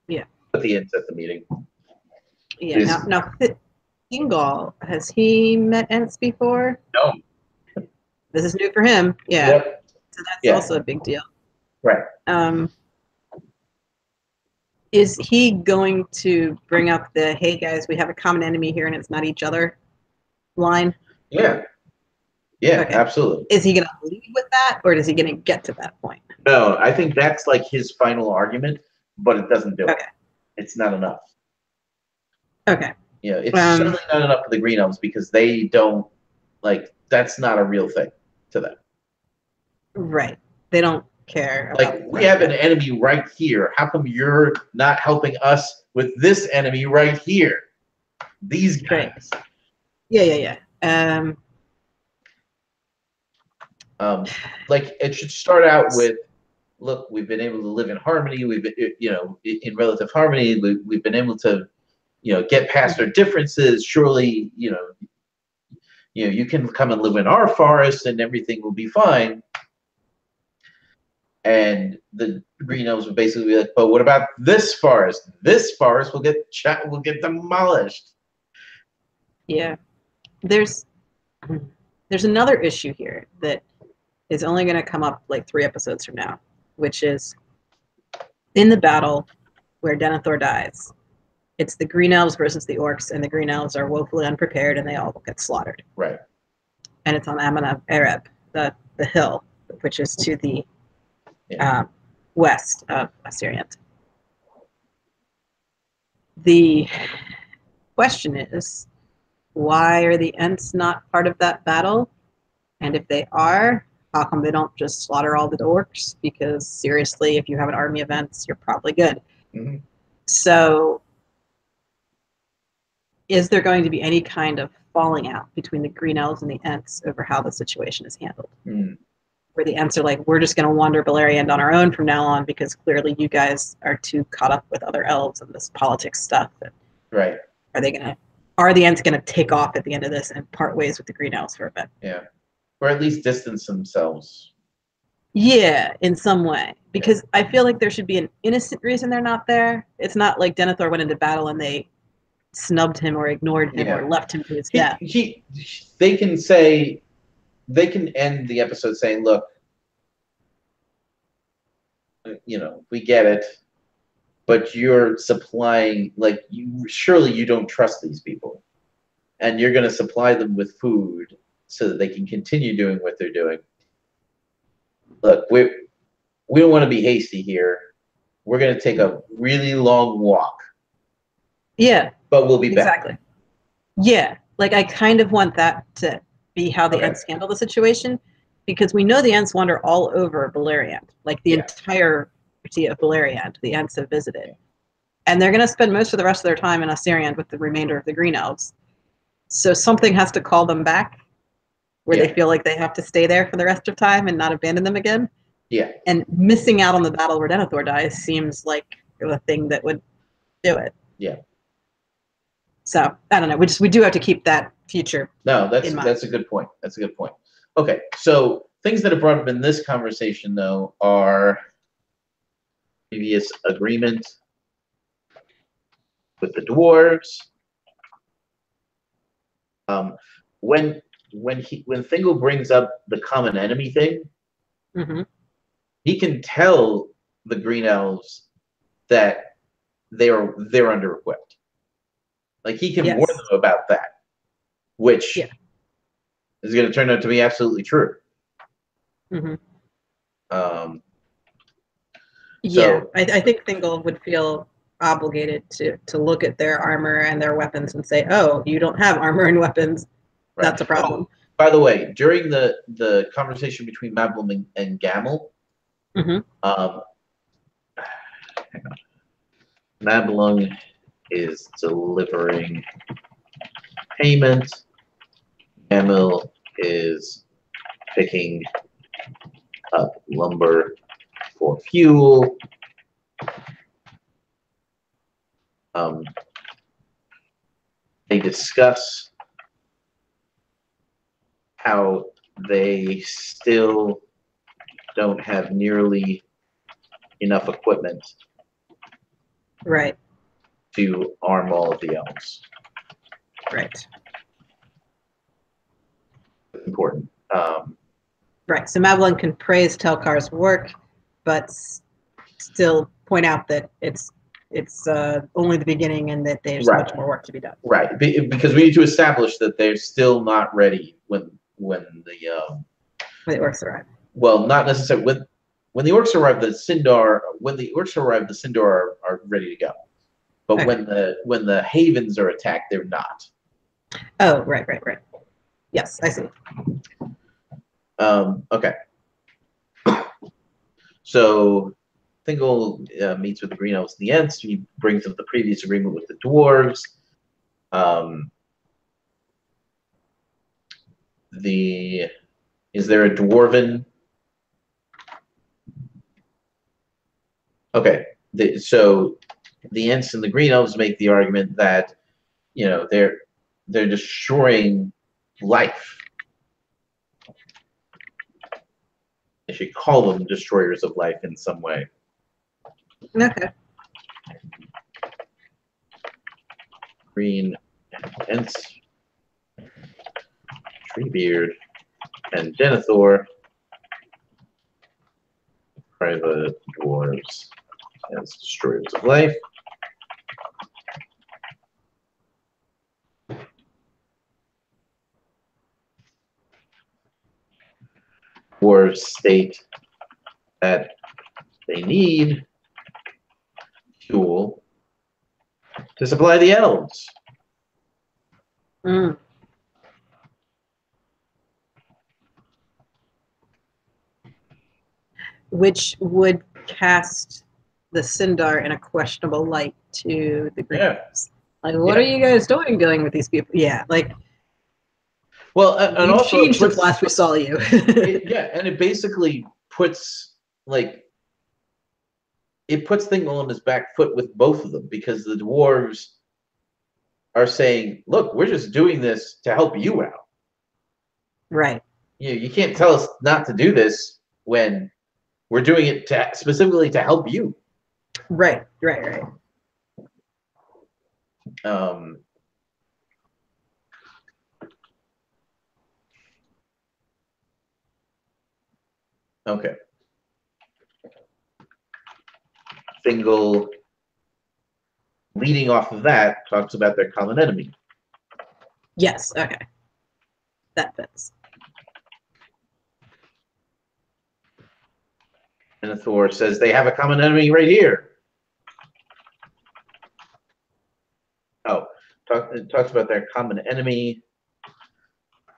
Yeah. Put the ends at the meeting. Yeah. Now Ingol, has he met Ents before? No. This is new for him. Yeah. Yep. So that's also a big deal. Right. Is he going to bring up the "Hey guys, we have a common enemy here and it's not each other" line? Yeah. Yeah, okay. Absolutely. Is he going to lead with that, or is he going to get to that point? No, I think that's like his final argument, but it doesn't do it. It's not enough. Okay. You know, it's certainly not enough for the green elves because they don't that's not a real thing to them. Right. They don't care. Like we have an enemy right here. How come you're not helping us with this enemy right here? These guys. Right. Yeah. Like it should start out with, look, we've been able to live in harmony. We've been, in relative harmony. We've been able to, get past our differences. Surely, you can come and live in our forest and everything will be fine. And the green elves would basically be like, but what about this forest? This forest will get demolished. Yeah. There's another issue here that is only going to come up like 3 episodes from now, which is in the battle where Denethor dies. It's the green elves versus the orcs, and the green elves are woefully unprepared, and they all get slaughtered. Right. And it's on Amana Arab, the hill, which is to the west of Assyrians. The question is, why are the Ents not part of that battle? And if they are, how come they don't just slaughter all the orcs? Because seriously, if you have an army of Ents, you're probably good. Mm-hmm. So is there going to be any kind of falling out between the Green Elves and the Ents over how the situation is handled? Mm. Where the Ents are like, we're just going to wander Beleriand on our own from now on because clearly you guys are too caught up with other elves and this politics stuff. Right. Are the Ents going to take off at the end of this and part ways with the Green Elves for a bit? Yeah. Or at least distance themselves. Yeah, in some way. Because I feel like there should be an innocent reason they're not there. It's not like Denethor went into battle and they snubbed him or ignored him or left him to his death. They can end the episode saying, look, we get it, but you're supplying, surely you don't trust these people. And you're going to supply them with food so that they can continue doing what they're doing. Look, we don't want to be hasty here. We're going to take a really long walk. Yeah. But we'll be back. Exactly. Yeah. I kind of want that to be how the Ents handle the situation, because we know the Ents wander all over Beleriand. The entirety of Beleriand, the Ents have visited. And they're going to spend most of the rest of their time in Assyrian with the remainder of the Green Elves. So something has to call them back where they feel like they have to stay there for the rest of time and not abandon them again. Yeah. And missing out on the battle where Denethor dies seems like the thing that would do it. Yeah. So I don't know. We do have to keep that future. No, that's a good point. That's a good point. Okay, so things that are brought up in this conversation though are previous agreement with the dwarves. When Thingol brings up the common enemy thing, he can tell the Green Elves that they're under-equipped. He can warn them about that, which is going to turn out to be absolutely true. I think Thingol would feel obligated to look at their armor and their weapons and say, "Oh, you don't have armor and weapons. Right. That's a problem." Oh, by the way, during the conversation between Mablum and Gamel, Mablung is delivering payment. Gamel is picking up lumber for fuel. They discuss how they still don't have nearly enough equipment to arm all of the elves. Important. Right. So Mablung can praise Telkar's work, but still point out that it's only the beginning and that there's much more work to be done. Right. Because we need to establish that they're still not ready when the orcs arrive. Well, not necessarily when the orcs arrive. The Sindar are ready to go. But when the havens are attacked, they're not. Oh, right. Yes, I see. Okay. So Thingol meets with the Green Elves and the Ents. He brings up the previous agreement with the dwarves. Is there a dwarven? Okay. So the Ents and the Green Elves make the argument that they're destroying life. I should call them destroyers of life in some way. Okay. Green Ents, Treebeard, and Denethor private dwarves as destroyers of life. Dwarves state that they need fuel to supply the elves. Mm. Which would cast the Sindar in a questionable light to the Green Elves. Like, what are you guys doing going with these people? Yeah, like, well, and you also changed since last we saw you. And it basically puts it puts things on his back foot with both of them, because the dwarves are saying, "Look, we're just doing this to help you out." Right. You can't tell us not to do this when we're doing it specifically to help you. Right. Okay. Fingal, leading off of that, talks about their common enemy. Yes, okay. That fits. And Thor says they have a common enemy right here. It talks about their common enemy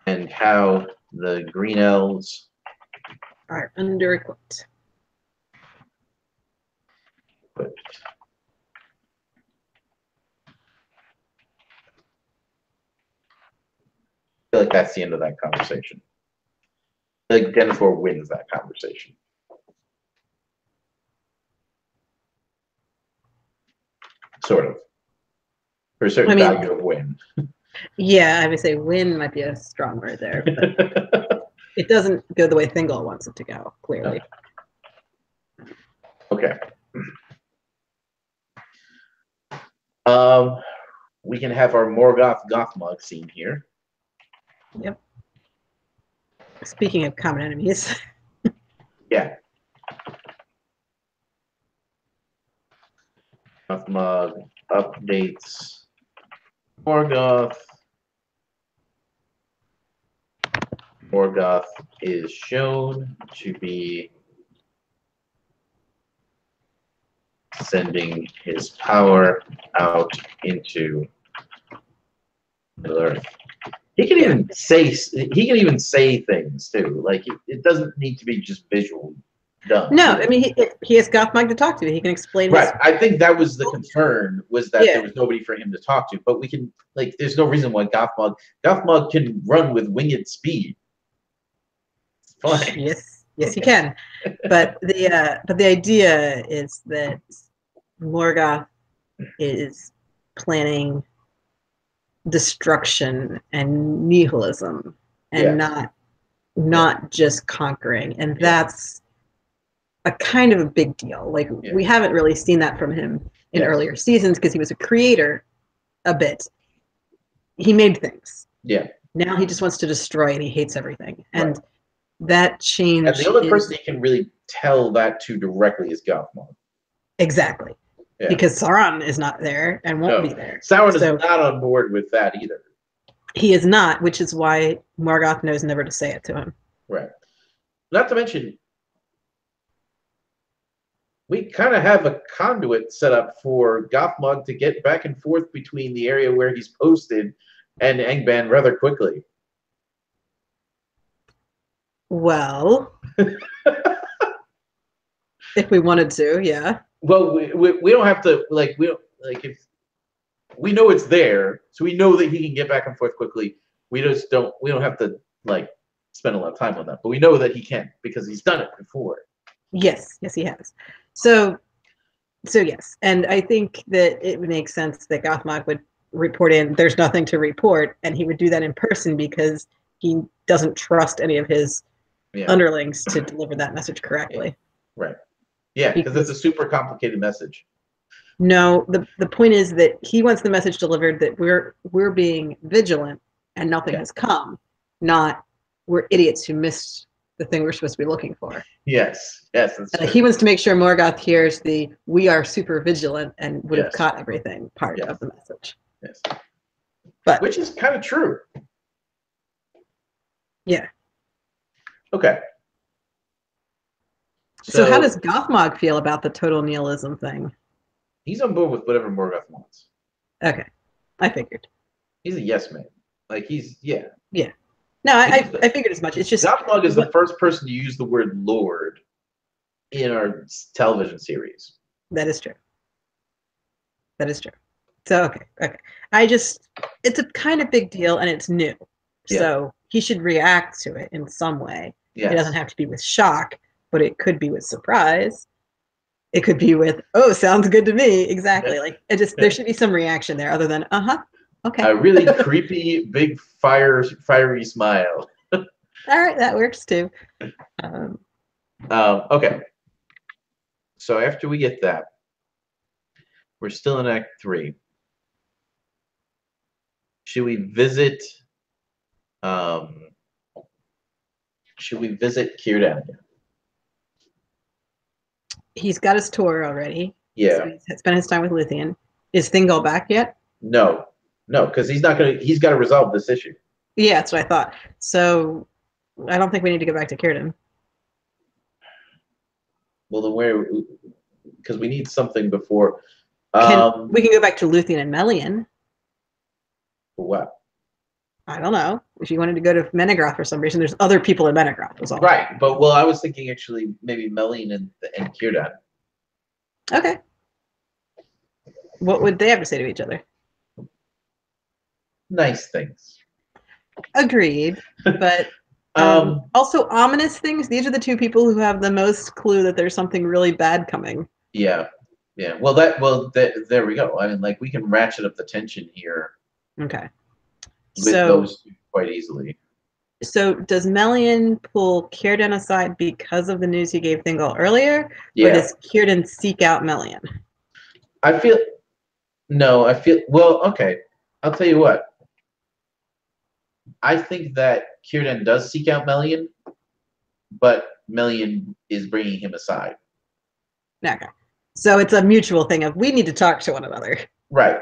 and how the Green Elves are under-equipped. I feel like that's the end of that conversation. I feel like Denethor wins that conversation. Sort of. For a certain value of win. Yeah, I would say win might be a strong word there, but it doesn't go the way Thingol wants it to go, clearly. Okay. We can have our Morgoth Gothmog scene here. Yep. Speaking of common enemies. Yeah. Gothmog updates Morgoth. Morgoth is shown to be sending his power out into Middle Earth. He can even say things too. Like it doesn't need to be just visual done. No, I mean he has Gothmog to talk to. He can explain. Right. I think that was the concern, was that there was nobody for him to talk to. But we can, like, there's no reason why Gothmog can run with winged speed. It's fine. Yes, he can. But the idea is that Morgoth is planning destruction and nihilism, and not just conquering, and that's a kind of a big deal. Like we haven't really seen that from him in earlier seasons, because he was a creator a bit. He made things. Yeah. Now he just wants to destroy, and he hates everything. And that change. And the only person he can really tell that to directly is Gothmog. Exactly. Yeah. Because Sauron is not there and won't be there. Sauron is not on board with that either. He is not, which is why Morgoth knows never to say it to him. Right. Not to mention, we kind of have a conduit set up for Gothmog to get back and forth between the area where he's posted and Angband rather quickly. Well, if we wanted to, yeah. Well, we don't have to, like, if we know it's there, so we know that he can get back and forth quickly. We don't have to, like, spend a lot of time on that, but we know that he can, because he's done it before. Yes, he has. So yes, and I think that it would make sense that Gothmog would report in. There's nothing to report, and he would do that in person because he doesn't trust any of his underlings to deliver that message correctly. Right. Yeah, because it's a super complicated message. No, the point is that he wants the message delivered that we're being vigilant and nothing has come, not we're idiots who missed the thing we're supposed to be looking for. Yes, that's true. He wants to make sure Morgoth hears the "we are super vigilant and would have caught everything" part of the message. Yes, but which is kind of true. Yeah. Okay. So how does Gothmog feel about the total nihilism thing? He's on board with whatever Morgoth wants. Okay, I figured. He's a yes man. Like yeah. Yeah. No, I figured as much. It's just Gothmog is the first person to use the word Lord in our television series. That is true. That is true. So okay. It's a kind of big deal and it's new. Yeah. So he should react to it in some way. Yes. It doesn't have to be with shock, but it could be with surprise. It could be with, oh, sounds good to me. Exactly. Like there should be some reaction there other than, okay. A really creepy, big fiery smile. All right, that works too. Okay. So after we get that, we're still in Act 3. Should we visit Círdan? He's got his tour already. Yeah. So he's spent his time with Luthien. Is Thingol back yet? No, because he's got to resolve this issue. Yeah, that's what I thought. So I don't think we need to go back to Círdan. Well, then because we need something before. We can go back to Luthien and Melian. For what? I don't know. If you wanted to go to Menegroth for some reason, there's other people in Menegroth. Was all. Right, but I was thinking actually maybe Melian and Círdan. Okay. What would they have to say to each other? Nice things. Agreed, but also ominous things. These are the two people who have the most clue that there's something really bad coming. Yeah. Well, there we go. I mean, like we can ratchet up the tension here. Okay. With those two quite easily. So does Melian pull Círdan aside because of the news he gave Thingol earlier? Yeah. Or does Círdan seek out Melian? Well, okay. I'll tell you what. I think that Círdan does seek out Melian, but Melian is bringing him aside. Okay. So it's a mutual thing of we need to talk to one another. Right.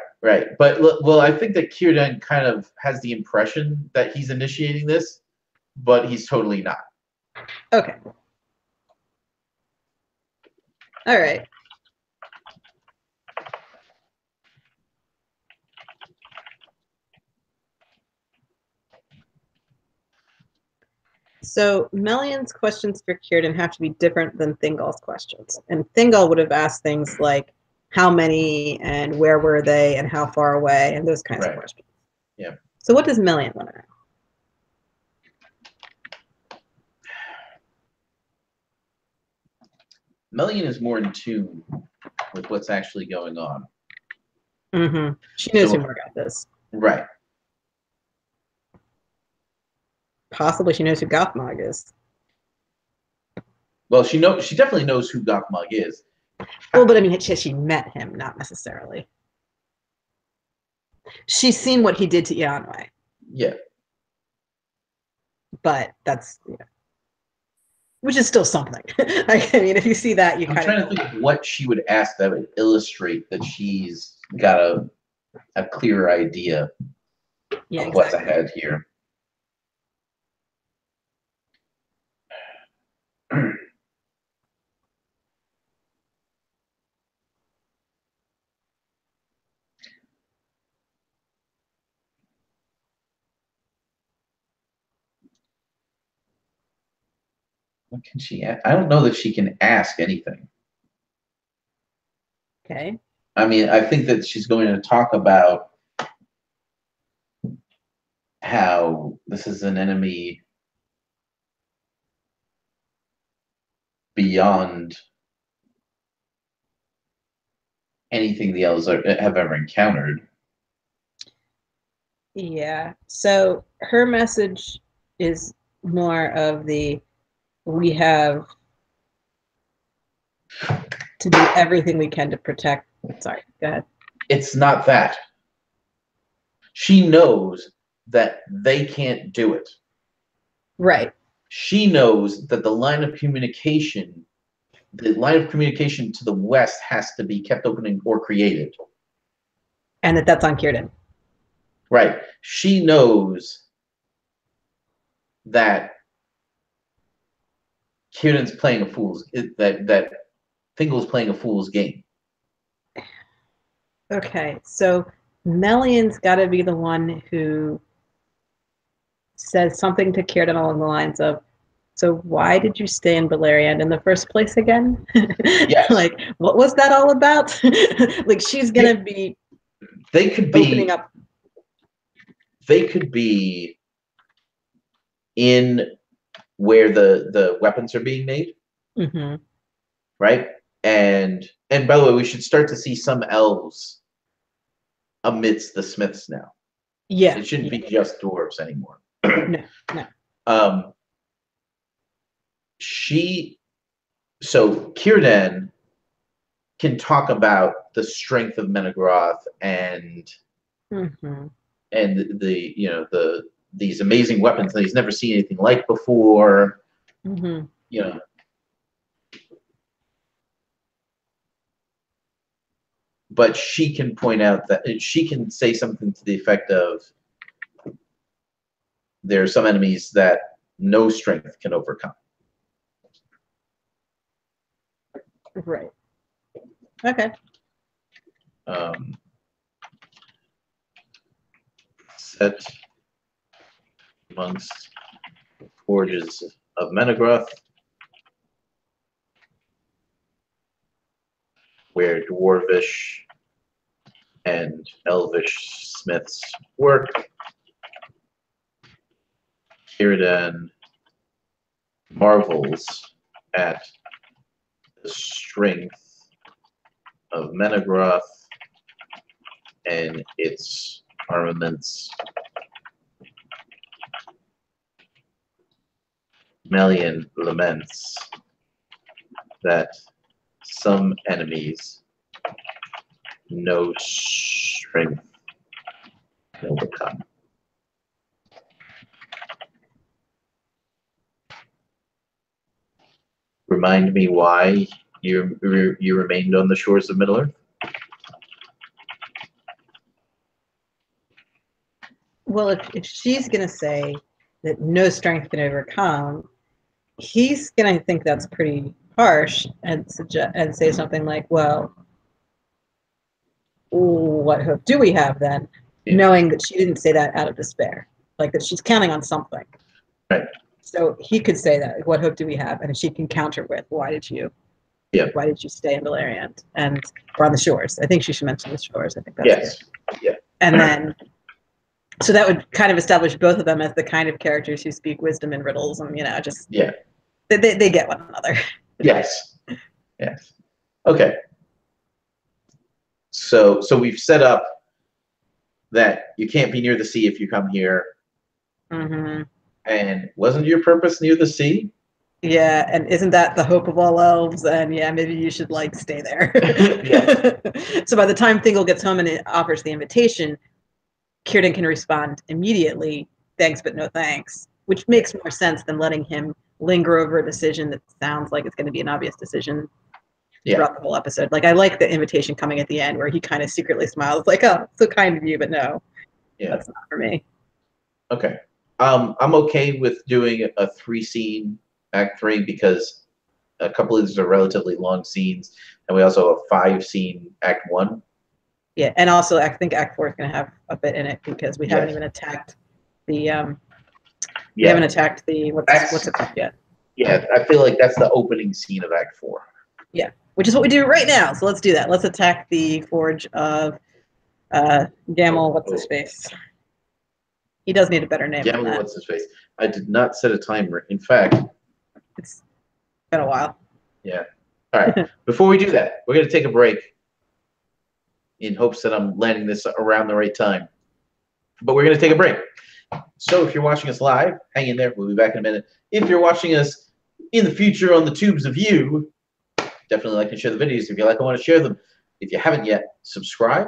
But, well, I think that Círdan kind of has the impression that he's initiating this, but he's totally not. Okay. All right. So Melian's questions for Círdan have to be different than Thingol's questions. And Thingol would have asked things like, how many and where were they and how far away and those kinds of questions. Yeah. So what does Melian want to know? Melian is more in tune with what's actually going on. Mm-hmm. She knows who Morgoth is. Right. Possibly she knows who Gothmog is. Well, she definitely knows who Gothmog is. Well, but I mean, she met him, not necessarily. She's seen what he did to Ianwe. Yeah. But that's, which is still something. I mean, if you see that, I'm trying to think of what she would ask that would illustrate that she's got a clearer idea of what's ahead here. What can she ask? I don't know that she can ask anything. Okay. I mean, I think that she's going to talk about how this is an enemy beyond anything the elves have ever encountered. Yeah. So her message is more of we have to do everything we can to protect. Sorry, go ahead. It's not that. She knows that they can't do it. Right. She knows that the line of communication to the west has to be kept open or created. And that's on Círdan. Right. She knows that Círdan's playing that Thingol's playing a fool's game. Okay, so Melian's got to be the one who says something to Kieran along the lines of, "So why did you stay in Beleriand in the first place again?" Yes. Like, what was that all about? Like, she's gonna be. They could opening up. They could be in where the weapons are being made, right? And by the way, we should start to see some elves amidst the smiths now. Yeah, it shouldn't be just dwarves anymore. No. So Círdan can talk about the strength of Menegroth and these amazing weapons that he's never seen anything like before. But she can point out that she can say something to the effect of, there are some enemies that no strength can overcome. Right. Okay. Set amongst forges of Menegroth, where dwarvish and elvish smiths work. Círdan marvels at the strength of Menegroth and its armaments. Melian laments that some enemies no strength can overcome. Remind me why you remained on the shores of Middle-earth? Well, if she's going to say that no strength can overcome, he's going to think that's pretty harsh and say something like, well, what hope do we have then? Yeah. Knowing that she didn't say that out of despair, like that she's counting on something. Right. So he could say that, like, what hope do we have? And she can counter with, why did you stay in Beleriand and or on the shores? I think she should mention the shores. I think that's good. Yeah. And then, so that would kind of establish both of them as the kind of characters who speak wisdom and riddles, and they get one another. Yes. Okay. So we've set up that you can't be near the sea if you come here. And wasn't your purpose near the sea? Yeah, and isn't that the hope of all elves? And yeah, maybe you should stay there. So by the time Thingol gets home and it offers the invitation, Círdan can respond immediately, thanks but no thanks, which makes more sense than letting him linger over a decision that sounds like it's going to be an obvious decision throughout the whole episode. Like, I like the invitation coming at the end where he kind of secretly smiles, like, oh, so kind of you, but no, that's not for me. Okay. I'm okay with doing a 3-scene Act 3 because a couple of these are relatively long scenes, and we also have a 5-scene Act 1. Yeah, and also I think Act 4 is going to have a bit in it because we haven't even attacked the we haven't attacked the what's it called yet. Yeah, I feel like that's the opening scene of Act 4. Yeah, which is what we do right now. So let's do that. Let's attack the forge of Gamel. What's his face? He does need a better name. Gamel, what's his face? I did not set a timer. In fact, it's been a while. Yeah. All right. Before we do that, we're going to take a break in hopes that I'm landing this around the right time. But we're going to take a break. So if you're watching us live, hang in there. We'll be back in a minute. If you're watching us in the future on the tubes of you, definitely like and share the videos. If you like and want to share them. If you haven't yet, subscribe.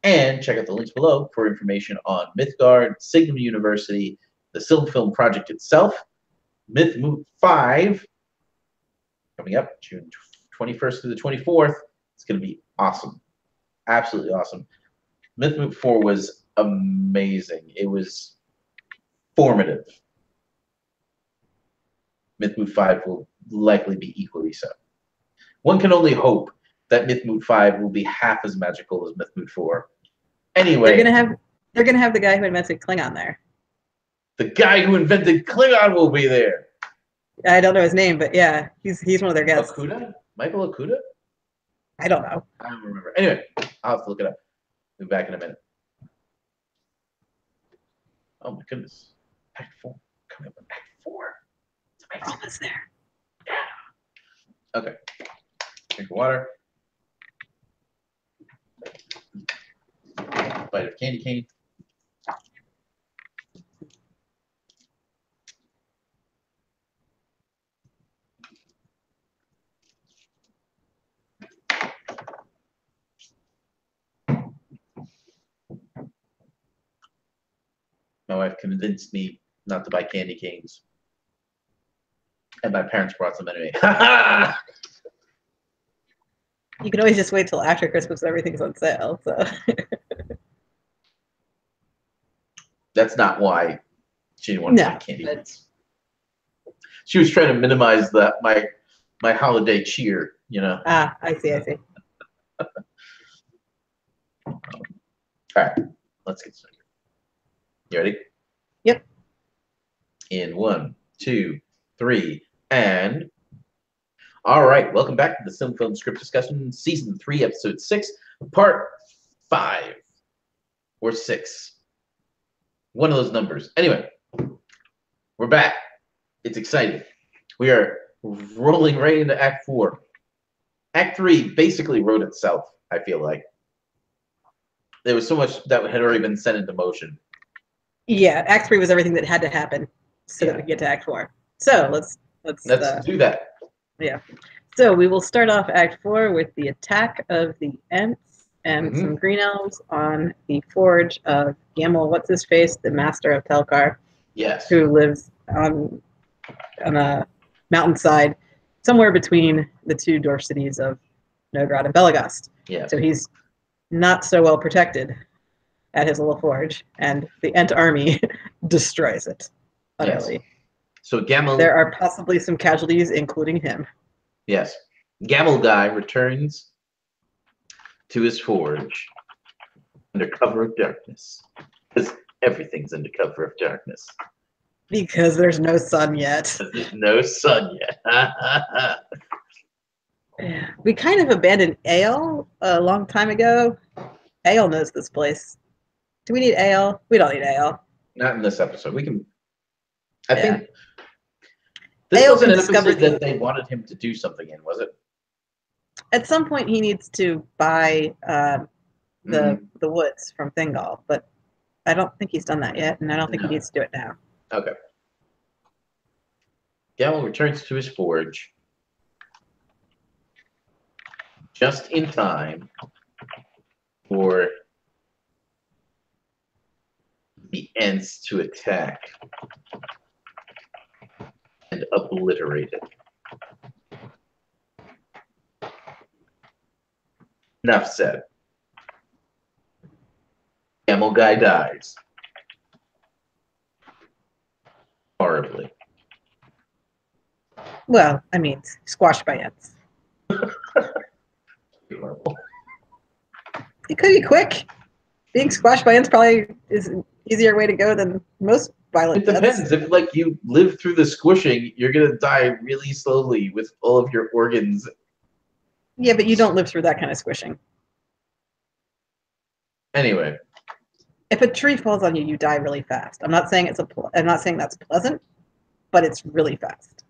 And check out the links below for information on Mythgard, Signum University, the Silm Film Project itself, Mythmoot 5, coming up June 21st through the 24th. It's going to be awesome. Absolutely awesome. Mythmoot 4 was amazing. It was formative. Mythmoot 5 will likely be equally so. One can only hope that Mythmoot 5 will be half as magical as Mythmoot 4. Anyway, they're gonna have the guy who invented Klingon there. The guy who invented Klingon will be there. I don't know his name, but yeah, he's one of their guests. Okuda? Michael Okuda? I don't know. I don't remember. Anyway, I'll have to look it up. We'll be back in a minute. Oh my goodness. Act 4. Coming up with Act 4. We're almost there. Yeah. Okay. Drink of water. Bite of candy cane. My wife convinced me not to buy candy canes. And my parents brought some anyway. You can always just wait till after Christmas when everything's on sale. So that's not why she didn't want to buy candy canes. She was trying to minimize my holiday cheer, you know. Ah, I see. All right, let's get started. You ready? Yep. In 1, 2, 3, and all right. Welcome back to the Sim Film Script Discussion, Season 3, Episode 6, Part 5 or 6. One of those numbers. Anyway, we're back. It's exciting. We are rolling right into Act 4. Act 3 basically wrote itself, I feel like. There was so much that had already been set into motion. Yeah, Act 3 was everything that had to happen so that we get to Act 4. So let's do that. Yeah. So we will start off Act 4 with the attack of the Ents and some green elves on the forge of Gamel, what's his face, the master of Telkar. Yes. Who lives on a mountainside somewhere between the two dwarf cities of Nograd and Belagast. Yeah. So he's not so well protected at his little forge, and the Ent army destroys it utterly. Yes. So Gamel... There are possibly some casualties, including him. Yes. Gamel guy returns to his forge under cover of darkness. Because everything's under cover of darkness. Because there's no sun yet. There's no sun yet. Yeah. We kind of abandoned Ale a long time ago. Ale knows this place. Do we need Ale? We don't need Ale. Not in this episode. We can... I think... This Ale wasn't an discover episode that they wanted him to do something in, was it? At some point, he needs to buy the woods from Thingol, but I don't think he's done that yet, and I don't think he needs to do it now. Okay. Gamel returns to his forge just in time for the Ents to attack and obliterate it. Enough said. Camel guy dies. Horribly. Well, I mean, squashed by Ents. It could be quick. Being squashed by Ents probably is an easier way to go than most violent deaths. It depends. If like you live through the squishing, you're gonna die really slowly with all of your organs. Yeah, but you don't live through that kind of squishing. Anyway, if a tree falls on you, you die really fast. I'm not saying I'm not saying that's pleasant, but it's really fast.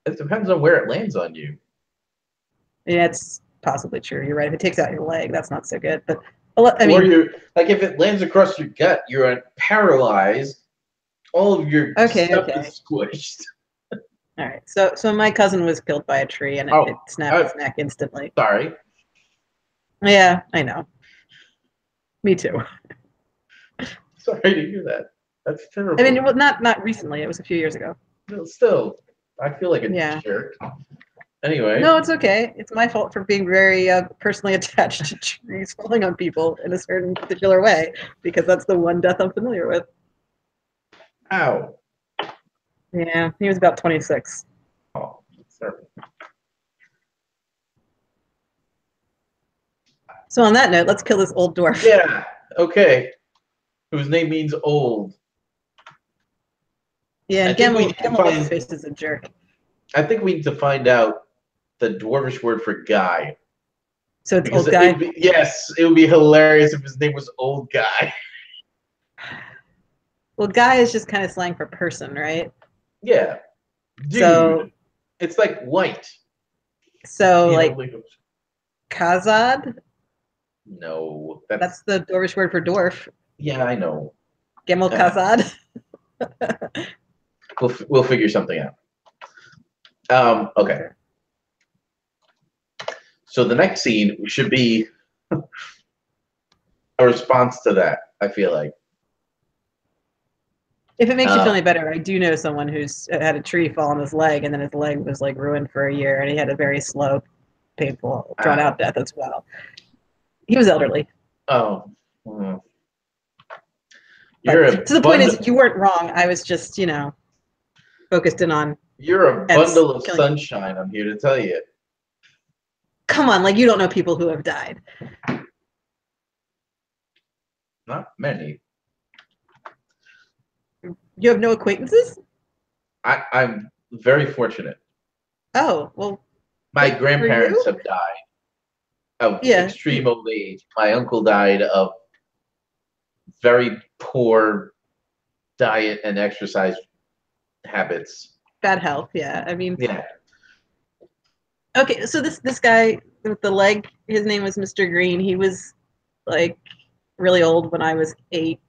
It depends on where it lands on you. Yeah, it's possibly true. You're right. If it takes out your leg, that's not so good. But I mean, or you're like if it lands across your gut, you're paralyzed. All of your stuff is squished. All right. So my cousin was killed by a tree, and it snapped his neck instantly. Sorry. Yeah, I know. Me too. Sorry to hear that. That's terrible. I mean, well, not recently. It was a few years ago. Still, I feel like a jerk. Anyway. No, it's okay. It's my fault for being very personally attached to trees falling on people in a certain particular way, because that's the one death I'm familiar with. Ow. Yeah, he was about 26. Oh, sorry. So on that note, let's kill this old dwarf. Yeah, Okay. Whose name means old. Yeah, I and think we need to Gemmel what's his find. face is a jerk. I think we need to find out the dwarvish word for guy. So it's Because old it guy. would be, yes, it would be hilarious if his name was old guy. Well, guy is just kind of slang for person, right? Yeah, So dude, it's like white. like Like, Kazad, no, that's the Dwarvish word for dwarf. yeah, I know. Gemel Kazad. We'll figure something out. Okay. So the next scene should be a response to that. I feel like. If it makes you feel any better, I do know someone who's had a tree fall on his leg, and then his leg was like ruined for a year, and he had a very slow, painful, drawn out death as well. He was elderly. Oh. Mm. But, so the point is, you weren't wrong. I was just, focused in on. You're a bundle of sunshine. I'm here to tell you. Come on, like you don't know people who have died. Not many. You have no acquaintances? I'm very fortunate. Oh, well. My grandparents have died of extreme old age. My uncle died of very poor diet and exercise habits. Bad health, yeah. I mean, yeah. Okay, so this guy with the leg, his name was Mr. Green. He was like really old when I was 8.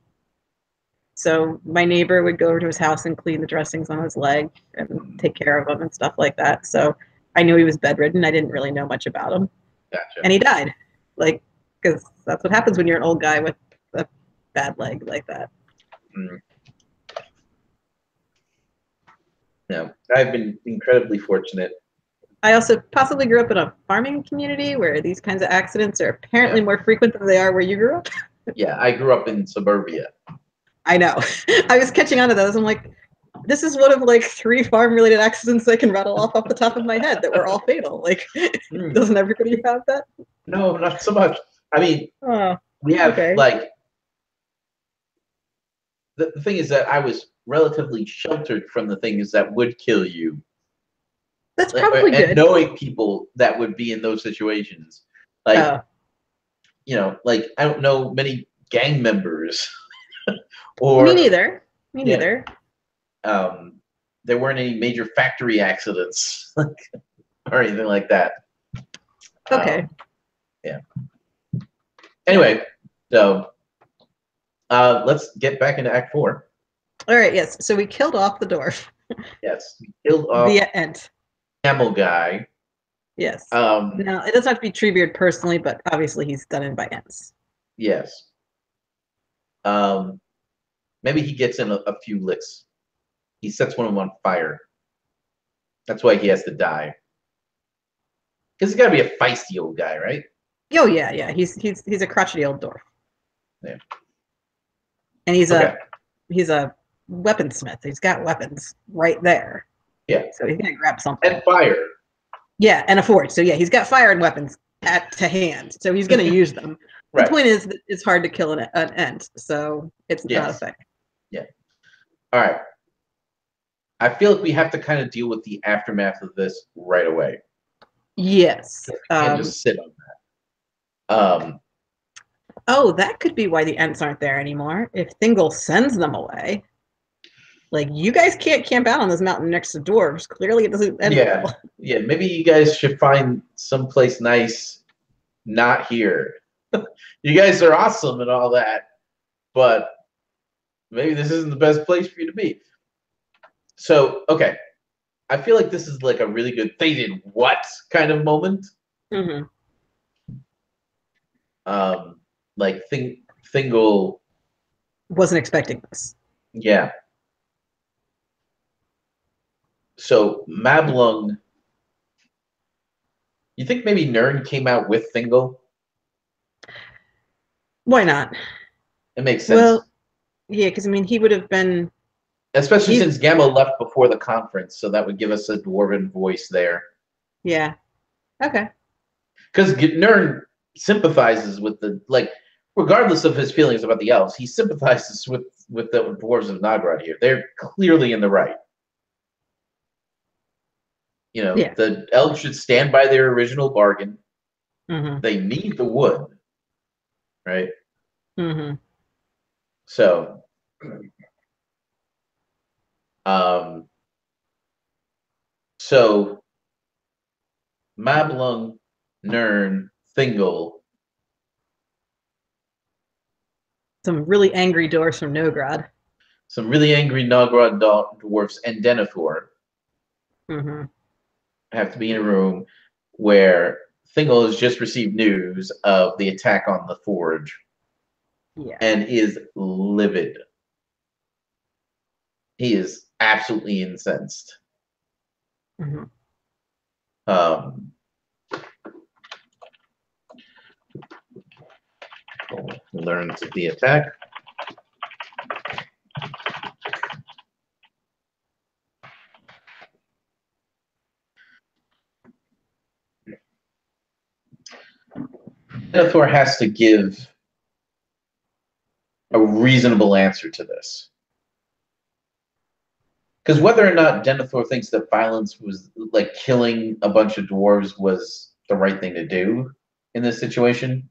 So my neighbor would go over to his house and clean the dressings on his leg and take care of him and stuff like that. So I knew he was bedridden. I didn't really know much about him. Gotcha. And he died, like, because that's what happens when you're an old guy with a bad leg like that. Mm. No, I've been incredibly fortunate. I also possibly grew up in a farming community where these kinds of accidents are apparently more frequent than they are where you grew up. Yeah, I grew up in suburbia. I know. I was catching on to those. I'm like, this is one of like 3 farm-related accidents I can rattle off the top of my head that were all fatal. Like, doesn't everybody have that? No, not so much. I mean, we have like the thing is that I was relatively sheltered from the things that would kill you. That's probably good. And knowing people that would be in those situations, like like I don't know many gang members. Or me neither. Me neither. There weren't any major factory accidents or anything like that. Okay. Yeah. Anyway, so let's get back into Act 4. All right. Yes. So we killed off the dwarf. Yes, we killed off the Ent. Camel guy. Yes. Now it doesn't have to be Treebeard personally, but obviously he's done it by Ents. Yes. Maybe he gets in a few licks. He sets one of them on fire. That's why he has to die. Because he's got to be a feisty old guy, right? Oh yeah, yeah. He's a crotchety old dwarf. Yeah. And he's a weaponsmith. He's got weapons right there. Yeah. So he's gonna grab something. And fire. Yeah, and a forge. So yeah, he's got fire and weapons to hand. So he's gonna use them. Right. The point is that it's hard to kill an Ent, so it's not effective. Yeah. All right. I feel like we have to kind of deal with the aftermath of this right away. Yes. We can't just sit on that. Oh, that could be why the Ents aren't there anymore. If Thingol sends them away, like you guys can't camp out on this mountain next to dwarves. Clearly, it doesn't end well. Yeah. Maybe you guys should find someplace nice, not here. You guys are awesome and all that, but maybe this isn't the best place for you to be. So, okay. I feel like this is like a really good they did what kind of moment. Mm-hmm. Like Thingol wasn't expecting this. Yeah. So Mablung, you think maybe Nern came out with Thingol? Why not? It makes sense. Well, yeah, because I mean, he would have been, especially since Gamma left before the conference, so that would give us a dwarven voice there. Yeah. Okay. Because Nern sympathizes with the regardless of his feelings about the elves, he sympathizes with the dwarves of Nogrod here. They're clearly in the right. You know, Yeah. the elves should stand by their original bargain. Mm-hmm. They need the wood, right? Mm-hmm. So, so Mablung, Nern, Thingol. Some really angry dwarves from Nogrod. Some really angry Nogrod dwarfs and Denethor Mm-hmm. have to be in a room where Thingol has just received news of the attack on the forge. Yeah. And is livid. He is absolutely incensed. Mm-hmm. Learns the attack. Denethor has to give a reasonable answer to this. Because whether or not Denethor thinks that violence was, like, killing a bunch of dwarves was the right thing to do in this situation,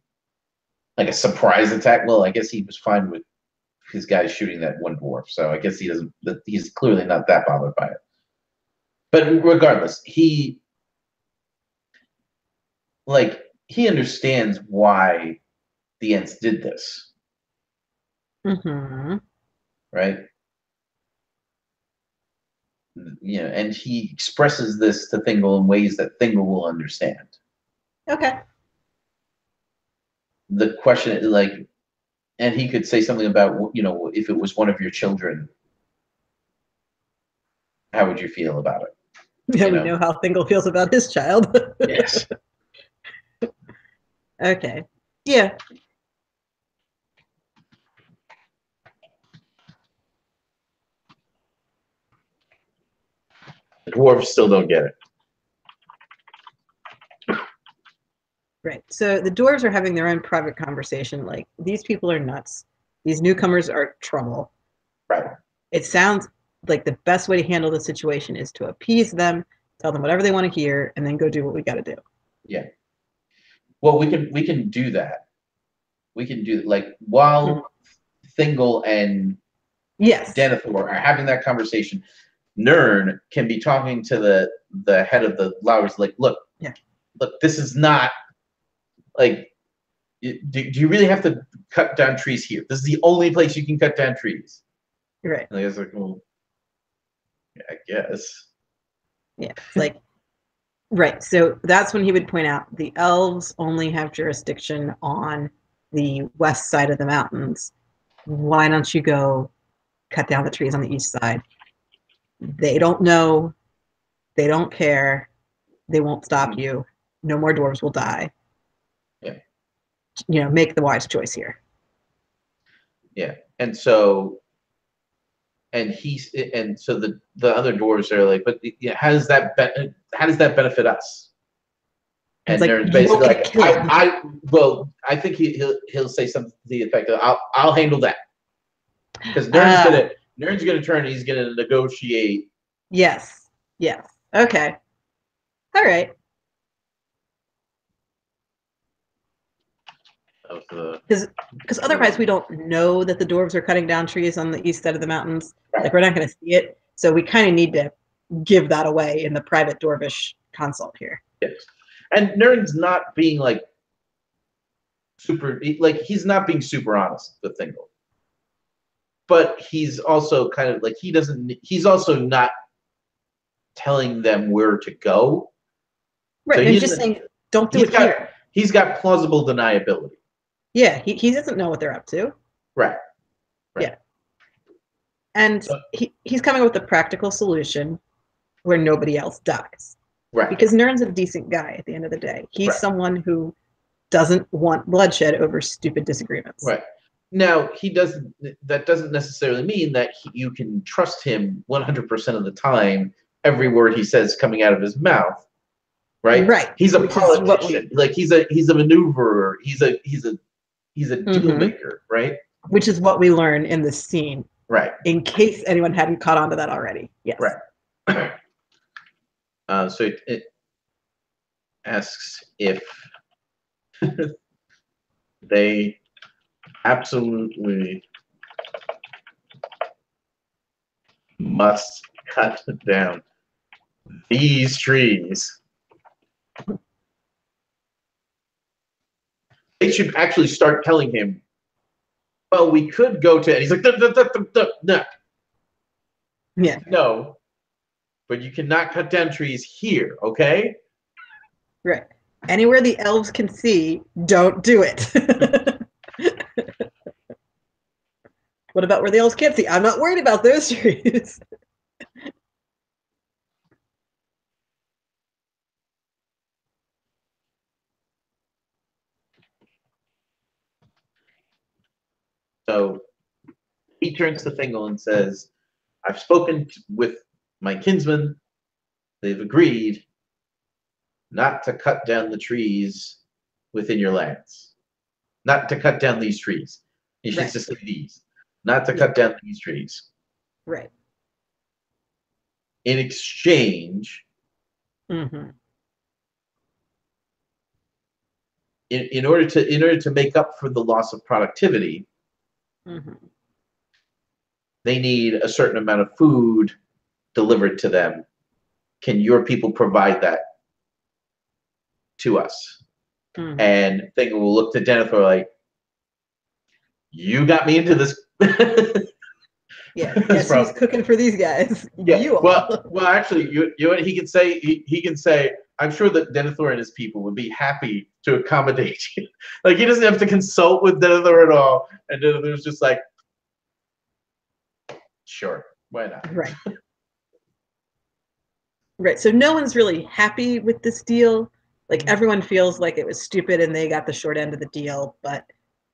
like a surprise attack, well, I guess he was fine with his guys shooting that one dwarf, so I guess he's clearly not that bothered by it. But regardless, he understands why the Ents did this. Mm-hmm. Right? You know, and he expresses this to Thingol in ways that Thingol will understand. Okay. The question, like, and he could say something about, you know, if it was one of your children, how would you feel about it? Yeah, we know how Thingol feels about his child. Yes. Okay. Yeah. The dwarves still don't get it. Right. So the dwarves are having their own private conversation. Like, these people are nuts. These newcomers are trouble. Right. It sounds like the best way to handle the situation is to appease them, tell them whatever they want to hear, and then go do what we got to do. Yeah. Well, we can do that. We can do, like, while Thingol and Denethor are having that conversation, Nern can be talking to the head of the Lowers, like, look, this is not, like, do you really have to cut down trees here? This is the only place you can cut down trees. Right. And I was like, well, yeah, I guess. Yeah, it's like, right. So that's when he would point out the elves only have jurisdiction on the west side of the mountains. Why don't you go cut down the trees on the east side? They don't know. They don't care. They won't stop you. No more dwarves will die. Yeah. You know, make the wise choice here. Yeah. And so the other dwarves are like, but how does that benefit us? And like, Nern's basically like, I think he'll say something to the effect of, I'll handle that. Because Nern's gonna turn and he's gonna negotiate. Yes. Yes. Okay. All right. Because otherwise we don't know that the dwarves are cutting down trees on the east side of the mountains. Right. Like, we're not going to see it. So we kind of need to give that away in the private dwarvish consult here. Yes. And Nern's not being, like, he's not being super honest with Thingol. But he's also kind of like, he's also not telling them where to go. Right. So he's just saying, don't do it here. He's got plausible deniability. Yeah, he doesn't know what they're up to. Right. Yeah. And he's coming up with a practical solution where nobody else dies. Right. Because Nern's a decent guy at the end of the day. He's someone who doesn't want bloodshed over stupid disagreements. Right. Now, that doesn't necessarily mean that you can trust him 100% of the time, every word he says coming out of his mouth. Right. Right. He's a politician. Like, he's a maneuverer. He's a He's a deal maker, right? Which is what we learn in this scene. Right. In case anyone hadn't caught on to that already. Yes. Right. So it asks if they absolutely must cut down these trees. They should actually start telling him, well, we could go to, and he's like, no. Yeah. No, but you cannot cut down trees here, okay? Right. Anywhere the elves can see, don't do it. What about where the elves can't see? I'm not worried about those trees. So he turns to Fingal and says, I've spoken with my kinsmen. They've agreed not to cut down the trees within your lands. Not to cut down these trees. You should just say these. Not to cut down these trees. Right. In exchange, in order to make up for the loss of productivity, they need a certain amount of food delivered to them. Can your people provide that to us? And Fingal will look to Denethor like, you got me into this. Yeah, guess who's cooking for these guys? Yeah. You well, actually, you know what he can say? He can say, I'm sure that Denethor and his people would be happy to accommodate you. Like, he doesn't have to consult with Denethor at all. And Denethor's just like, sure, why not? Right. Right. So no one's really happy with this deal. Like, everyone feels like it was stupid and they got the short end of the deal. But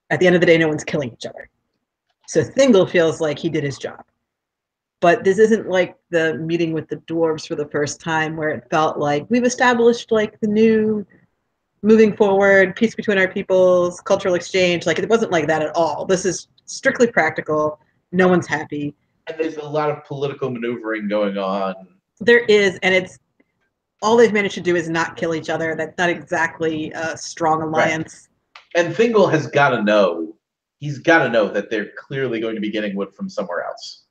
at the end of the day, no one's killing each other. So Thingol feels like he did his job. But this isn't like the meeting with the dwarves for the first time where it felt like we've established like the new moving forward, peace between our peoples, cultural exchange. Like, it wasn't like that at all. This is strictly practical. No one's happy. And there's a lot of political maneuvering going on. There is, and it's all they've managed to do is not kill each other. That's not exactly a strong alliance. Right. And Thingol has got to know. He's got to know that they're clearly going to be getting wood from somewhere else.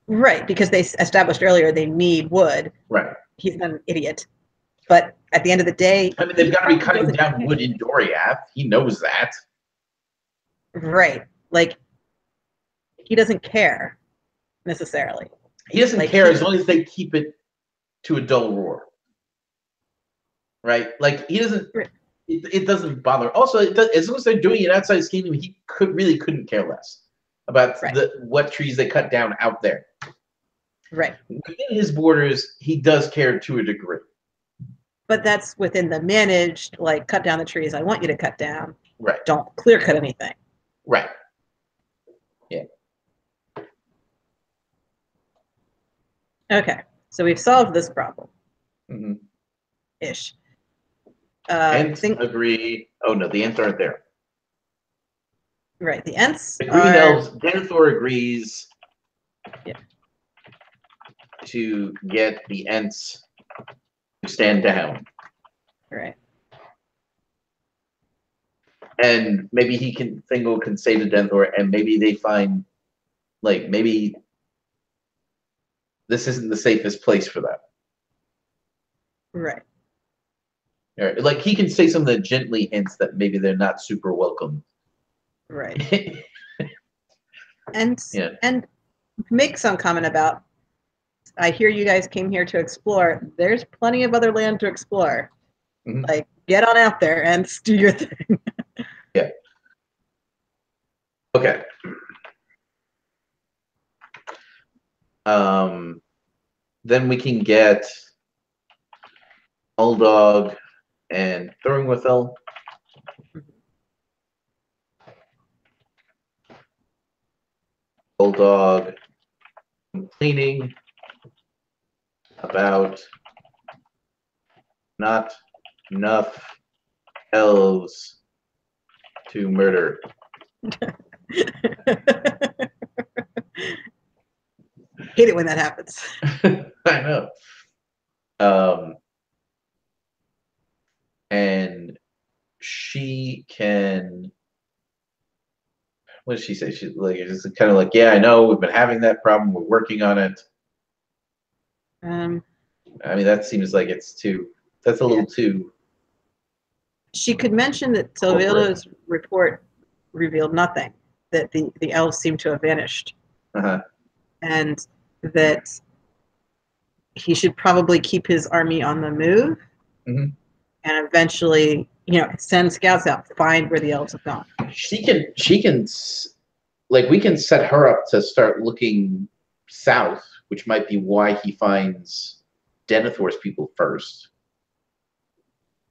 Right, because they established earlier they need wood. Right. He's not an idiot. But at the end of the day... I mean, they've got to be cutting down wood in Doriath. He knows that. Right. Like, he doesn't care, necessarily. He doesn't care as long as they keep it to a dull roar. Right? Like, he doesn't... It doesn't bother. Also, as long as they're doing it outside his kingdom, he couldn't care less about what trees they cut down out there. Right. Within his borders, he does care to a degree. But that's within the managed, like, cut down the trees I want you to cut down. Right. Don't clear cut anything. Right. Yeah. Okay. So we've solved this problem. Ish. Ents agree. Oh, no, the Ents aren't there. Right. The Ents The Green Elves, Denethor agrees to get the Ents to stand down. Right. And maybe Thingol can say to Denethor, and maybe they find, like, maybe this isn't the safest place for them. Right. Like, he can say something that gently hints that maybe they're not super welcome. Right. and make some comment about, I hear you guys came here to explore. There's plenty of other land to explore. Like, get on out there and do your thing. Yeah. Okay. Then we can get Bulldog and Thornwithel. Bulldog complaining about not enough elves to murder. Hate it when that happens. I know. And she can. What does she say? She's like, it's kind of like, yeah, I know we've been having that problem. We're working on it. I mean, that seems like it's too. That's a little too. She could mention that Silvio's report revealed nothing. That the elves seem to have vanished, and that he should probably keep his army on the move, and eventually, send scouts out, find where the elves have gone. She can, like, we can set her up to start looking south, which might be why he finds Denethor's people first.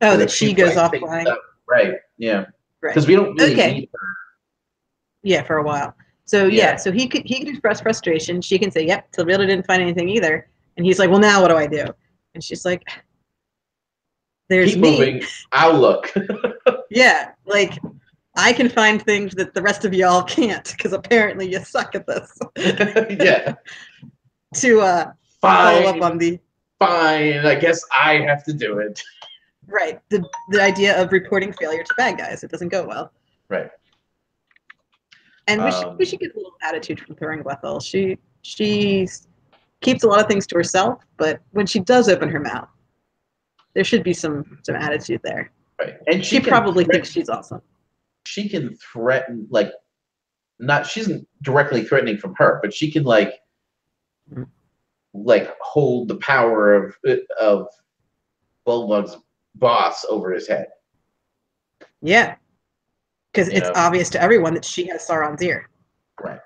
Oh, that she goes off flying? Right, yeah. Right. Because we don't really need her. Yeah, for a while. So so he could express frustration. She can say, "Yep, Silvilla didn't find anything either," and he's like, "Well, now what do I do?" And she's like, "There's Keep me. Moving. I'll look." Yeah, like I can find things that the rest of y'all can't because apparently you suck at this. Yeah. To follow up on the. Fine, I guess I have to do it. Right, the idea of reporting failure to bad guys. It doesn't go well. Right. And we should get a little attitude from Thuringwethel. She keeps a lot of things to herself, but when she does open her mouth, there should be some attitude there. Right. And she probably thinks she's awesome. She can threaten, like, she isn't directly threatening from her, but she can like hold the power of Bulbug's boss over his head. Yeah. Because it's obvious to everyone that she has Sauron's ear. Right.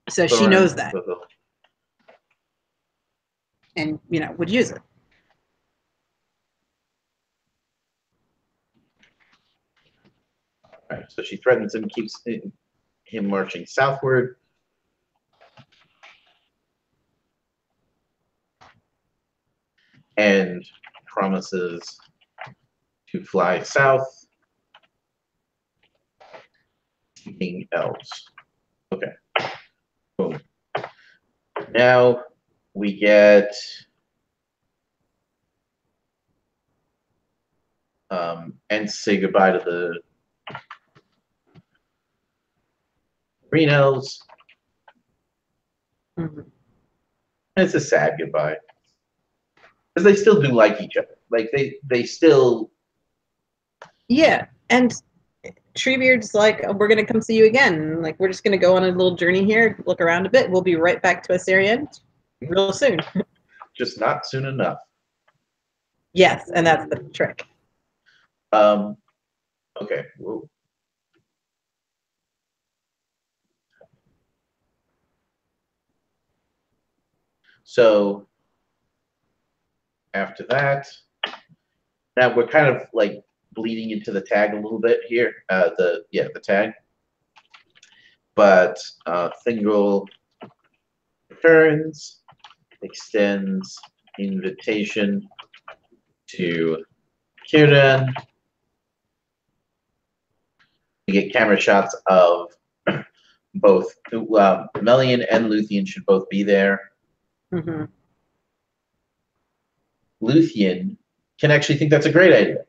So she knows that. And, would use it. Right. So she threatens him, keeps him marching southward. And promises to fly south, seeking elves. Okay. Boom. Now we get and say goodbye to the green elves. It's a sad goodbye. Because they still do like each other. Like they still. Yeah, and Treebeard's like, oh, we're gonna come see you again. Like, we're just gonna go on a little journey here, look around a bit. We'll be right back to Assyrian real soon. Just not soon enough. Yes, and that's the trick. Okay. Whoa. So after that, now we're kind of like bleeding into the tag a little bit here. The tag. But Thingol returns, extends invitation to Círdan. We get camera shots of both Melian and Luthien should both be there. Luthien can actually think that's a great idea.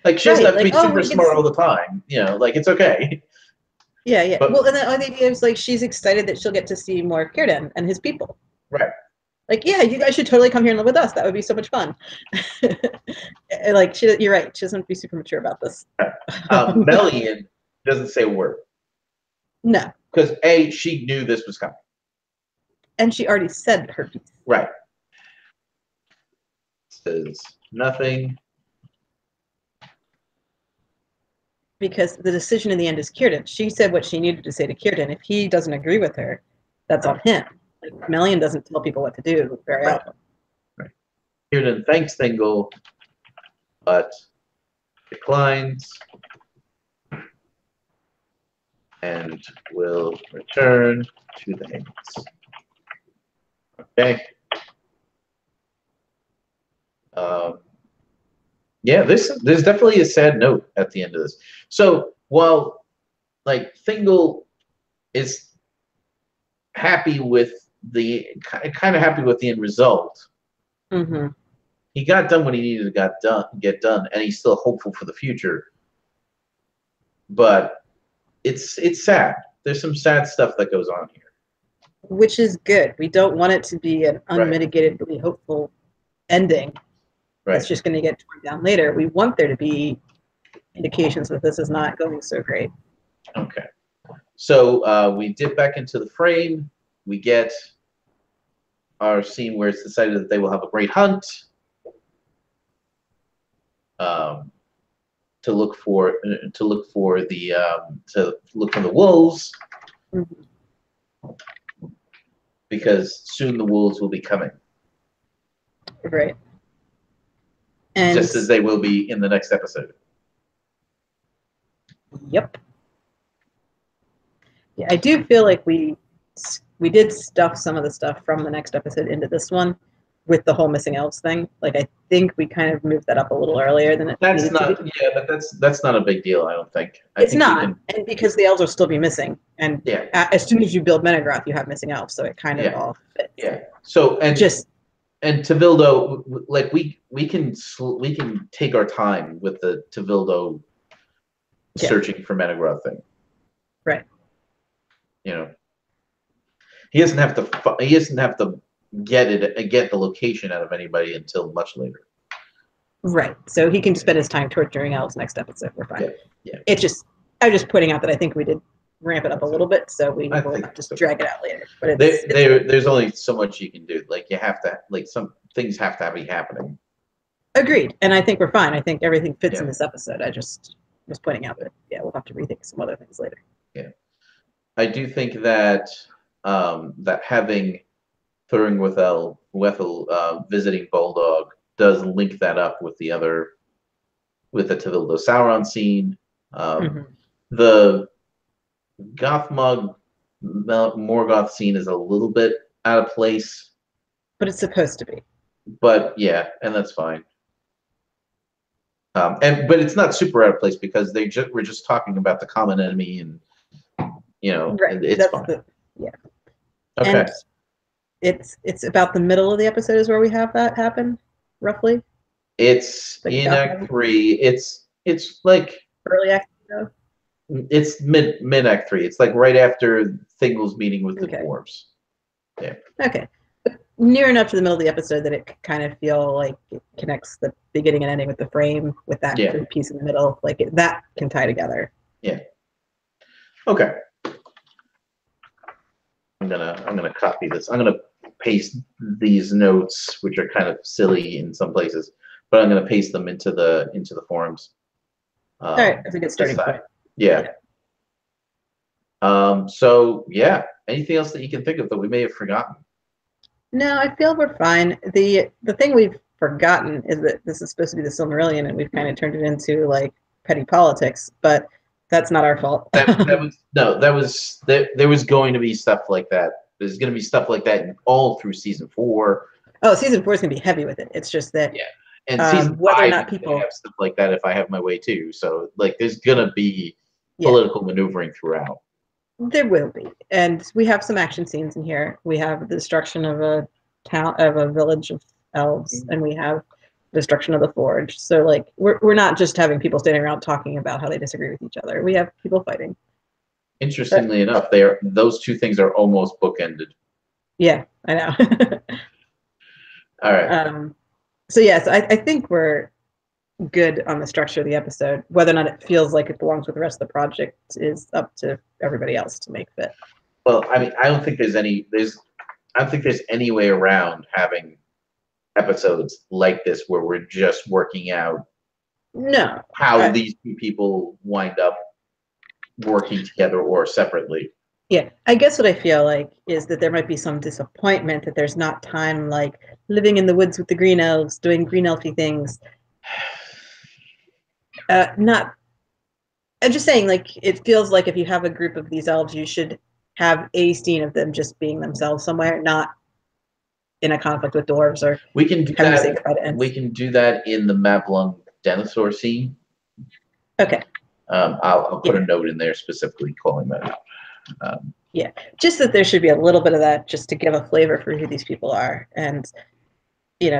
Like, she doesn't have to be super smart all the time. Like, it's okay. Yeah. But, well, and the idea is, like, she's excited that she'll get to see more of Círdan and his people. Right. Like, yeah, you guys should totally come here and live with us. That would be so much fun. Like, you're right. She doesn't be super mature about this. Melian doesn't say a word. No. Because, she knew this was coming. And she already said her piece. Right. Says nothing. Because the decision in the end is Círdan. She said what she needed to say to Círdan. If he doesn't agree with her, that's on him. Like, Melian doesn't tell people what to do very often. Right. Círdan thanks Thingol, but declines and will return to the Haines. Okay. Yeah, there's definitely a sad note at the end of this. So while like Thingol is happy with the kind of happy with the end result, Mm-hmm. he got done what he needed to get done, and he's still hopeful for the future. But it's sad. There's some sad stuff that goes on here, Which is good. We don't want it to be an right? unmitigatedly hopeful ending that's Right. just going to get torn down later. We want there to be indications that this is not going so great. Okay. So we dip back into the frame. We get our scene where it's decided that they will have a great hunt to look for the wolves, because soon the wolves will be coming. Right. And just as they will be in the next episode. Yep. Yeah, I do feel like we did stuff some of the stuff from the next episode into this one with the whole missing elves thing. Like, I think we kind of moved that up a little earlier than it That's needed not to be. yeah, but that's not a big deal, I don't think. I It's think not, can, and because the elves will still be missing, and yeah, as soon as you build Menegroth, you have missing elves, so it kind of yeah, all fits. yeah. So and Tevildo, like we can take our time with the Tevildo searching for Menegroth thing. Right. You know, he doesn't have to get the location out of anybody until much later. Right. So he can spend his time torturing elves next episode. We're fine. Yeah. It's just, I'm just pointing out that I think we did ramp it up a little bit, so we will not just drag it out later. But there's only so much you can do. Like, you have to, like, some things have to be happening. Agreed. And I think we're fine. I think everything fits in this episode. I just was pointing out that, we'll have to rethink some other things later. Yeah. I do think that that having Thuringwethel visiting Bulldog does link that up with the Tevildo Sauron scene. The Gothmog Morgoth scene is a little bit out of place, but it's supposed to be. But yeah, and that's fine. But it's not super out of place because we're just talking about the common enemy, and right. It's fine. Okay. And it's about the middle of the episode is where we have that happen, roughly. It's in Act 3. It's like early Act 3. It's mid Act 3. It's like right after Thingol's meeting with the dwarves. Yeah. Okay. But near enough to the middle of the episode that it kind of feel like it connects the beginning and ending with the frame with that piece in the middle. Like that can tie together. Yeah. Okay. I'm gonna copy this. I'm gonna paste these notes, which are kind of silly in some places, but I'm gonna paste them into the forums. All right, that's a good starting point. Yeah. So yeah, anything else that you can think of that we may have forgotten? No, I feel we're fine. The thing we've forgotten is that this is supposed to be the Silmarillion, and we've kind of turned it into like petty politics, but that's not our fault. There was going to be stuff like that. There's going to be stuff like that all through season 4. Oh, season 4 is going to be heavy with it. It's just that and season whether 5 or not people have stuff like that if I have my way too. So like, there's going to be political maneuvering throughout. There will be, and we have some action scenes in here. We have the destruction of a village of elves, and we have destruction of the forge. So like, we're not just having people standing around talking about how they disagree with each other. We have people fighting. Interestingly enough, those two things are almost bookended. Yeah, I know. All right. So yes, I think we're good on the structure of the episode. Whether or not it feels like it belongs with the rest of the project is up to everybody else to make fit. Well, I mean, I don't think there's any way around having episodes like this where we're just working out how these two people wind up working together or separately. Yeah, I guess what I feel like is that there might be some disappointment that there's not time, like living in the woods with the green elves, doing green elfy things. I'm just saying, like, it feels like if you have a group of these elves, you should have a scene of them just being themselves somewhere, not in a conflict with dwarves or we can do that. We can do that in the Mablung Denethor scene. Okay. I'll put a note in there specifically calling that out. Yeah, just that there should be a little bit of that just to give a flavor for who these people are, and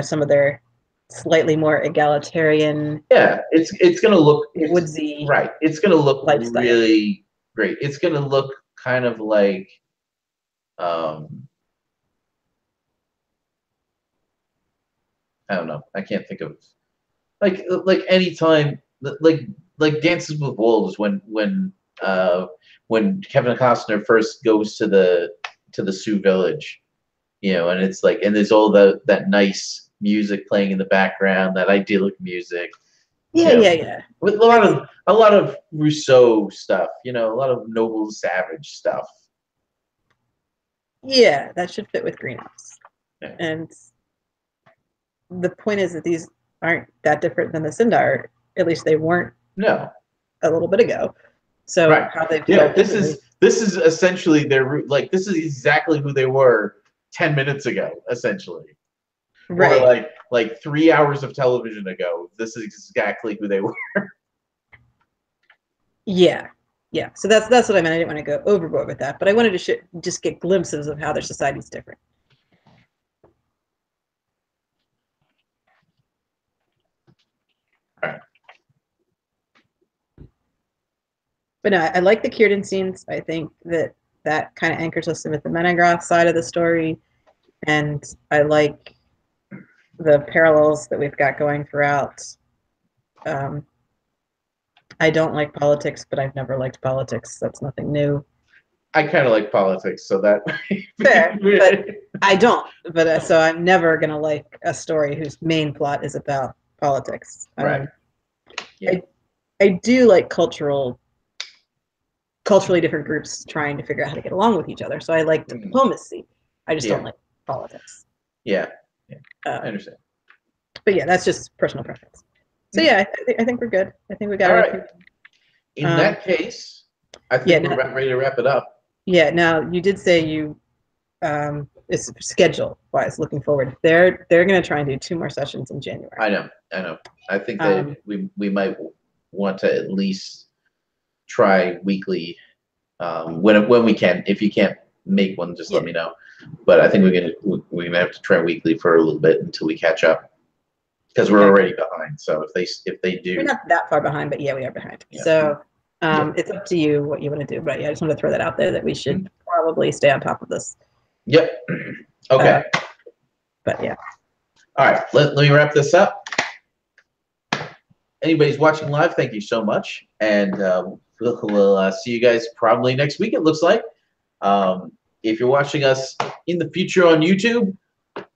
some of their slightly more egalitarian. Yeah, it's gonna look woodsy. Right. It's gonna look lifestyle. Really great. It's gonna look kind of like I don't know. I can't think of like anytime like Dances with Wolves when Kevin Costner first goes to the Sioux Village, and it's like, and there's all that nice music playing in the background, that idyllic music. Yeah. With a lot of Rousseau stuff, a lot of Noble Savage stuff. Yeah, that should fit with Greenhouse. Yeah. And the point is that these aren't that different than the Sindar. At least they weren't. No. A little bit ago. So right. How they've this is essentially their this is exactly who they were 10 minutes ago, essentially. Right. Or like 3 hours of television ago. This is exactly who they were. Yeah. So that's what I meant. I didn't want to go overboard with that, but I wanted to just get glimpses of how their society's different. All right. But no, I like the Círdan scenes. I think that kind of anchors us in with the Menegroth side of the story, and I like the parallels that we've got going throughout. I don't like politics, but I've never liked politics. That's nothing new. I kind of like politics, so that fair, but I don't. But so I'm never gonna like a story whose main plot is about politics. Right. Yeah. I do like culturally different groups trying to figure out how to get along with each other. So I like diplomacy. I just don't like politics. Yeah. I understand. But yeah, that's just personal preference. So yeah, I think we're good. I think we got everything. Right. In that case, I think we're about ready to wrap it up. Yeah. Now you did say you, it's schedule wise. Looking forward, they're going to try and do 2 more sessions in January. I know. I think that we might want to at least try weekly when we can. If you can't make one, just let me know. But I think we're gonna have to try weekly for a little bit until we catch up, because we're already behind. So if they do, we're not that far behind, but yeah, we are behind. Yeah. So it's up to you what you want to do. But yeah, I just want to throw that out there that we should probably stay on top of this. Yep. Okay. But yeah. All right. Let me wrap this up. Anybody's watching live, thank you so much, and we'll see you guys probably next week. It looks like. If you're watching us in the future on YouTube,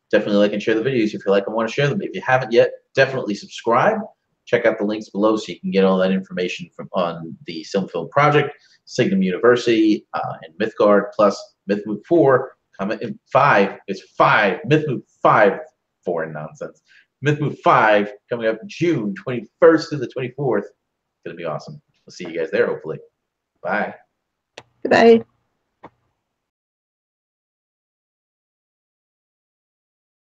definitely like and share the videos if you like and want to share them. If you haven't yet, definitely subscribe. Check out the links below so you can get all that information on the Film Project, Signum University, and Mythgard, plus Mythmoot 4 coming in 5. It's 5. Mythmoot 5. 4 and nonsense. Mythmoot 5 coming up June 21st to the 24th. It's going to be awesome. We'll see you guys there, hopefully. Bye. Goodbye.